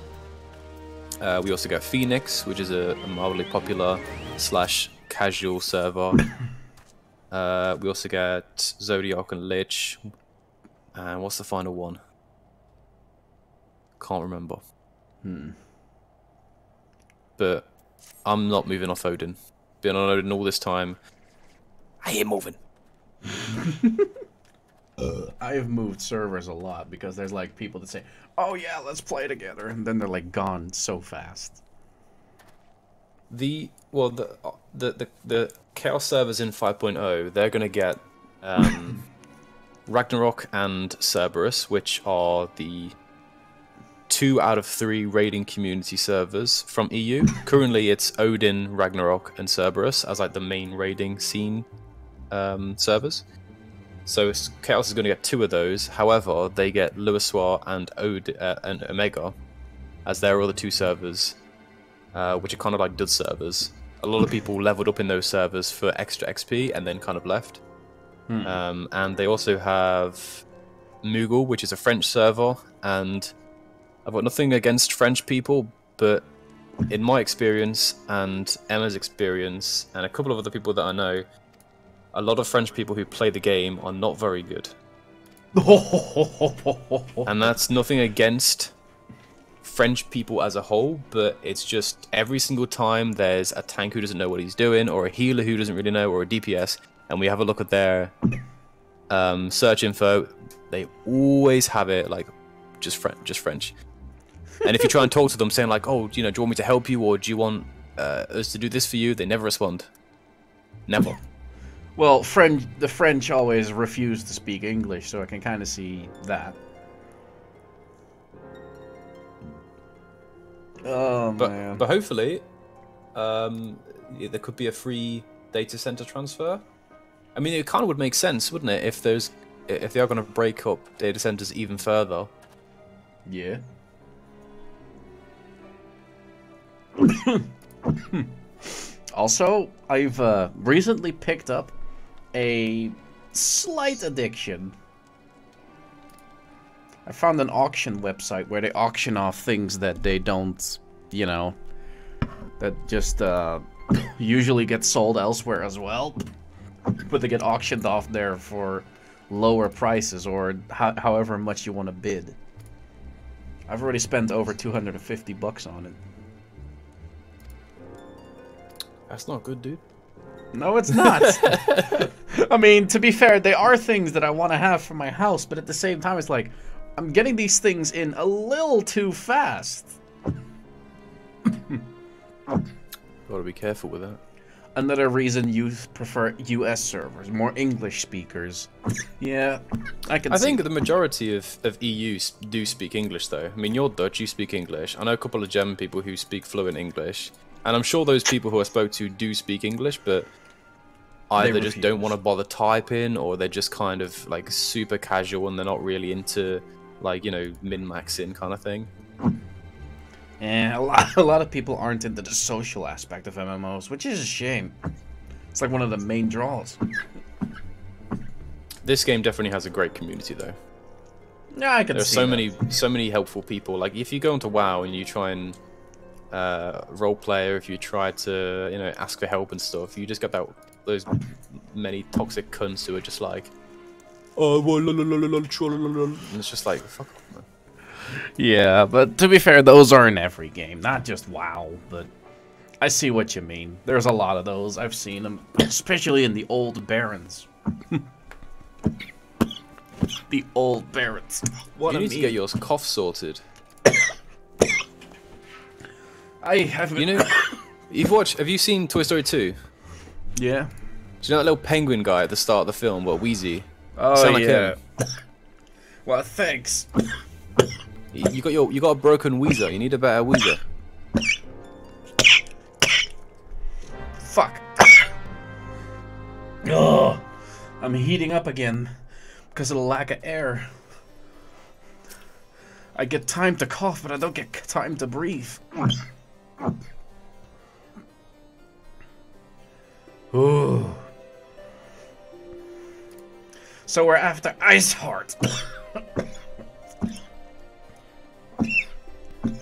We also get Phoenix, which is a mildly popular / casual server. We also get Zodiac and Lich. And what's the final one? Can't remember. But I'm not moving off Odin. Been on Odin all this time. I ain't moving. I have moved servers a lot because there's like people that say, "Oh yeah, let's play together," and then they're like gone so fast. The Chaos servers in 5.0, they're going to get Ragnarok and Cerberus, which are the 2 out of 3 raiding community servers from EU. Currently, it's Odin, Ragnarok, and Cerberus as like the main raiding scene servers. So Chaos is going to get 2 of those. However, they get Louisoix and Omega as their other 2 servers, which are kind of like dud servers. A lot of people leveled up in those servers for extra XP and then kind of left. And they also have Moogle, which is a French server, and I've got nothing against French people, but in my experience and Emma's experience and a couple of other people that I know, a lot of French people who play the game are not very good. And that's nothing against French people as a whole, but it's just every single time there's a tank who doesn't know what he's doing, or a healer who doesn't really know, or a DPS, and we have a look at their search info, they always have it like just French. And if you try and talk to them saying like, "Oh, do you want me to help you, or do you want us to do this for you?" they never respond. Never. Well, the French always refuse to speak English, so I can kind of see that. Oh, man. But hopefully, there could be a free data center transfer. I mean, it kind of would make sense, wouldn't it, if they are going to break up data centers even further? Yeah. Also, I've recently picked up a slight addiction. I found an auction website where they auction off things that they don't, that just usually get sold elsewhere as well, but they get auctioned off there for lower prices or however much you want to bid. I've already spent over 250 bucks on it. That's not good, dude. No, it's not. I mean, to be fair, they are things that I want to have for my house, but at the same time, it's like, I'm getting these things in a little too fast. Gotta be careful with that. Another reason you prefer US servers, more English speakers. Yeah, I think the majority of EU do speak English, though. I mean, you're Dutch, you speak English. I know a couple of German people who speak fluent English. And I'm sure those people who I spoke to do speak English, but either just don't want to bother typing, or they're just kind of, like, super casual and they're not really into, like, you know, min-maxing kind of thing. Yeah, a lot of people aren't into the social aspect of MMOs, which is a shame. It's like one of the main draws. This game definitely has a great community, though. Yeah, I can see There are so many helpful people. Like, if you go into WoW and you try and roleplay, or if you try to, you know, ask for help and stuff, you just get those many toxic cunts who are just like, oh, and it's just like, fuck off, man. Yeah, but to be fair, those are in every game, not just WoW, but I see what you mean. There's a lot of those. I've seen them, especially in the old barons. The old barons. You need to get your cough sorted. I haven't... You know, have you seen Toy Story 2? Yeah. Do you know that little penguin guy at the start of the film, Wheezy? Oh, Sound like yeah. him. Well, thanks. You got a broken Weezer. You need a better Weezer. Fuck. Ugh. I'm heating up again because of the lack of air. I get time to cough, but I don't get time to breathe. Ooh. So we're after Ice Heart.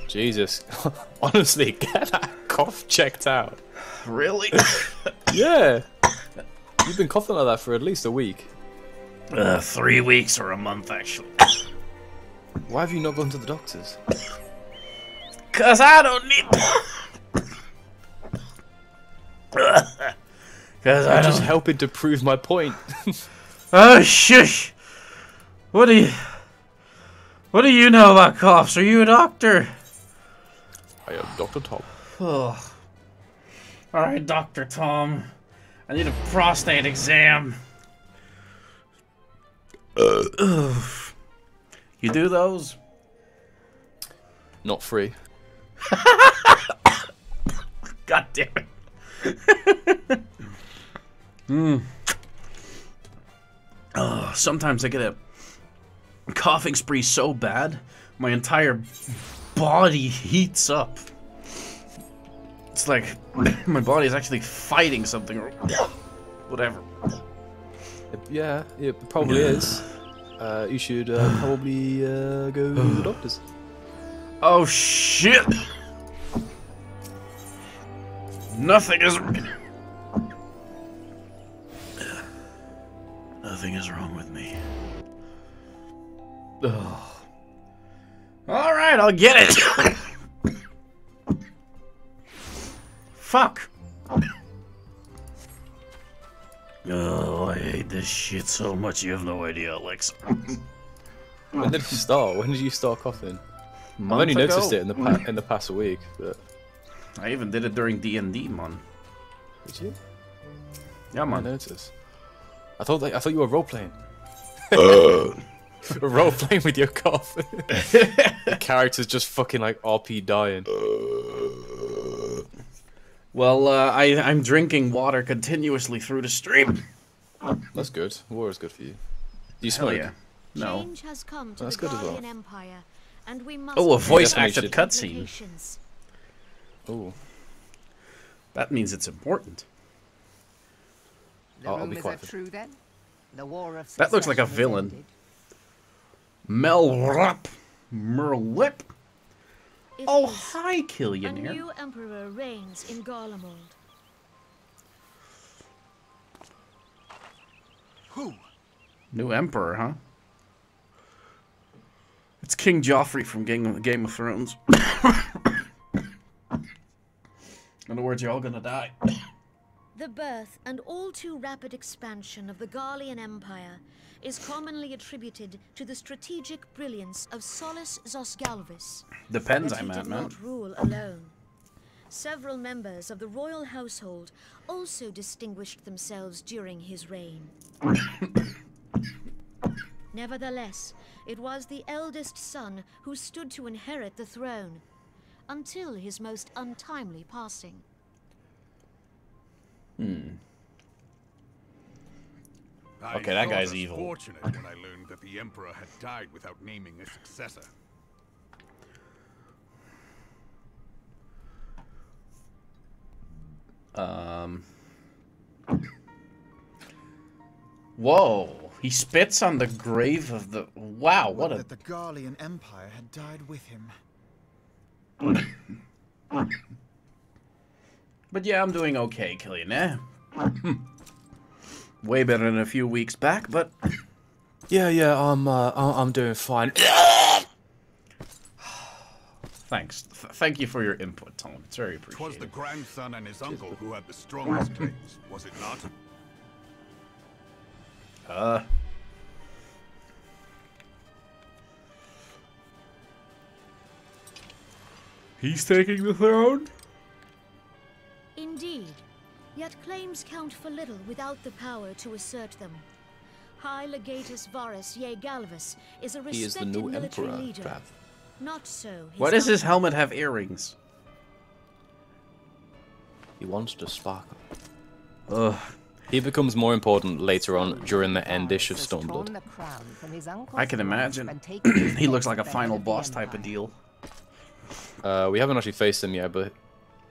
Jesus. Honestly, get that cough checked out. Really? Yeah. You've been coughing like that for at least a week. 3 weeks or a month, actually. Why have you not gone to the doctors? 'Cause I don't need... Cause I'm just helping to prove my point. Oh, shush! What do you know about coughs? Are you a doctor? I am Dr. Tom. Ugh. Alright, Dr. Tom. I need a prostate exam. You do those? Not free. God damn it. Sometimes I get a coughing spree so bad, my entire body heats up. It's like my body is actually fighting something or whatever. Yeah, it probably is. You should probably go to the doctors. Oh shit! Nothing is wrong with me. Alright, I'll get it! Fuck! Oh, I hate this shit so much, you have no idea, Alex. When did you start? When did you start coughing? I've Month only ago? noticed it in the past week, but... I even did it during D&D, man. Did you? Yeah, I man. noticed. I thought you were role playing. Role playing with your cough. The character's just fucking like RP dying. Well, I'm drinking water continuously through the stream. That's good. Water is good for you. Do you Hell smoke? yeah. No. Change has come to That's the good as well. Guardian Empire, and we must Oh, a voice Definitely acted should. cutscene. implications. Ooh. That means it's important. The I'll be rumors quiet. are true then? The war of That looks like a succession has villain. ended? Melrap Merlip. It Oh, is hi, a Killionaire. new emperor reigns in Garlemald. Who? New Emperor, huh? It's King Joffrey from Game of Thrones. In other words, you're all gonna die. The birth and all too rapid expansion of the Garlean Empire is commonly attributed to the strategic brilliance of Solus Zosgalvis. Depends, But he did man. not rule alone. Several members of the royal household also distinguished themselves during his reign. Nevertheless, it was the eldest son who stood to inherit the throne, until his most untimely passing. Okay, that guy's evil. Fortunate when I learned that the Emperor had died without naming a successor. Whoa! He spits on the grave of the. Wow! What a. That the Garlean Empire had died with him. But yeah, I'm doing okay, Killian. Eh? Way better than a few weeks back, but Yeah, I'm doing fine. thanks. Thank you for your input, Tom. It's very 'Twas appreciated. the grandson and his uncle who had the strongest claims, was it not? He's taking the throne? Indeed, yet claims count for little without the power to assert them. High Legatus Varus Ye Galvus is a respected He is the new military emperor, leader. Trav. Not so. Why does his helmet have earrings? He wants to sparkle. Ugh. He becomes more important later on during the endish of Stormblood. I can imagine. He looks like a final boss type of deal. We haven't actually faced him yet, but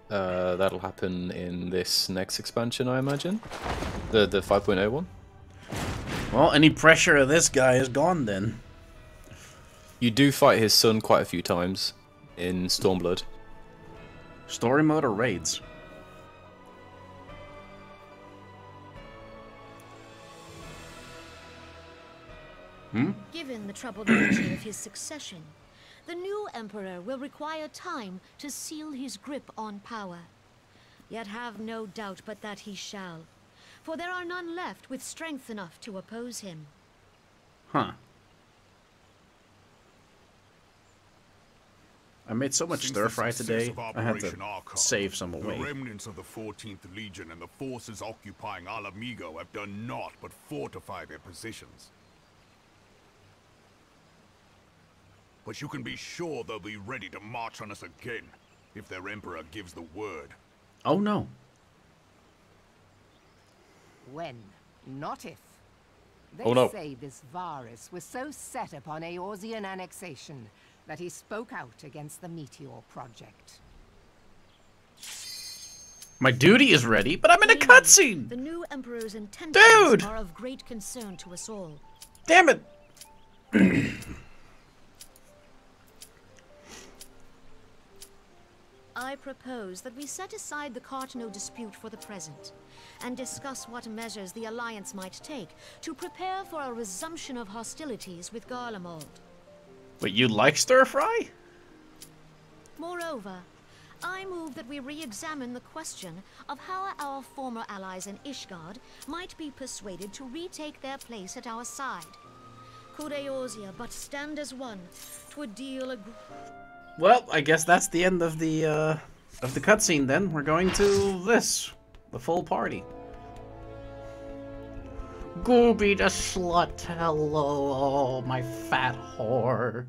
that'll happen in this next expansion, I imagine. The 5.0 one. Well, any pressure of this guy is gone then. You do fight his son quite a few times in Stormblood. Story mode or raids? Given the troubled nature of his succession, the new emperor will require time to seal his grip on power. Yet have no doubt but that he shall, for there are none left with strength enough to oppose him. Huh. I made so much Since stir the fry success today, of I had to Operation Archon, save some the away. remnants of the 14th Legion and the forces occupying Alamigo have done naught but fortify their positions. But you can be sure they'll be ready to march on us again, if their Emperor gives the word. Oh no. When, not if. They Oh, no. say this Varus was so set upon Eorzean annexation that he spoke out against the Meteor Project. My duty is ready, but I'm in a cutscene! The new emperor's intentions Dude! are of great concern to us all. Damn it! I propose that we set aside the Cartno dispute for the present, and discuss what measures the Alliance might take to prepare for a resumption of hostilities with Garlemald. But you like stir fry? Moreover, I move that we re-examine the question of how our former allies in Ishgard might be persuaded to retake their place at our side. Could Eorzea but stand as one, 'twould deal a Well, I guess that's the end of the cutscene then. We're going to this. The full party. Gooby the slut, hello, my fat whore.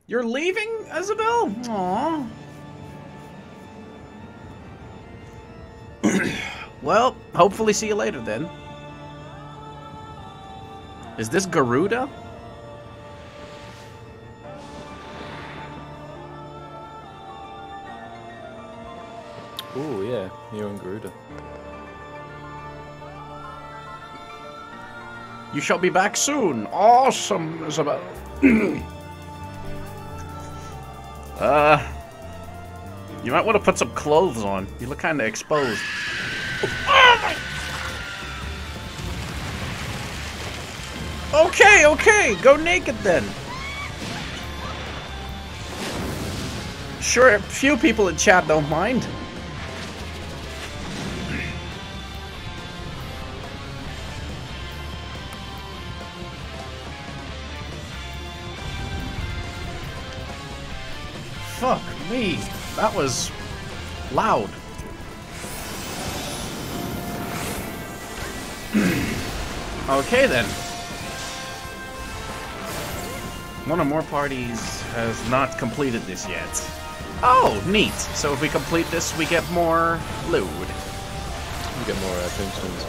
You're leaving, Isabel? Aww. Well, hopefully see you later then. Is this Garuda? Oh yeah, you're in Garuda. You shall be back soon. Awesome, Isabel. You might want to put some clothes on. You look kind of exposed. Okay, okay, go naked then. Sure, a few people in chat don't mind. Fuck me, that was loud. Okay then. One or more parties has not completed this yet. Oh, neat. So if we complete this, we get more loot. You get more tombstones.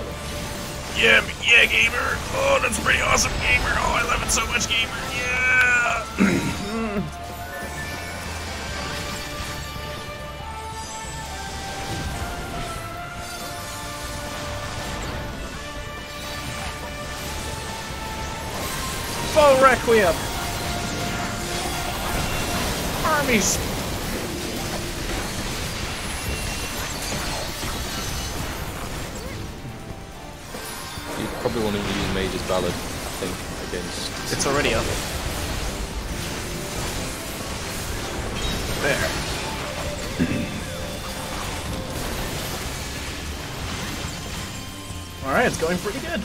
Yeah, yeah, gamer. Oh, that's pretty awesome, gamer. Oh, I love it so much, gamer. Yeah. Full Requiem! Armies! You probably want to use Mage's Ballad, I think, against... It's already up. There. Alright, it's going pretty good.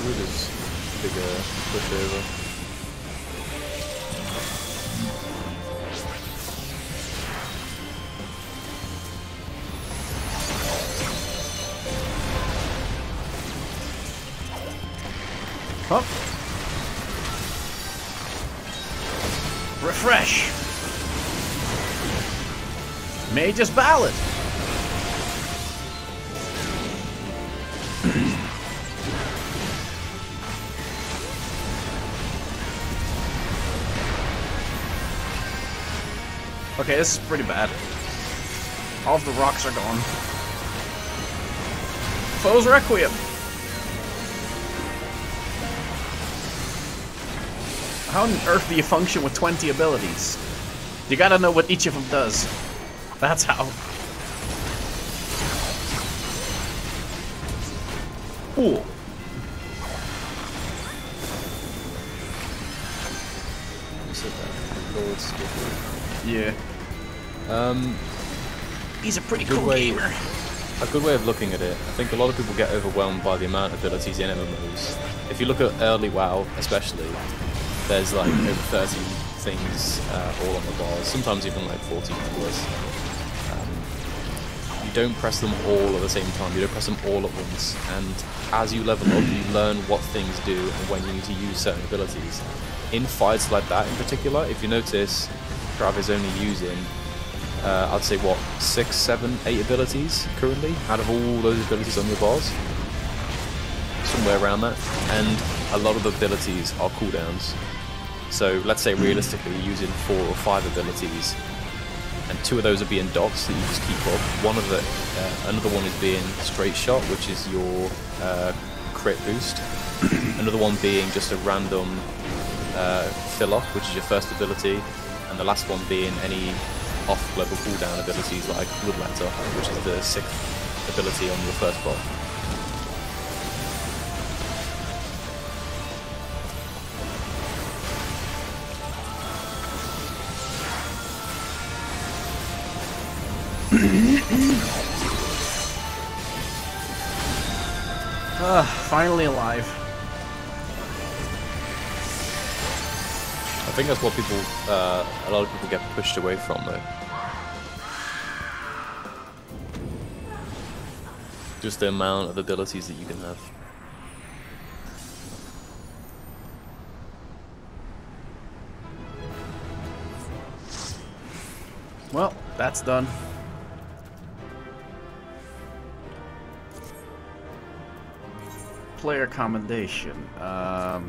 Is bigger pushover. Up. Refresh. Mage's Ballad. Okay, this is pretty bad. All of the rocks are gone. Foe's Requiem. How on earth do you function with 20 abilities? You gotta know what each of them does. That's how. Cool. Yeah. He's a pretty cool gamer. A good way of looking at it, I think a lot of people get overwhelmed by the amount of abilities in MMOs. If you look at early WoW, especially, there's like over 30 things all on the bars, sometimes even like 40 plus. You don't press them all at the same time, you don't press them all at once, and as you level up, you learn what things do and when you need to use certain abilities. In fights like that in particular, if you notice, Trav is only using, I'd say what, 6, 7, 8 abilities currently, out of all those abilities on your bars? Somewhere around that. And a lot of the abilities are cooldowns. So let's say realistically you're using 4 or 5 abilities, and 2 of those are being dots that you just keep up. Another one is being straight shot, which is your crit boost. Another one being just a random fill off, which is your first ability, and the last one being any off global cooldown abilities like Bloodletter, which is the 6th ability on your first bot. Finally alive. I think that's what people, a lot of people get pushed away from though. Just the amount of abilities that you can have. Well, that's done. Player commendation. I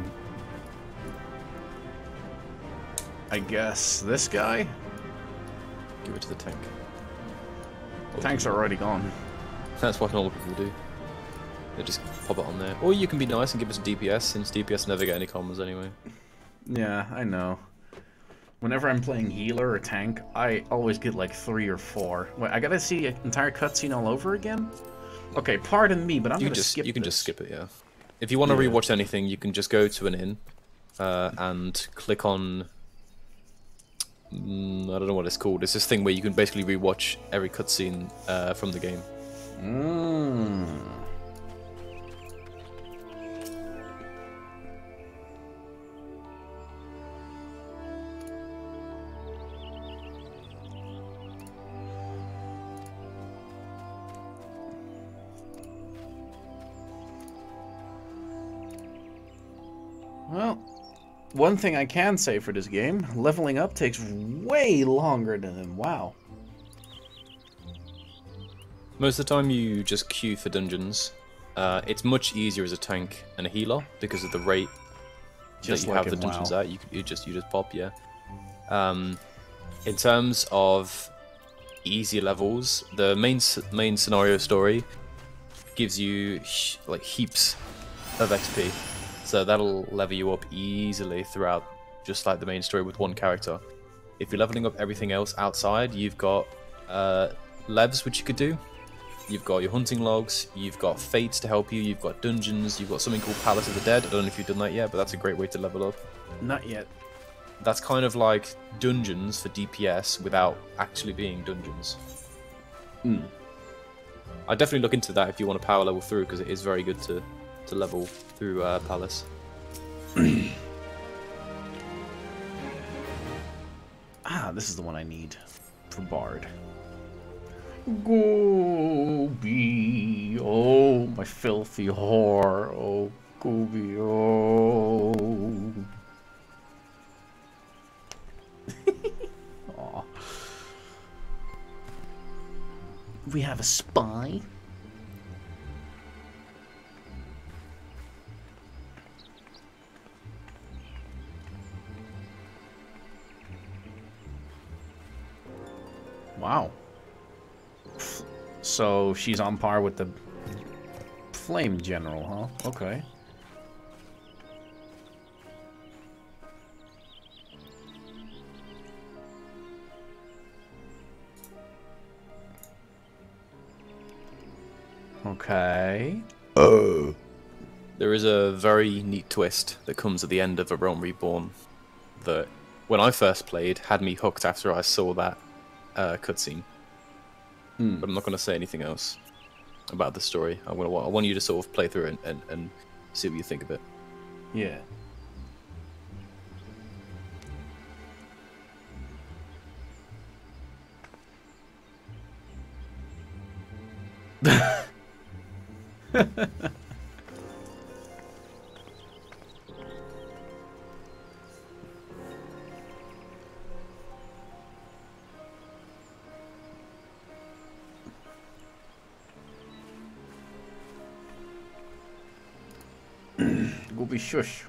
guess this guy? Give it to the tank. Tanks are already gone. That's what normal people do. They just pop it on there. Or you can be nice and give us DPS, since DPS never get any combos anyway. Yeah, I know. Whenever I'm playing healer or tank, I always get like 3 or 4. Wait, I gotta see an entire cutscene all over again? Okay, pardon me, but I'm gonna skip You can this. just skip it, yeah. If you want to rewatch anything, you can just go to an inn and click on. I don't know what it's called. It's this thing where you can basically rewatch every cutscene from the game. Well, one thing I can say for this game, leveling up takes way longer than WoW. Most of the time, you just queue for dungeons. It's much easier as a tank and a healer because of the rate Just that you like have the in dungeons WoW. at. You just pop, yeah. In terms of easier levels, the main scenario story gives you like heaps of XP, so that'll level you up easily throughout, just like the main story with one character. If you're leveling up everything else outside, you've got levs which you could do. You've got your hunting logs, you've got fates to help you, you've got dungeons, you've got something called Palace of the Dead. I don't know if you've done that yet, but that's a great way to level up. Not yet. That's kind of like dungeons for DPS without actually being dungeons. I'd definitely look into that if you want to power level through, because it is very good to level through Palace. Ah, this is the one I need for Bard. Gooby, oh, my filthy whore, oh, Gooby, oh. Aw. We have a spy. Wow. So she's on par with the Flame General, huh? Okay. Okay. There is a very neat twist that comes at the end of A Realm Reborn that, when I first played, had me hooked after I saw that cutscene. But I'm not going to say anything else about the story. I want you to sort of play through it and see what you think of it. Yeah. Go be shush.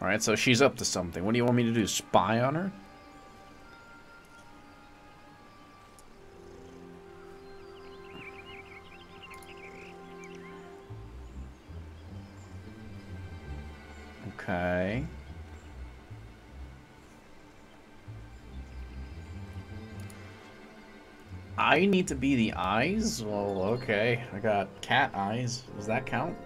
Alright, so she's up to something. What do you want me to do? Spy on her? Okay. I need to be the eyes? Well, okay. I got cat eyes. Does that count?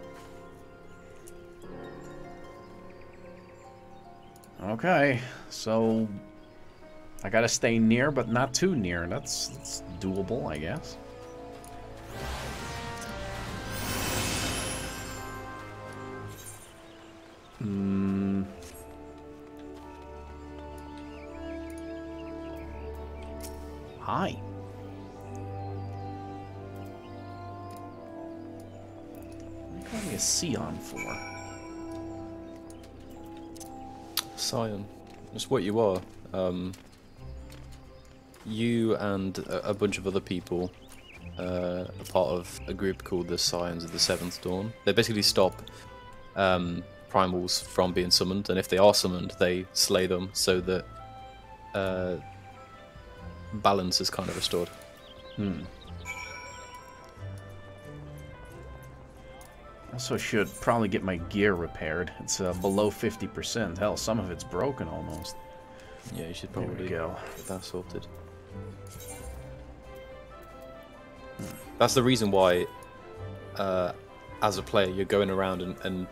Okay, so I gotta stay near, but not too near. That's doable, I guess. Hi. What are you calling me a Scion for? Scion. That's what you are. You and a bunch of other people are part of a group called the Scions of the Seventh Dawn. They basically stop primals from being summoned, and if they are summoned, they slay them so that balance is kind of restored. Also should probably get my gear repaired. It's below 50%. Hell, some of it's broken almost. Yeah, you should probably go. get that sorted. That's the reason why, as a player, you're going around and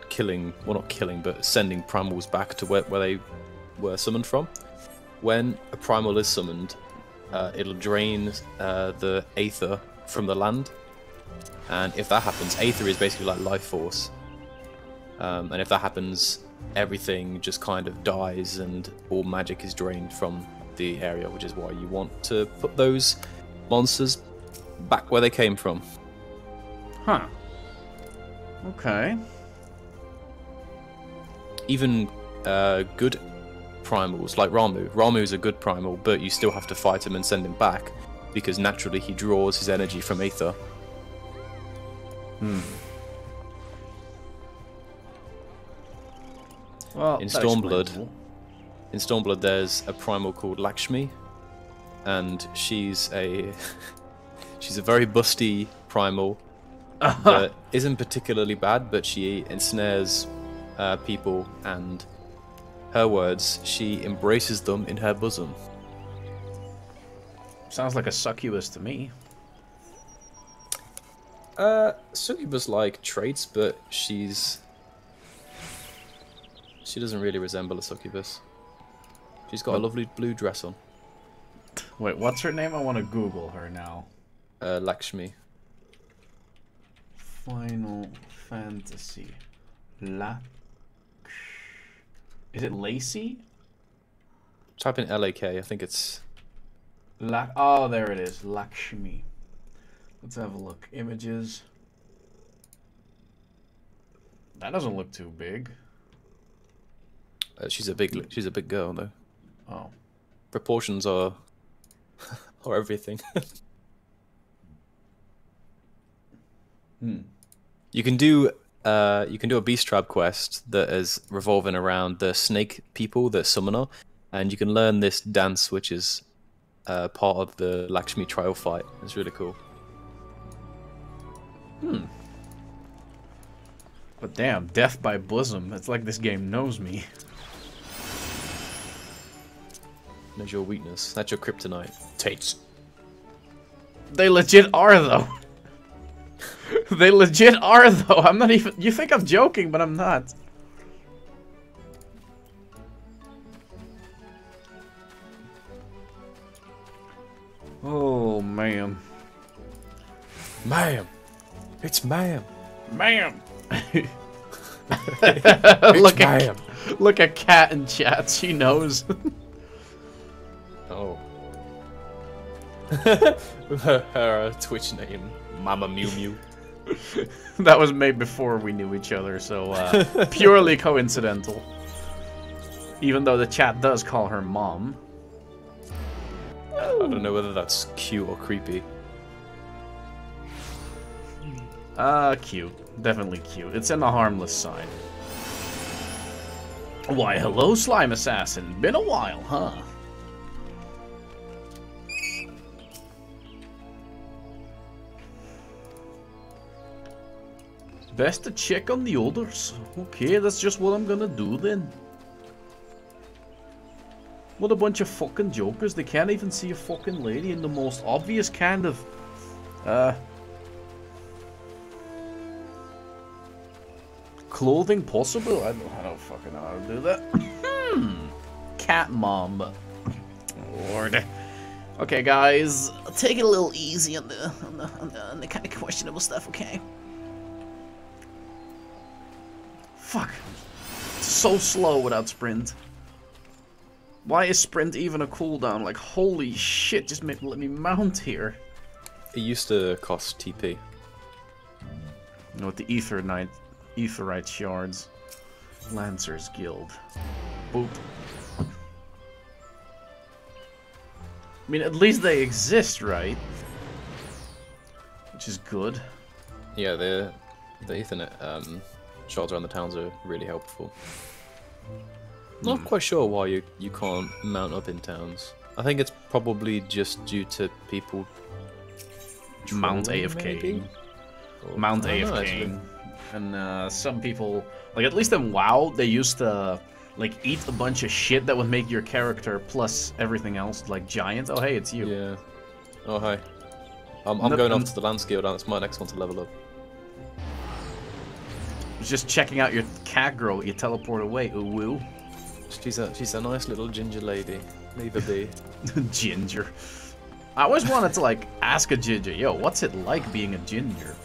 killing, well not killing, but sending primals back to where they were summoned from. When a primal is summoned, it'll drain the aether from the land. And if that happens, aether is basically like life force. And if that happens, everything just kind of dies and all magic is drained from the area, which is why you want to put those monsters back where they came from. Huh. Okay. Even good primals, like Ramu. Ramu's a good primal, but you still have to fight him and send him back, because naturally he draws his energy from aether. Well, in Stormblood, there's a primal called Lakshmi, and she's a she's a very busty primal that isn't particularly bad, but she ensnares people, and her words, she embraces them in her bosom. Sounds like a succubus to me. Succubus-like traits, but she doesn't really resemble a succubus. She's got a lovely blue dress on. Wait, what's her name? I want to Google her now. Lakshmi. Final Fantasy. Is it Lacey? Type in L-A-K, I think it's... Oh, there it is. Lakshmi. Let's have a look. Images. That doesn't look too big. She's a big girl though. Oh. Proportions are are everything. You can do a beast trap quest that is revolving around the snake people, the summoner, and you can learn this dance, which is part of the Lakshmi trial fight. It's really cool. But damn, death by bosom. It's like this game knows me. Knows your weakness. That's your kryptonite. Tates. They legit are, though. They legit are, though. I'm not even... You think I'm joking, but I'm not. Oh, man. Ma'am. It's ma'am. Ma'am. Ma'am. Look at Cat in chat. She knows. Oh. her Twitch name, Mama Mew Mew. That was made before we knew each other, so purely coincidental. Even though the chat does call her Mom. I don't know whether that's cute or creepy. Cute. Definitely cute. It's in the harmless side. Why, hello, Slime Assassin. Been a while, huh? Best to check on the others. Okay, that's just what I'm gonna do then. What a bunch of fucking jokers. They can't even see a fucking lady in the most obvious kind of... clothing possible? I don't fucking know how to do that. Cat mom. Lord. Okay, guys. Take it a little easy on the kind of questionable stuff, okay? Fuck. It's so slow without sprint. Why is sprint even a cooldown? Like, holy shit, just let me mount here. It used to cost TP. You know, with the Aetherite shards. Lancer's Guild. Boop. I mean, at least they exist, right? Which is good. Yeah, the Ethernet shards around the towns are really helpful. Not quite sure why you can't mount up in towns. I think it's probably just due to people Mount trolling, AFK. maybe? Mount I don't know, AFK. And some people, like at least in WoW, they used to like eat a bunch of shit that would make your character plus everything else like giant. Oh hey, it's you. Yeah. Oh hi. I'm going off to the land skill down. It's my next one to level up. Just checking out your cat girl. You teleport away. Ooh woo. She's a nice little ginger lady. Leave her be. Ginger. I always wanted to like ask a ginger, yo, what's it like being a ginger?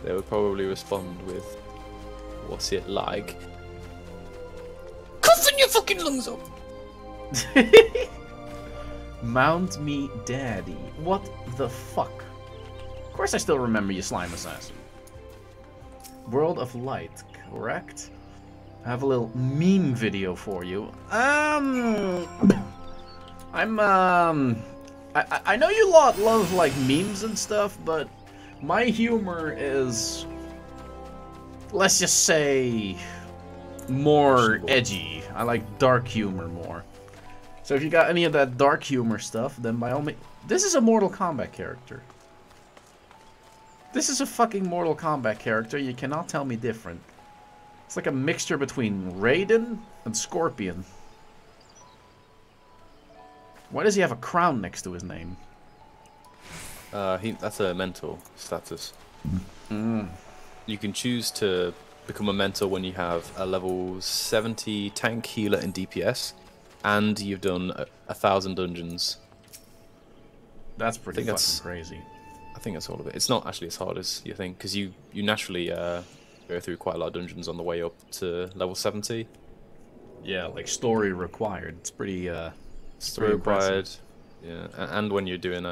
They would probably respond with, "What's it like?" Coughing your fucking lungs up. Mount me daddy. What the fuck? Of course I still remember you, slime assassin. World of Light, correct? I have a little meme video for you. I know you lot love like memes and stuff, but my humor is, let's just say, more edgy. I like dark humor more. So if you got any of that dark humor stuff, then by all means... This is a Mortal Kombat character. This is a fucking Mortal Kombat character. You cannot tell me different. It's like a mixture between Raiden and Scorpion. Why does he have a crown next to his name? That's a mentor status. Mm. You can choose to become a mentor when you have a level 70 tank, healer, and DPS, and you've done 1,000 dungeons. That's pretty fucking crazy. I think that's all of it. It's not actually as hard as you think, because you naturally go through quite a lot of dungeons on the way up to level 70. Yeah, like story required. It's pretty story required. Yeah, and when you're doing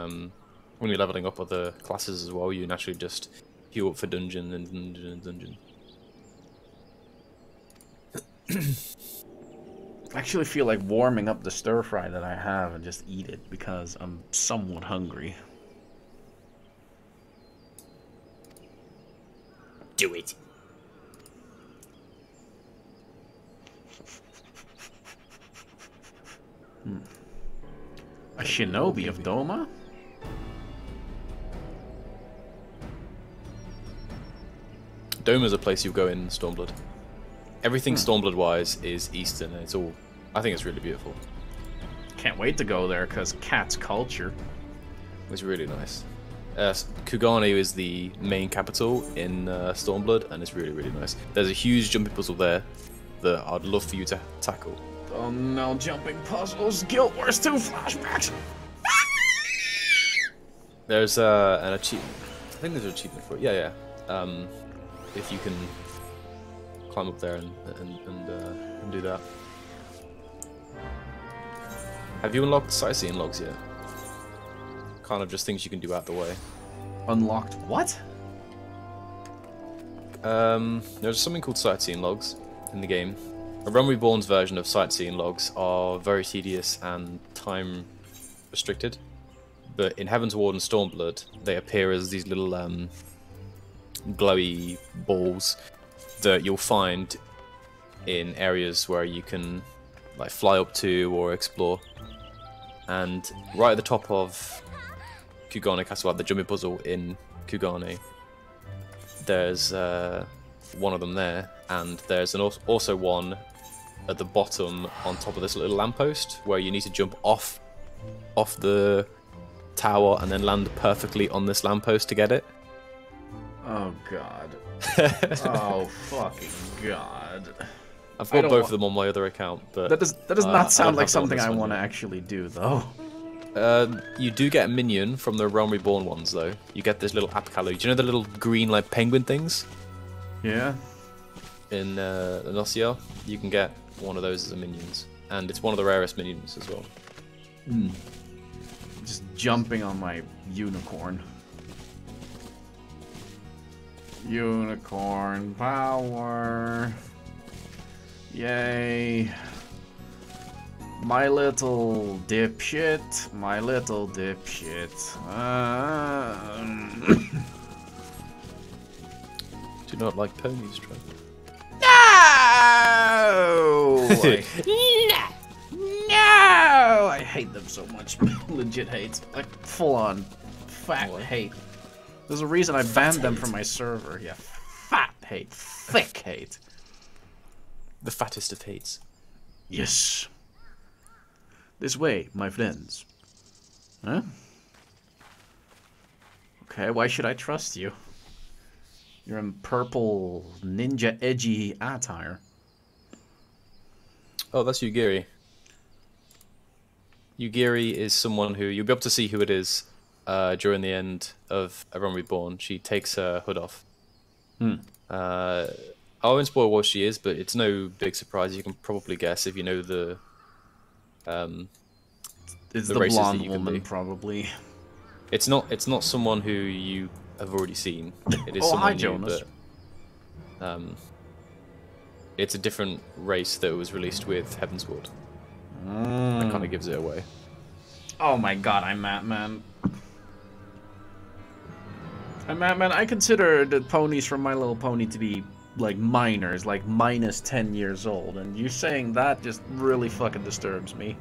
when you're leveling up other classes as well, you naturally just queue up for dungeon and dungeon and dungeon. I actually feel like warming up the stir fry that I have and just eat it because I'm somewhat hungry. Do it. A shinobi of Doma? Doma's a place you go in Stormblood. Everything Stormblood wise is Eastern, and it's all. I think it's really beautiful. Can't wait to go there because cat's culture. It's really nice. Kugane is the main capital in Stormblood, and it's really, really nice. There's a huge jumping puzzle there that I'd love for you to tackle. Oh no, jumping puzzles. Guild Wars 2 flashbacks. There's an achievement. I think there's an achievement for it. Yeah, yeah. If you can climb up there and do that. Have you unlocked sightseeing logs yet? Kind of just things you can do out the way. Unlocked what? There's something called sightseeing logs in the game. A Realm Reborn's version of sightseeing logs are very tedious and time restricted, but in Heaven's Ward and Stormblood, they appear as these little glowy balls that you'll find in areas where you can like fly up to or explore. And right at the top of Kugane Castle, at the jumping puzzle in Kugane, there's one of them there, and there's also one at the bottom on top of this little lamppost where you need to jump off the tower and then land perfectly on this lamppost to get it. Oh god. Oh fucking god. I've got both of them on my other account, but that does not sound like something I want to actually do, though. You do get a minion from the Realm Reborn ones, though. You get this little Apkalu. Do you know the little green, like, penguin things? Yeah. In Nocia, you can get one of those as a minions, and it's one of the rarest minions as well. Just jumping on my unicorn. Unicorn power. Yay. My little dipshit. My little dipshit. Do you not like ponies, Trevor? No! No! I hate them so much. Legit hate. Like, full on fat hate. There's a reason I banned them from my server. Yeah, fat Hate. Thick hate. The fattest of hates. Yes. This way, my friends. Huh? Okay, why should I trust you? You're in purple ninja edgy attire. Oh, that's Yugiri. Yugiri is someone who you'll be able to see who it is during the end of A Realm Reborn. She takes her hood off. I won't spoil what she is, but it's no big surprise. You can probably guess if you know the. It's the the races that blonde you can woman, be. probably. It's not someone who you have already seen. It is Oh, someone hi, new, Jonas. but it's a different race that was released with Heavensward. That kind of gives it away. Oh my god, I'm Matman. I'm Matman. I consider the ponies from My Little Pony to be, like, minors, like, minus 10 years old. And you saying that just really fucking disturbs me.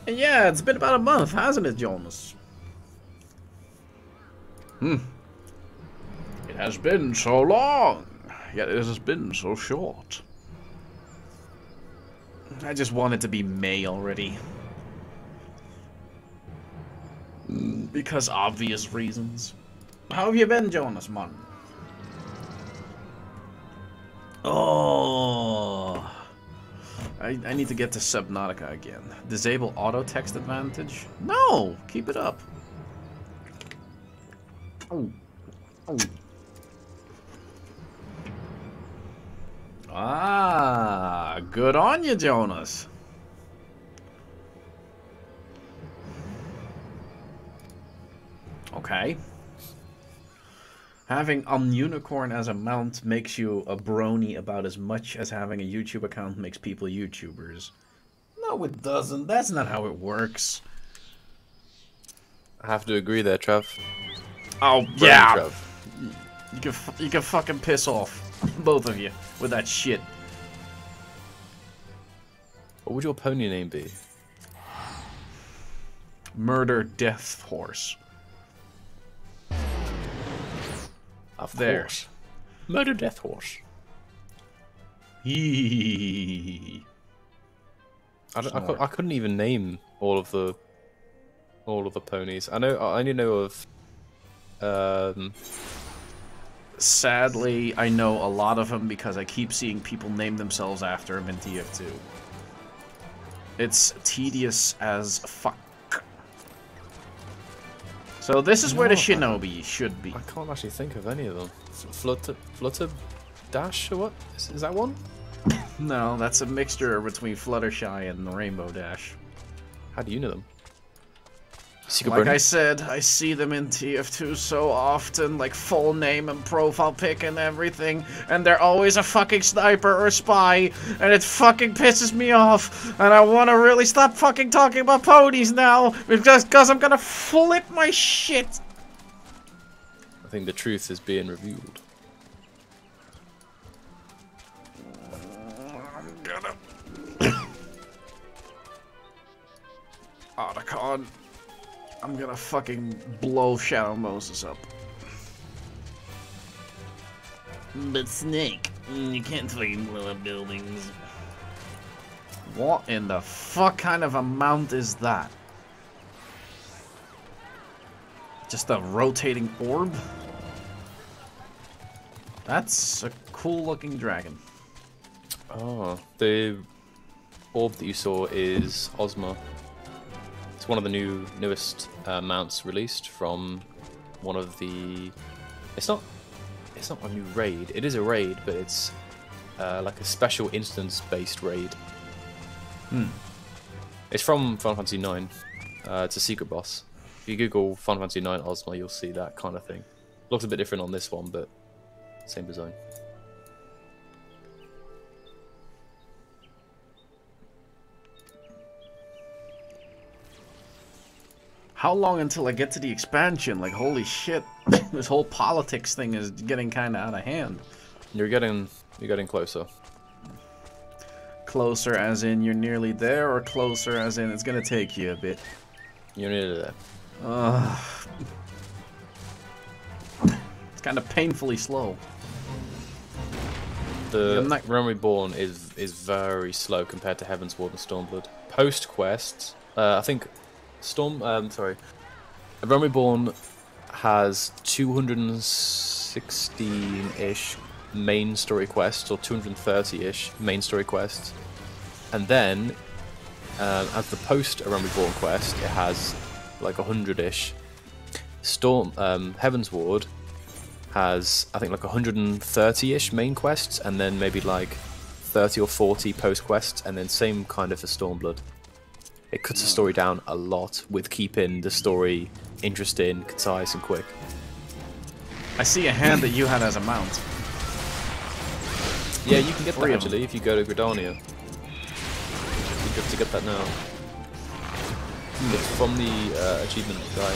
And yeah, it's been about a month, hasn't it, Jonas? It has been so long, yet it has been so short. I just want it to be May already. Because obvious reasons. How have you been, Jonas, man? Oh, I need to get to Subnautica again. Disable auto text advantage? No, keep it up. Oh. Ah, good on you, Jonas. Okay. Having Unicorn as a mount makes you a brony about as much as having a YouTube account makes people YouTubers. No, it doesn't. That's not how it works. I have to agree there, Trav. Oh, Brony yeah. Trav. You can fucking piss off. Both of you. With that shit. What would your pony name be? Murder Death Horse. Of There. course. Murder Death Horse. Hee. I couldn't even name all of the ponies. I only know of Sadly, I know a lot of them because I keep seeing people name themselves after them in TF2. It's tedious as fuck. So this is where the shinobi should be. I can't actually think of any of them. Flutter Dash or what? Is that one? No, that's a mixture between Fluttershy and Rainbow Dash. How do you know them? Like I said, I see them in TF2 so often, like full name and profile pic and everything, and they're always a fucking sniper or spy, and it fucking pisses me off, and I want to really stop fucking talking about ponies now, because I'm gonna flip my shit. I think the truth is being revealed. I'm gonna... Otacon. I'm gonna fucking blow Shadow Moses up. But Snake, you can't fucking blow up buildings. What in the fuck kind of a mount is that? Just a rotating orb? That's a cool looking dragon. Oh, the orb that you saw is Ozma. It's one of the newest mounts released from one of the. It's not a new raid. It is a raid, but it's like a special instance-based raid. It's from Final Fantasy IX. It's a secret boss. If you Google Final Fantasy IX Ozma, you'll see that kind of thing. Looks a bit different on this one, but same design. How long until I get to the expansion? Like, holy shit. This whole politics thing is getting kind of out of hand. You're getting closer. Closer as in you're nearly there, or closer as in it's gonna take you a bit? You're nearly there. It's kind of painfully slow. The Realm Reborn is very slow compared to Heaven's Ward and Stormblood. Post quests, I think Realm Reborn has 216-ish main story quests, or 230-ish main story quests, and then as the post Realm Reborn quest, it has like 100-ish. Heaven's Ward has, I think, like 130-ish main quests, and then maybe like 30 or 40 post quests, and then same kind of for Stormblood. It cuts the story down a lot with keeping the story interesting, concise, and quick. I see a hand that you had as a mount. Yeah, you can get that actually if you go to Gridania. You have to get that now. It's from the achievement guy.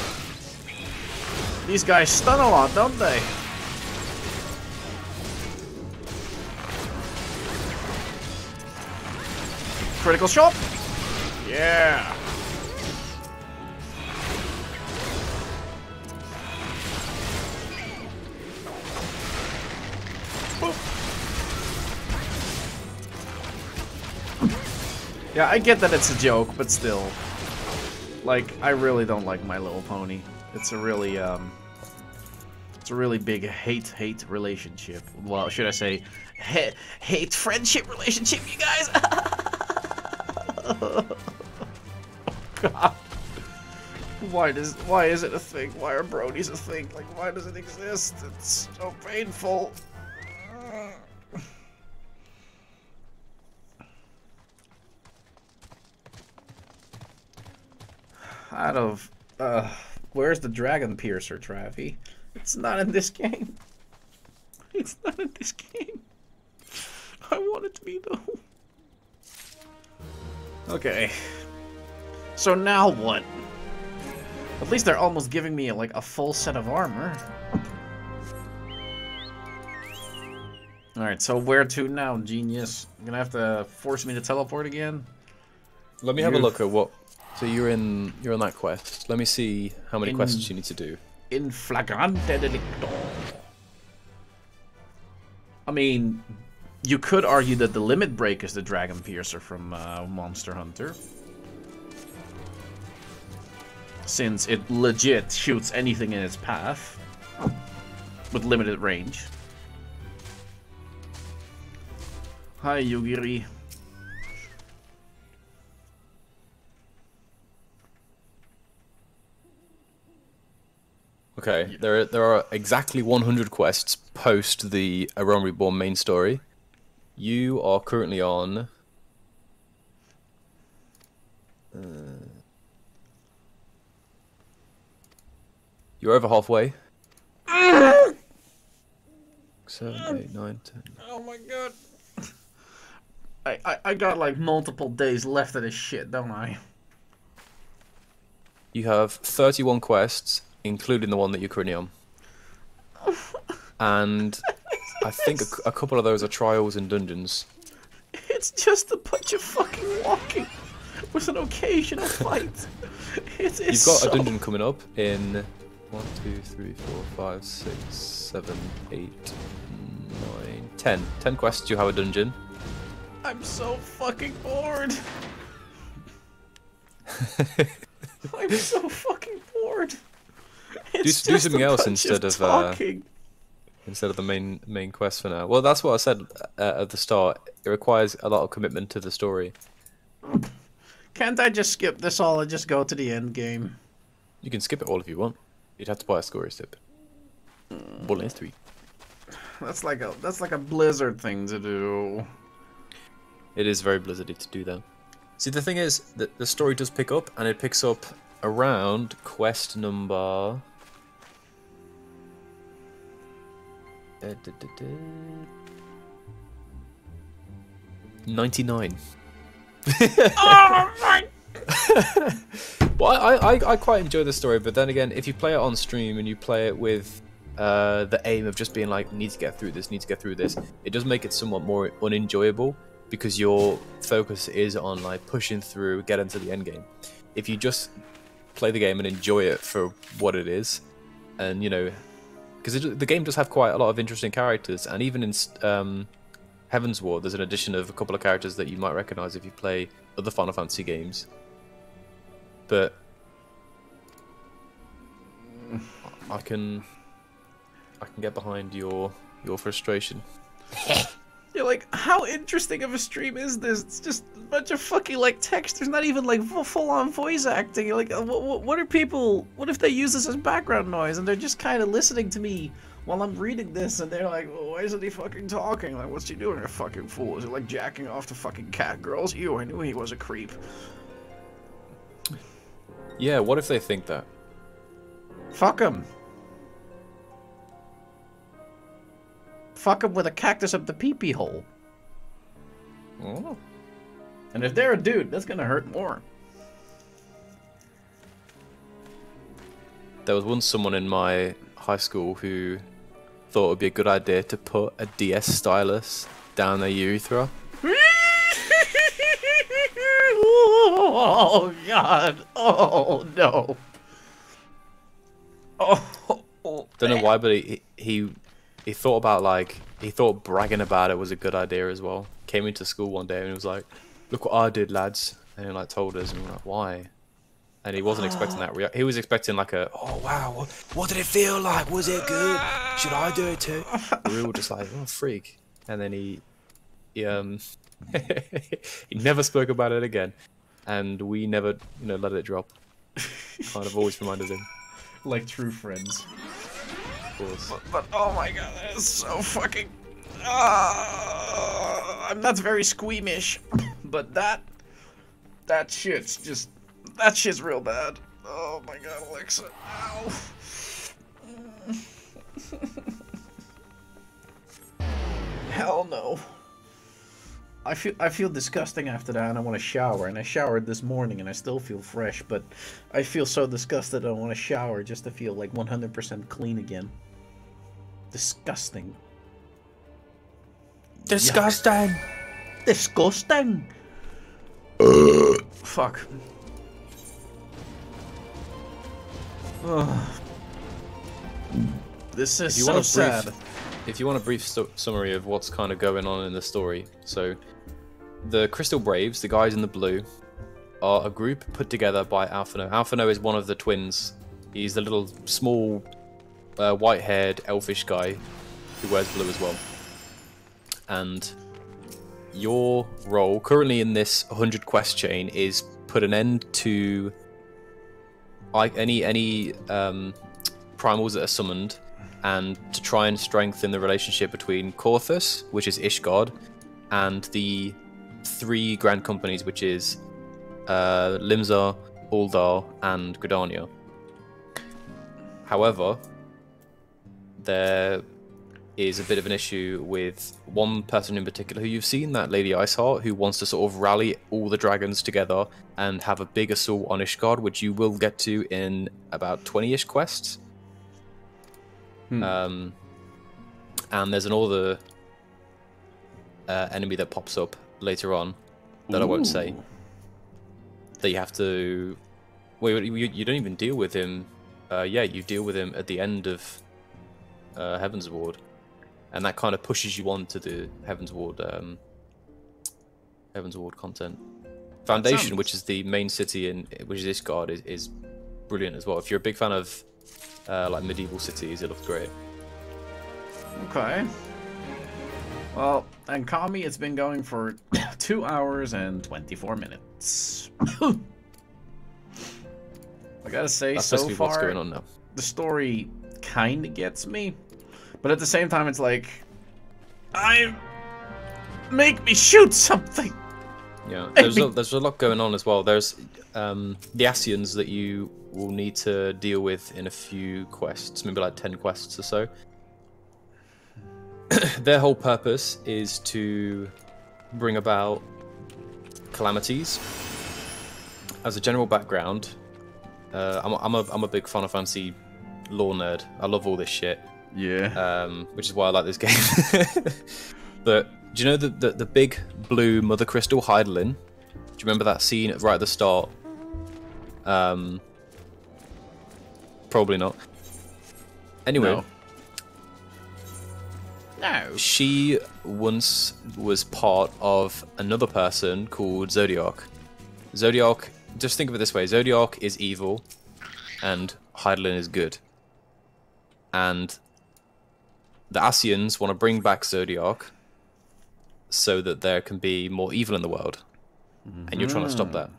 These guys stun a lot, don't they? Critical shot? Yeah. Yeah, I get that it's a joke, but still. Like, I really don't like My Little Pony. It's a really big hate relationship. Well, should I say hate friendship relationship, you guys? Oh, God. Why is it a thing? Why are bronies a thing? Like, why does it exist? It's so painful. Out of where's the Dragon Piercer, Travi? It's not in this game. It's not in this game. I want it to be though. Okay. So now what? At least they're almost giving me like a full set of armor. Alright, so where to now, genius? You're gonna have to force me to teleport again? Let me have a look at what. So you're on that quest. Let me see how many quests you need to do. In flagrante delicto. I mean, you could argue that the limit break is the Dragon Piercer from Monster Hunter. Since it legit shoots anything in its path. With limited range. Hi, Yugiri. Okay, there are exactly 100 quests post the A Realm Reborn main story. You are currently on... you're over halfway. 7, 8, 9, 10. Oh my god. I got like multiple days left of this shit, don't I? You have 31 quests, including the one that you're currently on. And I think a couple of those are trials and dungeons. It's just a bunch of fucking walking with an occasional fight. You've got a dungeon coming up in 1, 2, 3, 4, 5, 6, 7, 8, 9, 10. 10 quests, you have a dungeon. I'm so fucking bored. I'm so fucking bored. Do something else instead of the main quest for now. Well, that's what I said at the start. It requires a lot of commitment to the story. Can't I just skip this all and just go to the end game? You can skip it all if you want. You'd have to buy a score step. Bullet 3. That's like a Blizzard thing to do. It is very Blizzardy to do that. See, the thing is that the story does pick up, and it picks up around quest number 99. Oh my! Well, I quite enjoy the story, but then again, if you play it on stream and you play it with the aim of just being like, need to get through this, it does make it somewhat more unenjoyable because your focus is on like pushing through, get into the end game. If you just play the game and enjoy it for what it is, and you know, because the game does have quite a lot of interesting characters, and even in Heaven's Ward, there's an addition of a couple of characters that you might recognize if you play other Final Fantasy games. But I can get behind your frustration. You're like, how interesting of a stream is this? It's just a bunch of fucking like text. There's not even like full-on voice acting. You're like, what are people? What if they use this as background noise and they're just kind of listening to me while I'm reading this, and they're like, well, why isn't he fucking talking? Like, what's he doing? A fucking fool? Is he like jacking off to fucking cat girls? Ew, I knew he was a creep. Yeah, what if they think that? Fuck him. Fuck him with a cactus up the pee-pee hole. Oh. And if they're a dude, that's gonna hurt more. There was once someone in my high school who thought it would be a good idea to put a DS stylus down their urethra. Oh god! Oh no! Oh. Don't know why, but he thought about he thought bragging about it was a good idea as well. Came into school one day and he was like, "Look what I did, lads!" And he like told us, and we were like, "Why?" And he wasn't expecting that. He was expecting like a, "Oh wow, what did it feel like? Was it good? Should I do it too?" We were all just like, "Oh freak!" And then he he never spoke about it again, and we never let it drop. Kind of always reminded him. Like true friends. Of course. But oh my god, that is so fucking. That's very squeamish, but that shit's just. That shit's real bad. Oh my god, Alexa. Ow. Hell no. I feel disgusting after that, and I want to shower. And I showered this morning, and I still feel fresh. But I feel so disgusted. I want to shower just to feel like 100% clean again. Disgusting. Disgusting. Yuck. Disgusting. Fuck. This is so sad. If you want a brief summary of what's kind of going on in the story, so the Crystal Braves, the guys in the blue, are a group put together by Alphino. Alphino is one of the twins. He's the little small white-haired elfish guy who wears blue as well. And your role currently in this 100 quest chain is put an end to any primals that are summoned, and to try and strengthen the relationship between Korthus, which is Ishgard, and the 3 grand companies, which is Limsa, Uldar, and Gridania. However, there is a bit of an issue with one person in particular who you've seen, that Lady Iceheart, who wants to sort of rally all the dragons together and have a big assault on Ishgard, which you will get to in about 20-ish quests. And there's another enemy that pops up later on that I won't say, that you have to... Wait, you don't even deal with him. Yeah, you deal with him at the end of Heaven's Ward. And that kind of pushes you on to the Heaven's Ward content. Foundation, which is the main city which is Ishgard, is brilliant as well. If you're a big fan of like medieval cities, it looks great. Okay. Well, and Kami, it's been going for 2 hours and 24 minutes. I gotta say, That's so basically far, what's going on now. The story kind of gets me, but at the same time, it's like, make me shoot something. Yeah, there's a lot going on as well. There's the Asians that you will need to deal with in a few quests, maybe like 10 quests or so. Their whole purpose is to bring about calamities. As a general background, I'm a big Final Fantasy lore nerd. I love all this shit. Yeah. Which is why I like this game. But do you know the big blue Mother Crystal Heidelin? Do you remember that scene right at the start? Probably not. Anyway, no. No. She once was part of another person called Zodiac. Zodiac, just think of it this way, Zodiac is evil and Hydaelyn is good. And the Ascians want to bring back Zodiac so that there can be more evil in the world. And you're trying to stop that.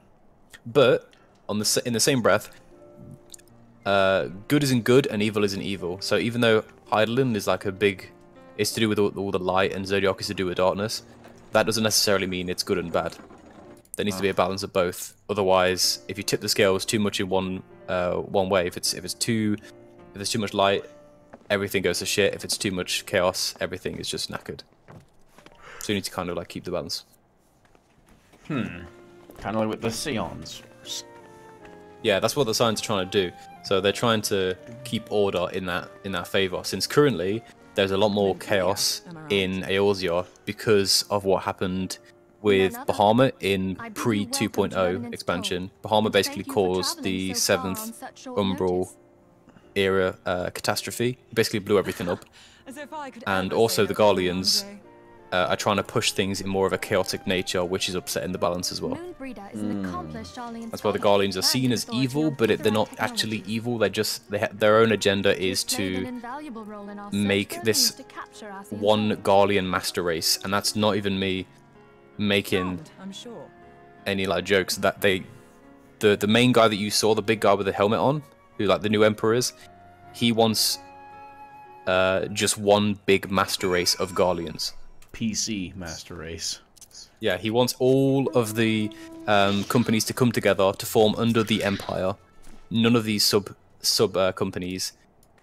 But in the same breath, good isn't good and evil isn't evil. So even though Hydaelyn is like it's to do with all the light and Zodiac is to do with darkness, that doesn't necessarily mean it's good and bad. There needs to be a balance of both. Otherwise, if you tip the scales too much in one way, if it's too much light, everything goes to shit. If it's too much chaos, everything is just knackered. So you need to kind of like keep the balance. Kind of like with the Scions. Yeah, that's what the Scions are trying to do. So they're trying to keep order in that favor. Since currently there's a lot more chaos in Eorzea because of what happened with Bahamut in pre-2.0 expansion. Bahamut basically caused the 7th Umbral era catastrophe. Basically blew everything up. And also the Garleans are trying to push things in more of a chaotic nature, which is upsetting the balance as well. That's why the Garleans are seen as evil, but they're not actually evil. Their own agenda is to make this one Garlean master race, and that's not even me making any like jokes. That the main guy that you saw, the big guy with the helmet on, who like the new emperor is, he wants just one big master race of Garleans. PC master race. Yeah, he wants all of the companies to come together to form under the Empire. None of these sub companies,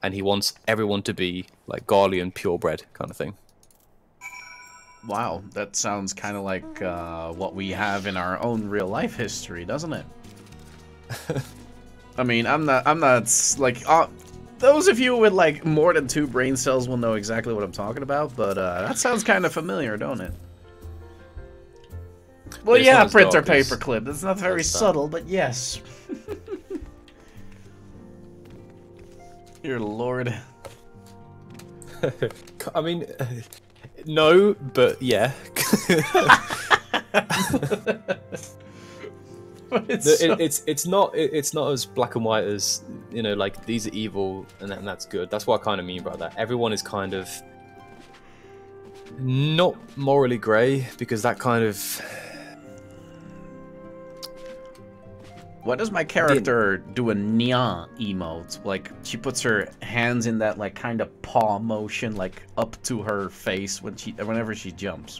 and he wants everyone to be like Garlean purebred kind of thing. Wow, that sounds kind of like what we have in our own real life history, doesn't it? I mean, I'm not like those of you with like more than 2 brain cells will know exactly what I'm talking about, but that sounds kind of familiar, don't it? Well, yeah, printer paperclip. That's not very subtle, but yes. Dear Lord. I mean, no, but yeah. It's not as black and white as, you know, like these are evil and that's good. That's what I kind of mean by that. Everyone is kind of not morally grey, because that kind of... What does my character do a Nya emote? Like, she puts her hands in that like kind of paw motion, like up to her face whenever she jumps.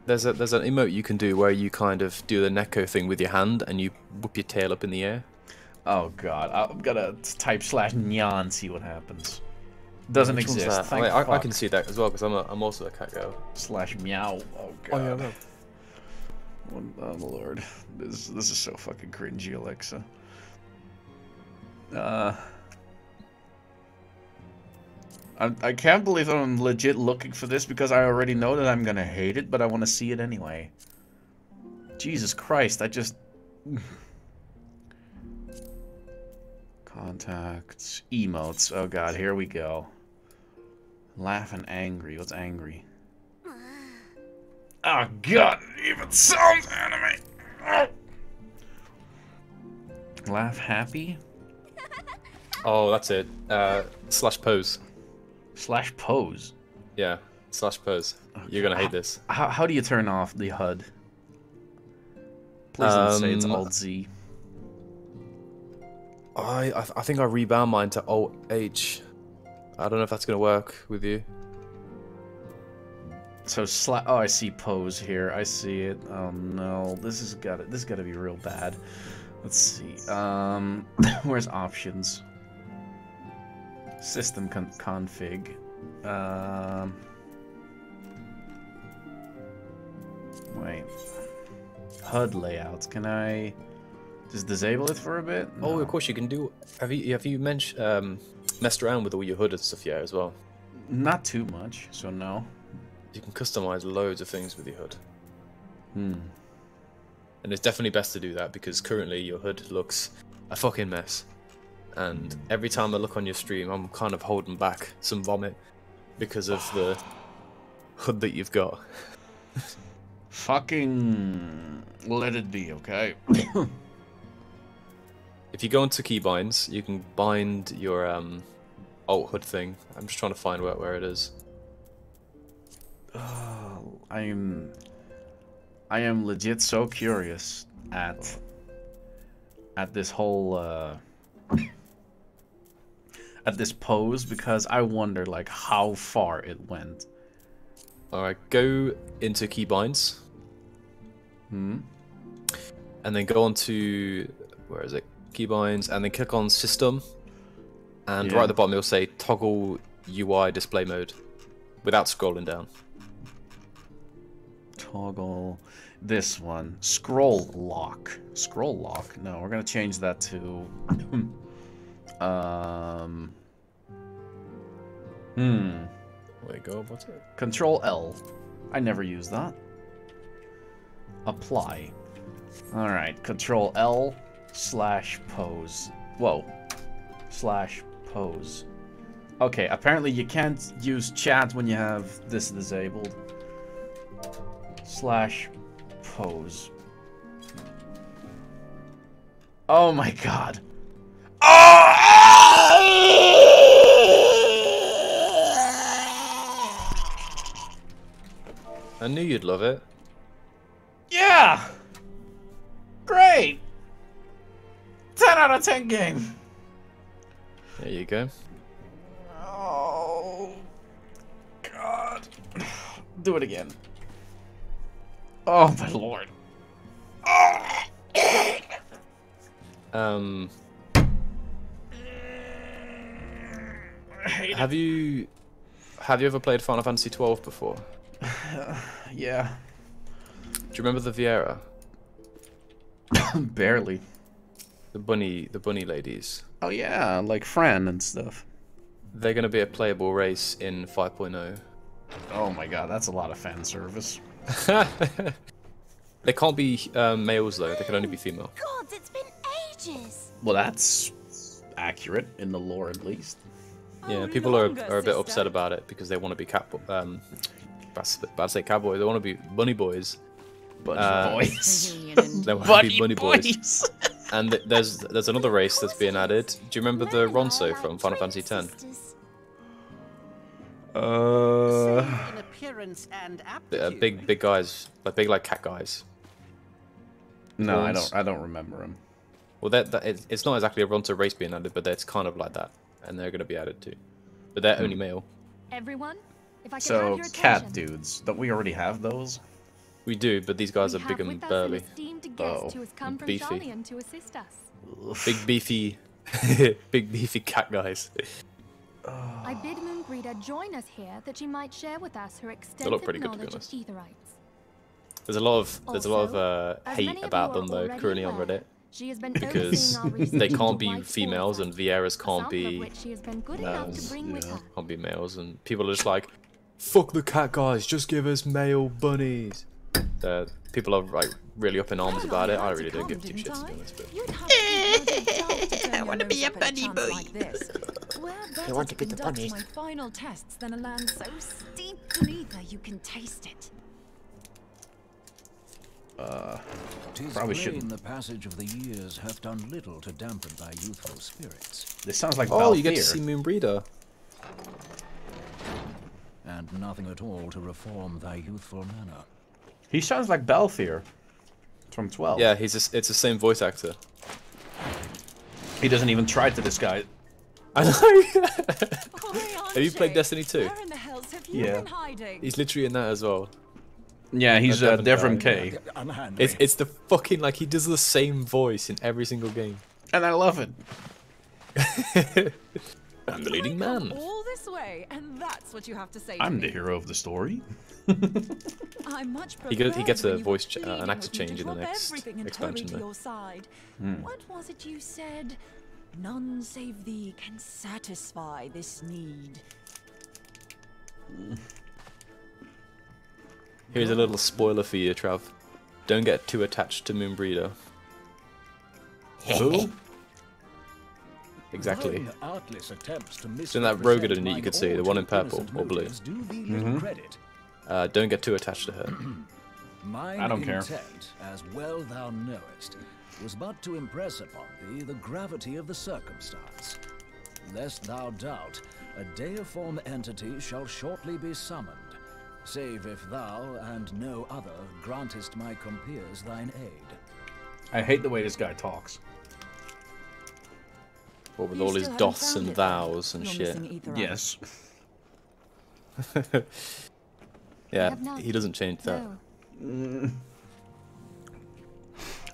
There's an emote you can do where you kind of do the Neko thing with your hand and you whip your tail up in the air. Oh god, I'm gonna type /Nya and see what happens. Doesn't exist. Thank fuck. I can see that as well, because I'm also a cat girl. /meow. Oh god. Oh yeah, no. Oh lord, this is so fucking cringy, Alexa. I can't believe I'm legit looking for this, because I already know that I'm gonna hate it, but I want to see it anyway. Jesus Christ, I just... Contacts, emotes, oh god, here we go. Laugh and angry, what's angry? Oh god, it even sounds anime! Oh. Laugh happy? Oh, that's it. /pose. /pose? Yeah, /pose. Okay. You're gonna hate this. How do you turn off the HUD? Please don't say it's Alt-Z. I think I rebound mine to Alt-H. I don't know if that's gonna work with you. So oh, I see pose here. I see it. Oh no, this has gotta be real bad. Let's see. Where's options? System config. Wait. HUD layouts. Can I just disable it for a bit? No. Oh, of course you can do. Have you messed around with all your HUD and stuff yet as well? Not too much, so no. You can customize loads of things with your HUD. And it's definitely best to do that, because currently your HUD looks a fucking mess. And every time I look on your stream, I'm kind of holding back some vomit because of hood that you've got. Fucking let it be, okay? If you go into keybinds, you can bind your alt hood thing. I'm just trying to find where it is. I am legit so curious at this whole at this pose, because I wonder like how far it went. Alright, go into keybinds. And then go on to, where is it? Keybinds, and then click on system. And right at the bottom it'll say toggle UI display mode without scrolling down. Toggle this one. Scroll lock. Scroll lock. No, we're gonna change that to There you go, what's it? Control L. I never use that. Apply. Alright, Control L / pose. Whoa. / pose. Okay, apparently you can't use chat when you have this disabled. / pose. Oh my god. I knew you'd love it. Yeah! Great! 10 out of 10 game. There you go. Oh, God. Do it again. Oh, my lord. Have you ever played Final Fantasy 12 before? Yeah. Do you remember the Vieira? Barely. The bunny ladies. Oh yeah, like Fran and stuff. They're gonna be a playable race in 5.0. Oh my god, that's a lot of fan service. They can't be males though, they can only be female. Gods, it's been ages. Well, that's accurate in the lore at least. Yeah, people are a bit upset about it because they want to be about to say cowboy, they want to be bunny boys. Bunny boys. They want to be bunny boys. And there's another race that's being added. Do you remember the Ronso from Final Fantasy X? Big guys, like cat guys. No, I don't remember him. Well, it's not exactly a Ronso race being added, but it's kind of like that, and they're going to be added too. But they're only male. Everyone, if I can have So your cat attention. dudes, don't we already have those? We do, but these guys are big and burly. Oh, beefy. To assist us. Big beefy, big beefy cat guys. I bid Moonbreeder join us here that she might share with us her look extensive pretty good, to be knowledge of honest. Etherites. There's a lot of as hate many of about you them are though, already currently on aware, Reddit, she has been because overseeing our research they can't into be white females and Vieira's can't some of be which she has been good enough to bring with her. can't be males, and people are just like, fuck the cat guys, just give us male bunnies. People are like really up in arms about it. I really don't give two shits to be honest. But I want to be a bunny boy. I want to be the bunny. My final tests than a land so steep in ether you can taste it. Probably shouldn't. The passage of the years have done little to dampen thy youthful spirits. This sounds like you get to Balthier. see Moonbreeder. And nothing at all to reform thy youthful manner. He sounds like Balthier from 12. Yeah, it's the same voice actor. He doesn't even try to disguise. I know. Have you played Destiny 2? Where in the hells have you been hiding? He's literally in that as well. Yeah, he's Devon K. It's the fucking, like, he does the same voice in every single game. And I love it. I'm the leading man. All this way, and that's what you have to say. I'm the hero of the story. I much He gets a voice, an actor change in the next expansion. To your side. What was it you said? None save thee can satisfy this need. Here's a little spoiler for you, Trav. Don't get too attached to Moonbreeder. Who? Exactly. Artless attempts to It's in that Rogadin that you could see, the one in purple or blue. Don't get too attached to her. Mine I don't care. intent, as well thou knowest, was but to impress upon thee the gravity of the circumstance. Lest thou doubt, a deiform entity shall shortly be summoned, save if thou and no other grantest my compeers thine aid. I hate the way this guy talks. What with all his doths and thous and shit. Yes. Yeah, he doesn't change that.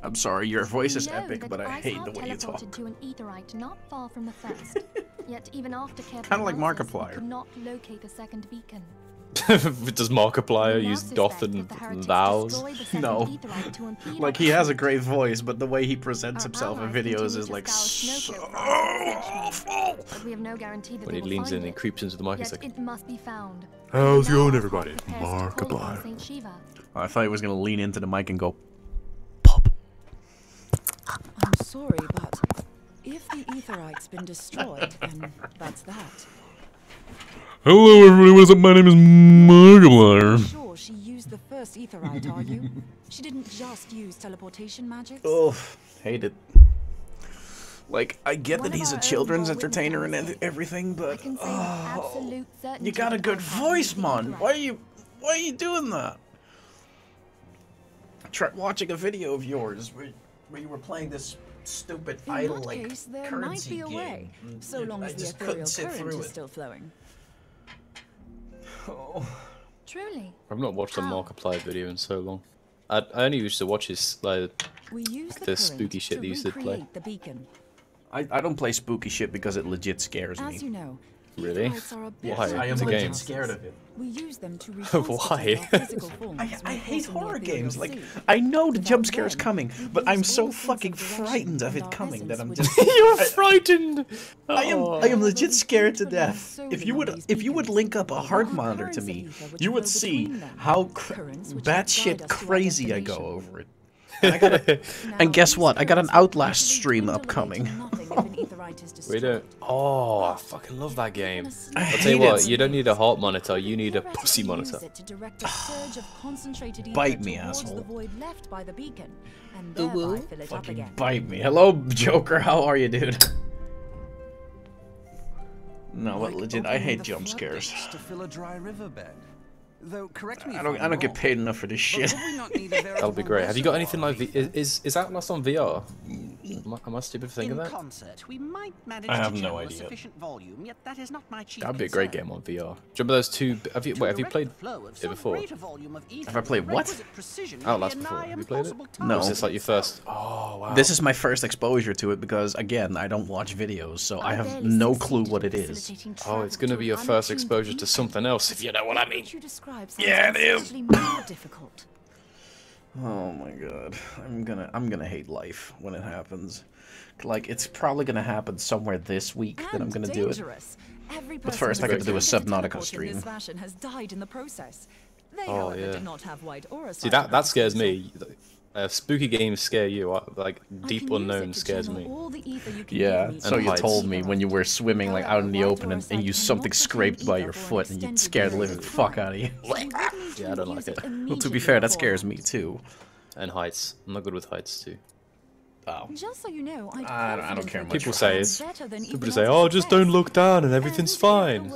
I'm sorry, your voice is You know epic, that but I hate the way you teleported talk. to an aetherite not far from the first. Yet even after careful Kinda like analysis, we Markiplier. could not locate a second beacon. Does Markiplier We now use doth suspect and that the heretics thous? destroyed the second No. aetherite to impede Like, our he has a pursuit. great voice, but the way he presents Our himself in allies videos continue is to like scour so Snowfield for our search awful. But we have no guarantee that When they he will leans find in and it. creeps into the mic, Yet he's like, it must be found. How's it Now going, our heart everybody? prepares to call upon Markiplier. Saint Shiva. I thought he was gonna lean into the mic and go, I'm sorry, but if the aetherite's been destroyed, then that's that. Hello, everybody. What's up? My name is Markiplier. Sure, she used the first aetherite, are you? She didn't just use teleportation magic. oh, hate it. Like, I get that he's a children's entertainer and everything, but Can say with absolute certainty you got a that good I have voice, used the man. aetherite. Why are you doing that? Try watching a video of yours where you were playing this stupid In idle that like case, there might currency be a way, game. so long I as the just couldn't ethereal sit current through is it. still flowing. Oh. Truly. I've not watched a How? Markiplier video in so long. I only used to watch his like We use the the spooky current shit to they used to play. recreate the beacon. I don't play spooky shit because it legit scares As me. you know, Really? aetherites are a bit Why? like I am It's a legit game. scared of it. We use them to Why? reconstitute our physical forms I when hate crossing the horror ethereal games. Like, sea. I know the Without jump scare is them, coming, we'd but I'm lose so all sense fucking of direction frightened of and it our coming that I'm essence just. would You're frightened. I Oh. am legit scared to Literally death. so If you on would these link up a beacons. heart There are monitor to currents of me, ether which you would flow see between them. how Currents which help guide batshit us to our crazy I go destination. over it. And, I gotta, Now, and guess these what? I got an currents will Outlast gradually stream dwindle away to upcoming. nothing if an aetherite is We destroyed. don't. Oh, I fucking love that game. I I'll tell you hate what, it. you don't need a heart monitor, you need a Theoretically pussy use monitor. it to direct a surge of concentrated ether Bite me, towards asshole. the void left by the beacon, and thereby fill it up Fucking again. bite me. Hello, Joker. How are you, dude? No, but legit, I hate jump scares. To fill a dry riverbed. Though, correct me I if don't I'm get wrong, paid enough for this but shit. would we not need a That'll be veritable great. Have you got anything reservoir like of is Outlast on VR? Am I stupid for thinking In that? concert, we might manage I have to no channel a idea. sufficient volume, yet that is not my chief That'd be a great concern. game on VR. Do you remember those two? Have you played Flow of it so before? great a volume of ether Have I played with what? requisite precision may Outlast be a before. nigh Have you played it? impossible No. Or is task. this like your first? Oh wow. This is my first exposure to it because, again, I don't watch videos, so I have barely no succeeded clue in what it is. facilitating Oh, it's travel gonna to be your an first unattuned exposure to beacon. something else, if you know what I mean. What you describe sounds Yeah, it is. actually more difficult. Oh my god, I'm gonna hate life when it happens. Like, it's probably gonna happen somewhere this week that I'm gonna do it. Dangerous. Every But person first I who gotta do a attempted to Subnautica teleport in stream. this fashion has died in the process. They, Oh, however, yeah. did not have white aura See sight that enough scares to do so. me. Spooky games scare you. Like I deep can use unknown it to scares channel me. all the ether you can Yeah, give me so to you heights. told me when you were swimming like out in the open and you something scraped by your foot and you scared the living fuck out of you. Yeah, I don't like it. Well, to be fair, that scares me too. And heights. I'm not good with heights too. Oh. Just so you know, I don't care much. People for say heights. People just say, "Oh, just don't look down and everything's fine."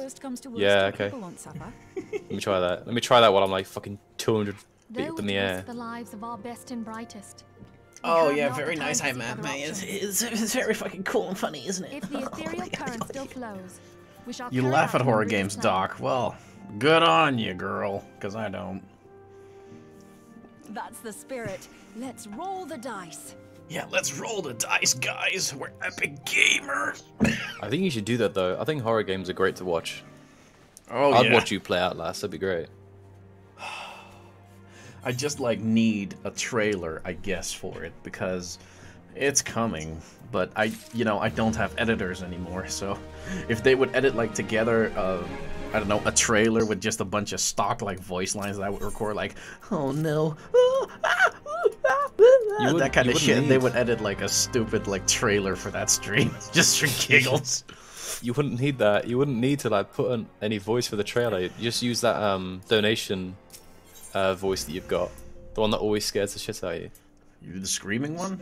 Yeah, okay. Let me try that. Let me try that while I'm like fucking 200 feet Though up in we the risk air. the lives of our best and brightest. Oh have yeah, not very the nice. time Hi, to seek Matt. other options. It's very fucking cool and funny, isn't it? If the ethereal current still flows, we shall You carry laugh out at horror our games, plan. Doc. Well, good on you, girl. Because I don't. That's the spirit. Let's roll the dice. Yeah, let's roll the dice, guys. We're epic gamers. I think you should do that though. I think horror games are great to watch. Oh I'd yeah. watch you play Outlast. That'd be great. I just like need a trailer, I guess, for it because it's coming. But I don't have editors anymore. So if they would edit like together, I don't know, a trailer with just a bunch of stock like voice lines that I would record, like, oh no, would- that kind you of wouldn't shit. And they need- would edit like a stupid like trailer for that stream just for giggles. You wouldn't need that. You wouldn't need to like put on any voice for the trailer. You just use that donation voice that you've got, the one that always scares the shit out of you. You the screaming one?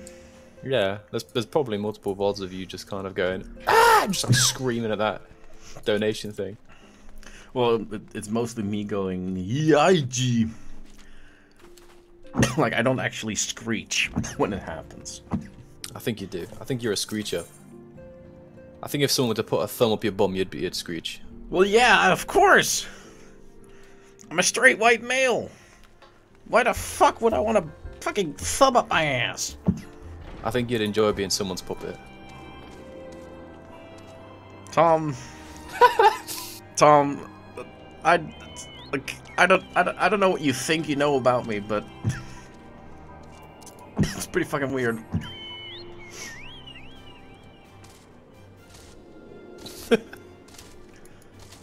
Yeah, there's probably multiple VODs of you just kind of going ah, just like screaming at that donation thing. Well, it's mostly me going yig. Like I don't actually screech when it happens. I think you do. I think you're a screecher. I think if someone were to put a thumb up your bum, you'd screech. Well, yeah, of course. I'm a straight white male. Why the fuck would I want to fucking thumb up my ass? I think you'd enjoy being someone's puppet. Tom, Tom, I don't know what you think you know about me, but it's pretty fucking weird.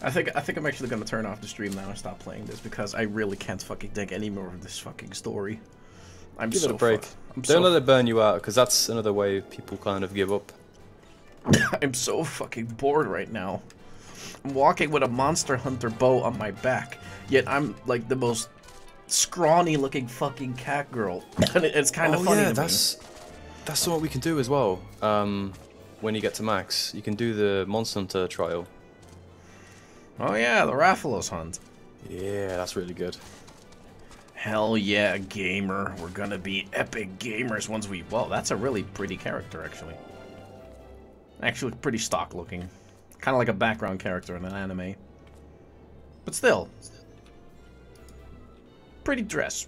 I think I'm actually gonna turn off the stream now and stop playing this because I really can't fucking think any more of this fucking story. Give it a break. Don't let it burn you out, because that's another way people kind of give up. I'm so fucking bored right now. I'm walking with a Monster Hunter bow on my back, yet I'm like the most scrawny looking fucking cat girl. And it's kind of funny to me. That's what we can do as well. When you get to max, you can do the Monster Hunter trial. Oh yeah, the Rathalos hunt. Yeah, that's really good. Hell yeah, gamer. We're gonna be epic gamers once we... Well, that's a really pretty character, actually. Actually, pretty stock looking. Kind of like a background character in an anime. But still. Pretty dress.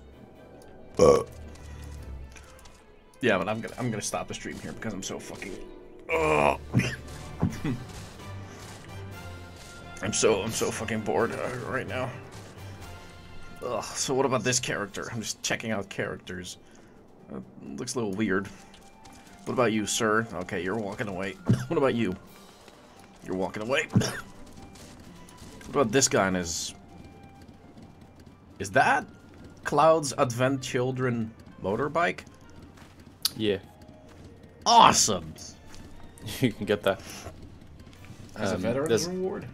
Yeah, but I'm gonna stop the stream here because I'm so fucking... I'm so fucking bored right now. Ugh, so what about this character? I'm just checking out characters. Looks a little weird. What about you, sir? Okay, you're walking away. What about you? You're walking away. What about this guy and his... Is that Cloud's Advent Children motorbike? Yeah. Awesome! You can get that. As a veteran's reward?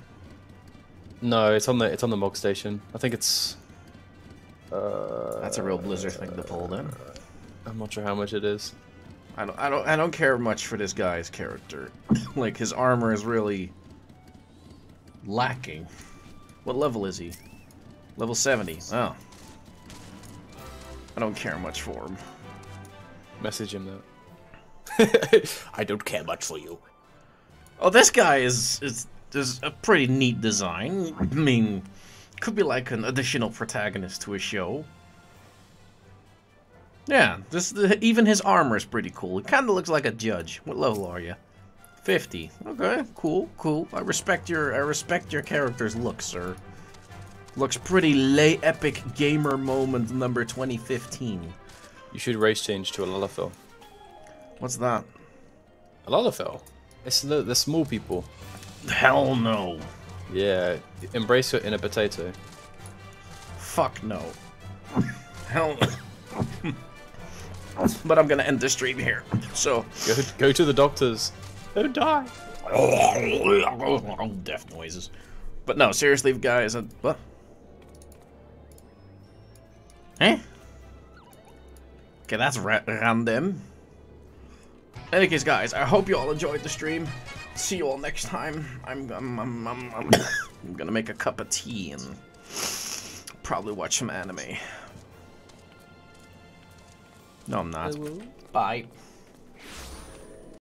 No, it's on the Mog Station. I think it's... That's a real Blizzard thing to pull then. I'm not sure how much it is. I don't care much for this guy's character. Like his armor is really lacking. What level is he? Level 70. Oh. I don't care much for him. Message him that. I don't care much for you. Oh, this guy is a pretty neat design. I mean, could be like an additional protagonist to a show. Yeah, even his armor is pretty cool. It kind of looks like a judge. What level are you? 50. Okay, cool. I respect your character's look, sir. Looks pretty epic gamer moment number 2015. You should race change to a Lalafell. What's that? A Lalafell? It's the small people. Hell no. Yeah, embrace it in a potato. Fuck no. Hell no. But I'm gonna end the stream here. So go to the doctors. Don't die. Death noises. But no, seriously, guys. What? Eh? Okay, that's random. In any case, guys, I hope you all enjoyed the stream. See you all next time. I'm gonna make a cup of tea and probably watch some anime. No, I'm not. Bye.